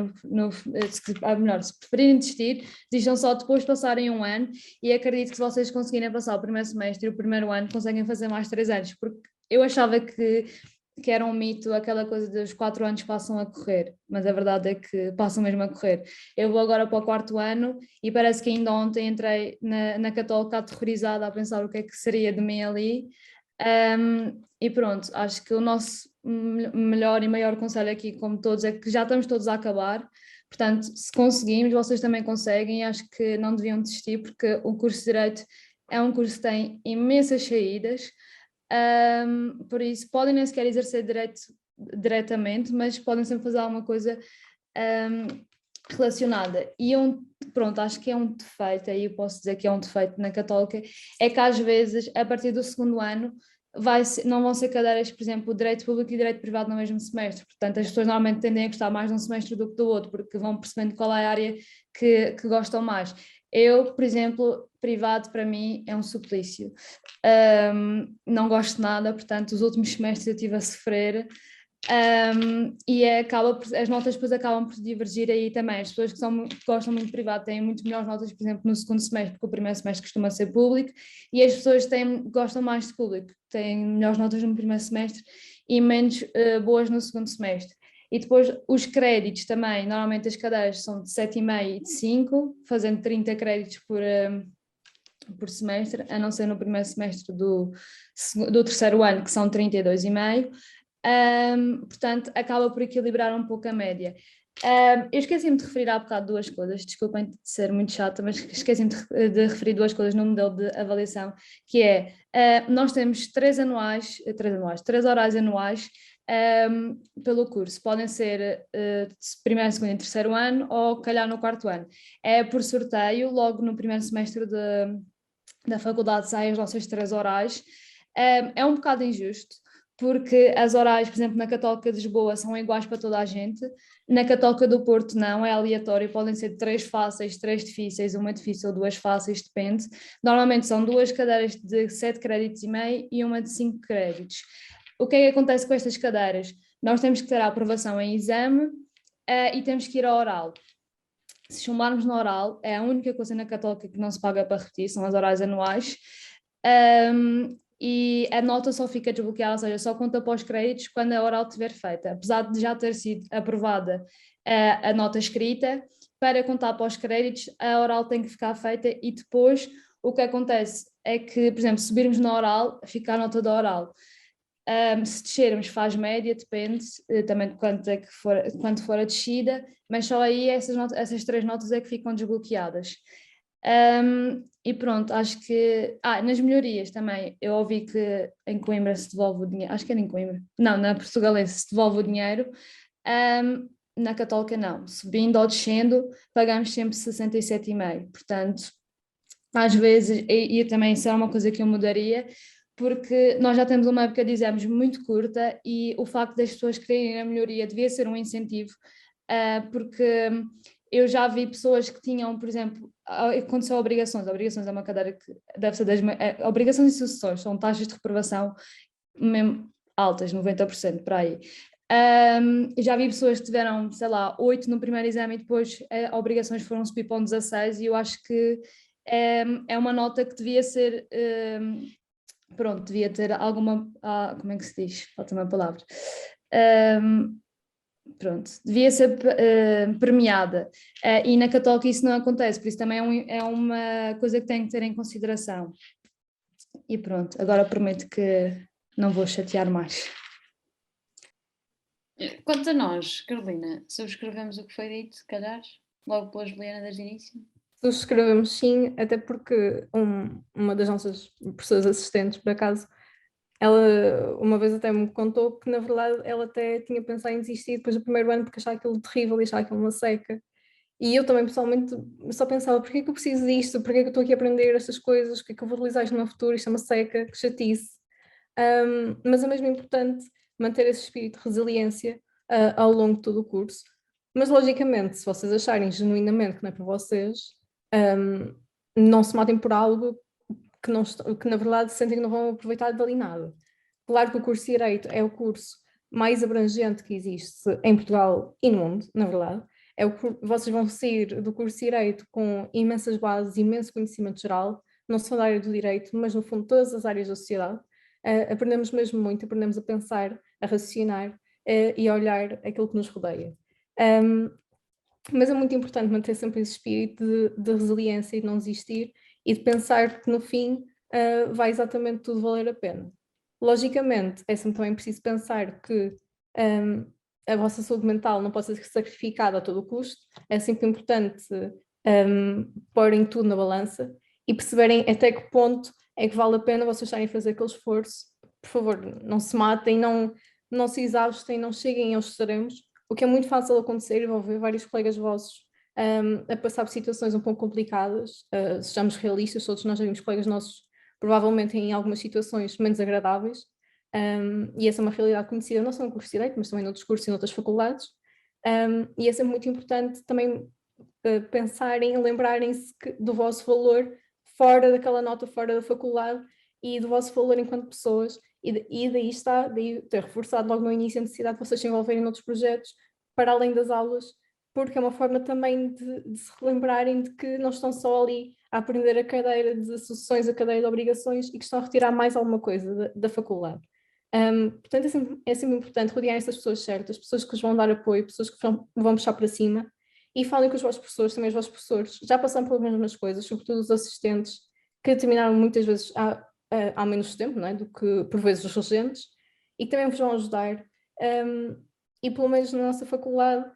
melhor, se preferirem desistir, desistam só depois de passarem um ano, e acredito que se vocês conseguirem passar o primeiro semestre e o primeiro ano, conseguem fazer mais 3 anos, porque eu achava que era um mito aquela coisa dos 4 anos passam a correr, mas a verdade é que passam mesmo a correr. Eu vou agora para o 4º ano e parece que ainda ontem entrei na Católica aterrorizada a pensar o que é que seria de mim ali. E pronto, acho que o nosso melhor e maior conselho aqui, como todos, é que já estamos todos a acabar, portanto, se conseguimos, vocês também conseguem, e acho que não deviam desistir, porque o curso de Direito é um curso que tem imensas saídas. Por isso podem nem sequer exercer diretamente, mas podem sempre fazer alguma coisa relacionada. E pronto, acho que é um defeito, aí eu posso dizer que é um defeito na Católica, é que às vezes, a partir do 2º ano, não vão ser cadeiras, por exemplo, Direito Público e Direito Privado no mesmo semestre, portanto as pessoas normalmente tendem a gostar mais de um semestre do que do outro, porque vão percebendo qual é a área que gostam mais. Eu, por exemplo, privado para mim é um suplício, não gosto de nada, portanto os últimos semestres eu estive a sofrer, e as notas depois acabam por divergir aí também. As pessoas que gostam muito de privado têm muito melhores notas, por exemplo, no 2º semestre, porque o primeiro semestre costuma ser público, e as pessoas gostam mais de público, têm melhores notas no primeiro semestre e menos boas no 2º semestre. E depois os créditos também, normalmente as cadeiras são de 7,5 e de 5, fazendo 30 créditos por semestre, a não ser no primeiro semestre do 3º ano, que são 32,5. Portanto, acaba por equilibrar um pouco a média. Eu esqueci-me de referir há bocado 2 coisas, desculpem de ser muito chata, mas esqueci-me de referir 2 coisas no modelo de avaliação, que é, nós temos 3 orais anuais pelo curso, podem ser primeiro, 2º e 3º ano, ou calhar no 4º ano. É por sorteio, logo no primeiro semestre da faculdade saem as nossas 3 orais. É um bocado injusto, porque as orais, por exemplo, na Católica de Lisboa são iguais para toda a gente, na Católica do Porto não, é aleatório, podem ser 3 fáceis, 3 difíceis, uma difícil, 2 fáceis, depende. Normalmente são 2 cadeiras de 7 créditos e meio e uma de 5 créditos. O que é que acontece com estas cadeiras? Nós temos que ter a aprovação em exame e temos que ir ao oral. Se chumbarmos no oral, é a única coisa na Católica que não se paga para repetir, são as orais anuais. E a nota só fica desbloqueada, ou seja, só conta para os créditos quando a oral estiver feita. Apesar de já ter sido aprovada a nota escrita, para contar para os créditos, a oral tem que ficar feita, e depois o que acontece é que, por exemplo, se subirmos na oral, fica a nota da oral. Se descermos faz média, depende também de quanto for a descida, mas só aí essas 3 notas é que ficam desbloqueadas. E pronto, acho que nas melhorias também eu ouvi que em Coimbra se devolve o dinheiro, acho que era em Coimbra, não, na Portugalense se devolve o dinheiro, na Católica não, subindo ou descendo pagamos sempre 67,5, portanto às vezes, e também isso é uma coisa que eu mudaria, porque nós já temos uma época de exames muito curta e o facto das pessoas quererem a melhoria devia ser um incentivo, porque eu já vi pessoas que tinham, por exemplo, quando são obrigações é uma cadeira que deve ser obrigações e sucessões, são taxas de reprovação mesmo altas, 90% para aí. Já vi pessoas que tiveram, sei lá, 8 no primeiro exame e depois obrigações foram subir para um 16, e eu acho que é uma nota que devia ser, pronto, devia ter alguma, como é que se diz? Falta uma palavra. Pronto, devia ser premiada, e na Católica isso não acontece, por isso também é uma coisa que tem que ter em consideração. E pronto, agora prometo que não vou chatear mais. Quanto a nós, Carolina, subscrevemos o que foi dito, se calhar, logo pela Juliana desde o início? Subscrevemos sim, até porque uma das nossas professoras assistentes, por acaso, ela uma vez até me contou que na verdade ela até tinha pensado em desistir depois do primeiro ano porque achava aquilo terrível e achava aquilo uma seca. E eu também pessoalmente só pensava, porquê é que eu preciso disto? Porquê é que eu estou aqui a aprender estas coisas? Porquê é que eu vou utilizar isto no meu futuro? Isto é uma seca, que chatice. Mas é mesmo importante manter esse espírito de resiliência ao longo de todo o curso. Mas logicamente, se vocês acharem genuinamente que não é para vocês, não se matem por algo que na verdade sentem que não vão aproveitar dali nada. Claro que o curso de Direito é o curso mais abrangente que existe em Portugal e no mundo, na verdade. Vocês vão sair do curso de Direito com imensas bases, imenso conhecimento geral, não só da área do Direito, mas no fundo todas as áreas da sociedade. Aprendemos mesmo muito, aprendemos a pensar, a raciocinar e a olhar aquilo que nos rodeia. Mas é muito importante manter sempre esse espírito de resiliência e de não desistir e de pensar que no fim vai exatamente tudo valer a pena. Logicamente, é sempre também preciso pensar que a vossa saúde mental não pode ser sacrificada a todo o custo, é sempre importante porem tudo na balança e perceberem até que ponto é que vale a pena vocês estarem a fazer aquele esforço. Por favor, não se matem, não se exaustem, não cheguem aos extremos. O que é muito fácil acontecer, e vou ver vários colegas vossos a passar por situações um pouco complicadas, sejamos realistas, todos nós já vimos colegas nossos provavelmente em algumas situações menos agradáveis, e essa é uma realidade conhecida não só no curso de Direito, mas também noutros cursos e noutras faculdades, e é sempre muito importante também pensarem, lembrarem-se do vosso valor fora daquela nota, fora da faculdade, e do vosso valor enquanto pessoas, e daí ter reforçado logo no início a necessidade de vocês se envolverem noutros projetos, para além das aulas, porque é uma forma também de se relembrarem de que não estão só ali a aprender a cadeira de associações, a cadeira de obrigações, e que estão a retirar mais alguma coisa da faculdade. Portanto, é sempre importante rodearem-se das pessoas certas, pessoas que vos vão dar apoio, pessoas que vão puxar para cima, e falem com os vossos professores, também os vossos professores já passaram pelas mesmas coisas, sobretudo os assistentes, que terminaram muitas vezes há menos tempo, não é, do que por vezes os regentes, e que também vos vão ajudar. E pelo menos na nossa faculdade,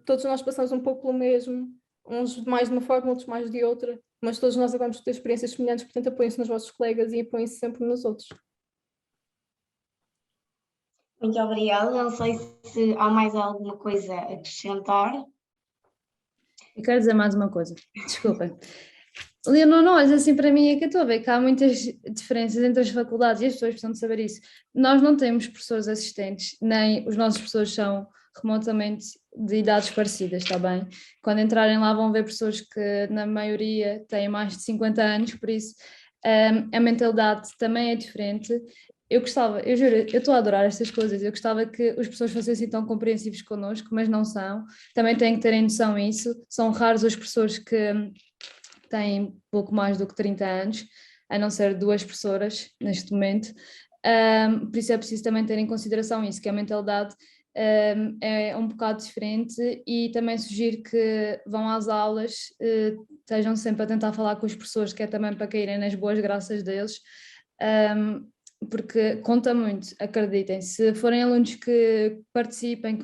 todos nós passamos um pouco pelo mesmo, uns mais de uma forma, outros mais de outra, mas todos nós acabamos por ter experiências semelhantes, portanto apoiem-se nos vossos colegas e apoiem-se sempre nos outros. Muito obrigada. Não sei se há mais alguma coisa a acrescentar. Eu quero dizer mais uma coisa, desculpem. Leonor, não, mas assim para mim é que eu estou a ver que há muitas diferenças entre as faculdades e as pessoas precisam de saber isso. Nós não temos professores assistentes, nem os nossos professores são remotamente de idades parecidas, está bem? Quando entrarem lá vão ver pessoas que na maioria têm mais de 50 anos, por isso a mentalidade também é diferente. Eu juro, eu estou a adorar estas coisas, eu gostava que os professores fossem assim tão compreensivos connosco, mas não são. Também têm que terem noção disso, são raros os professores que têm pouco mais do que 30 anos, a não ser 2 professoras neste momento, por isso é preciso também ter em consideração isso, que a mentalidade é um bocado diferente, e também sugiro que vão às aulas, estejam sempre a tentar falar com os professores, que é também para caírem nas boas graças deles, porque conta muito, acreditem. Se forem alunos que participem,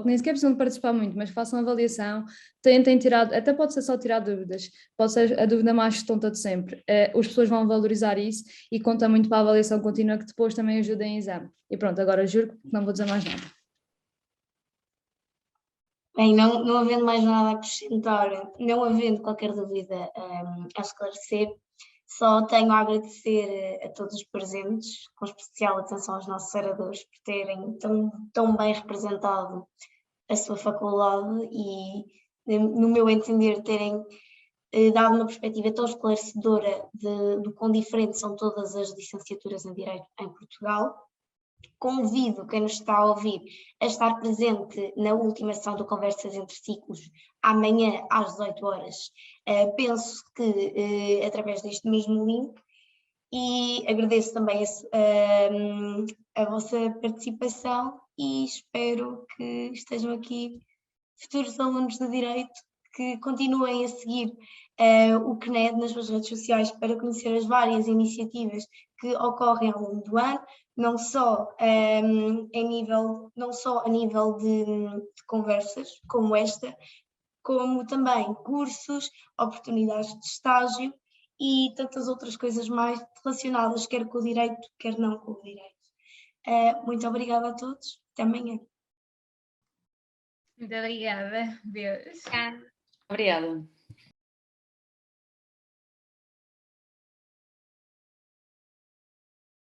nem sequer precisam de participar muito, mas façam avaliação, tentem tirar, até pode ser só tirar dúvidas, pode ser a dúvida mais tonta de sempre, as pessoas vão valorizar isso e conta muito para a avaliação contínua, que depois também ajuda em exame. E pronto, agora juro que não vou dizer mais nada. Bem, não havendo mais nada a acrescentar, não havendo qualquer dúvida a esclarecer, só tenho a agradecer a todos os presentes, com especial atenção aos nossos oradores, por terem tão bem representado a sua faculdade e, no meu entender, terem dado uma perspectiva tão esclarecedora do quão diferentes são todas as licenciaturas em Direito em Portugal. Convido quem nos está a ouvir a estar presente na última sessão do Conversas entre Ciclos, amanhã às 18 horas. Penso que através deste mesmo link, e agradeço também a vossa participação e espero que estejam aqui futuros alunos de Direito que continuem a seguir o CNED nas suas redes sociais para conhecer as várias iniciativas que ocorrem ao longo do ano, não só a nível de conversas como esta, como também cursos, oportunidades de estágio e tantas outras coisas mais relacionadas, quer com o direito, quer não com o direito. Muito obrigada a todos. Até amanhã. Muito obrigada. Deus. Obrigada.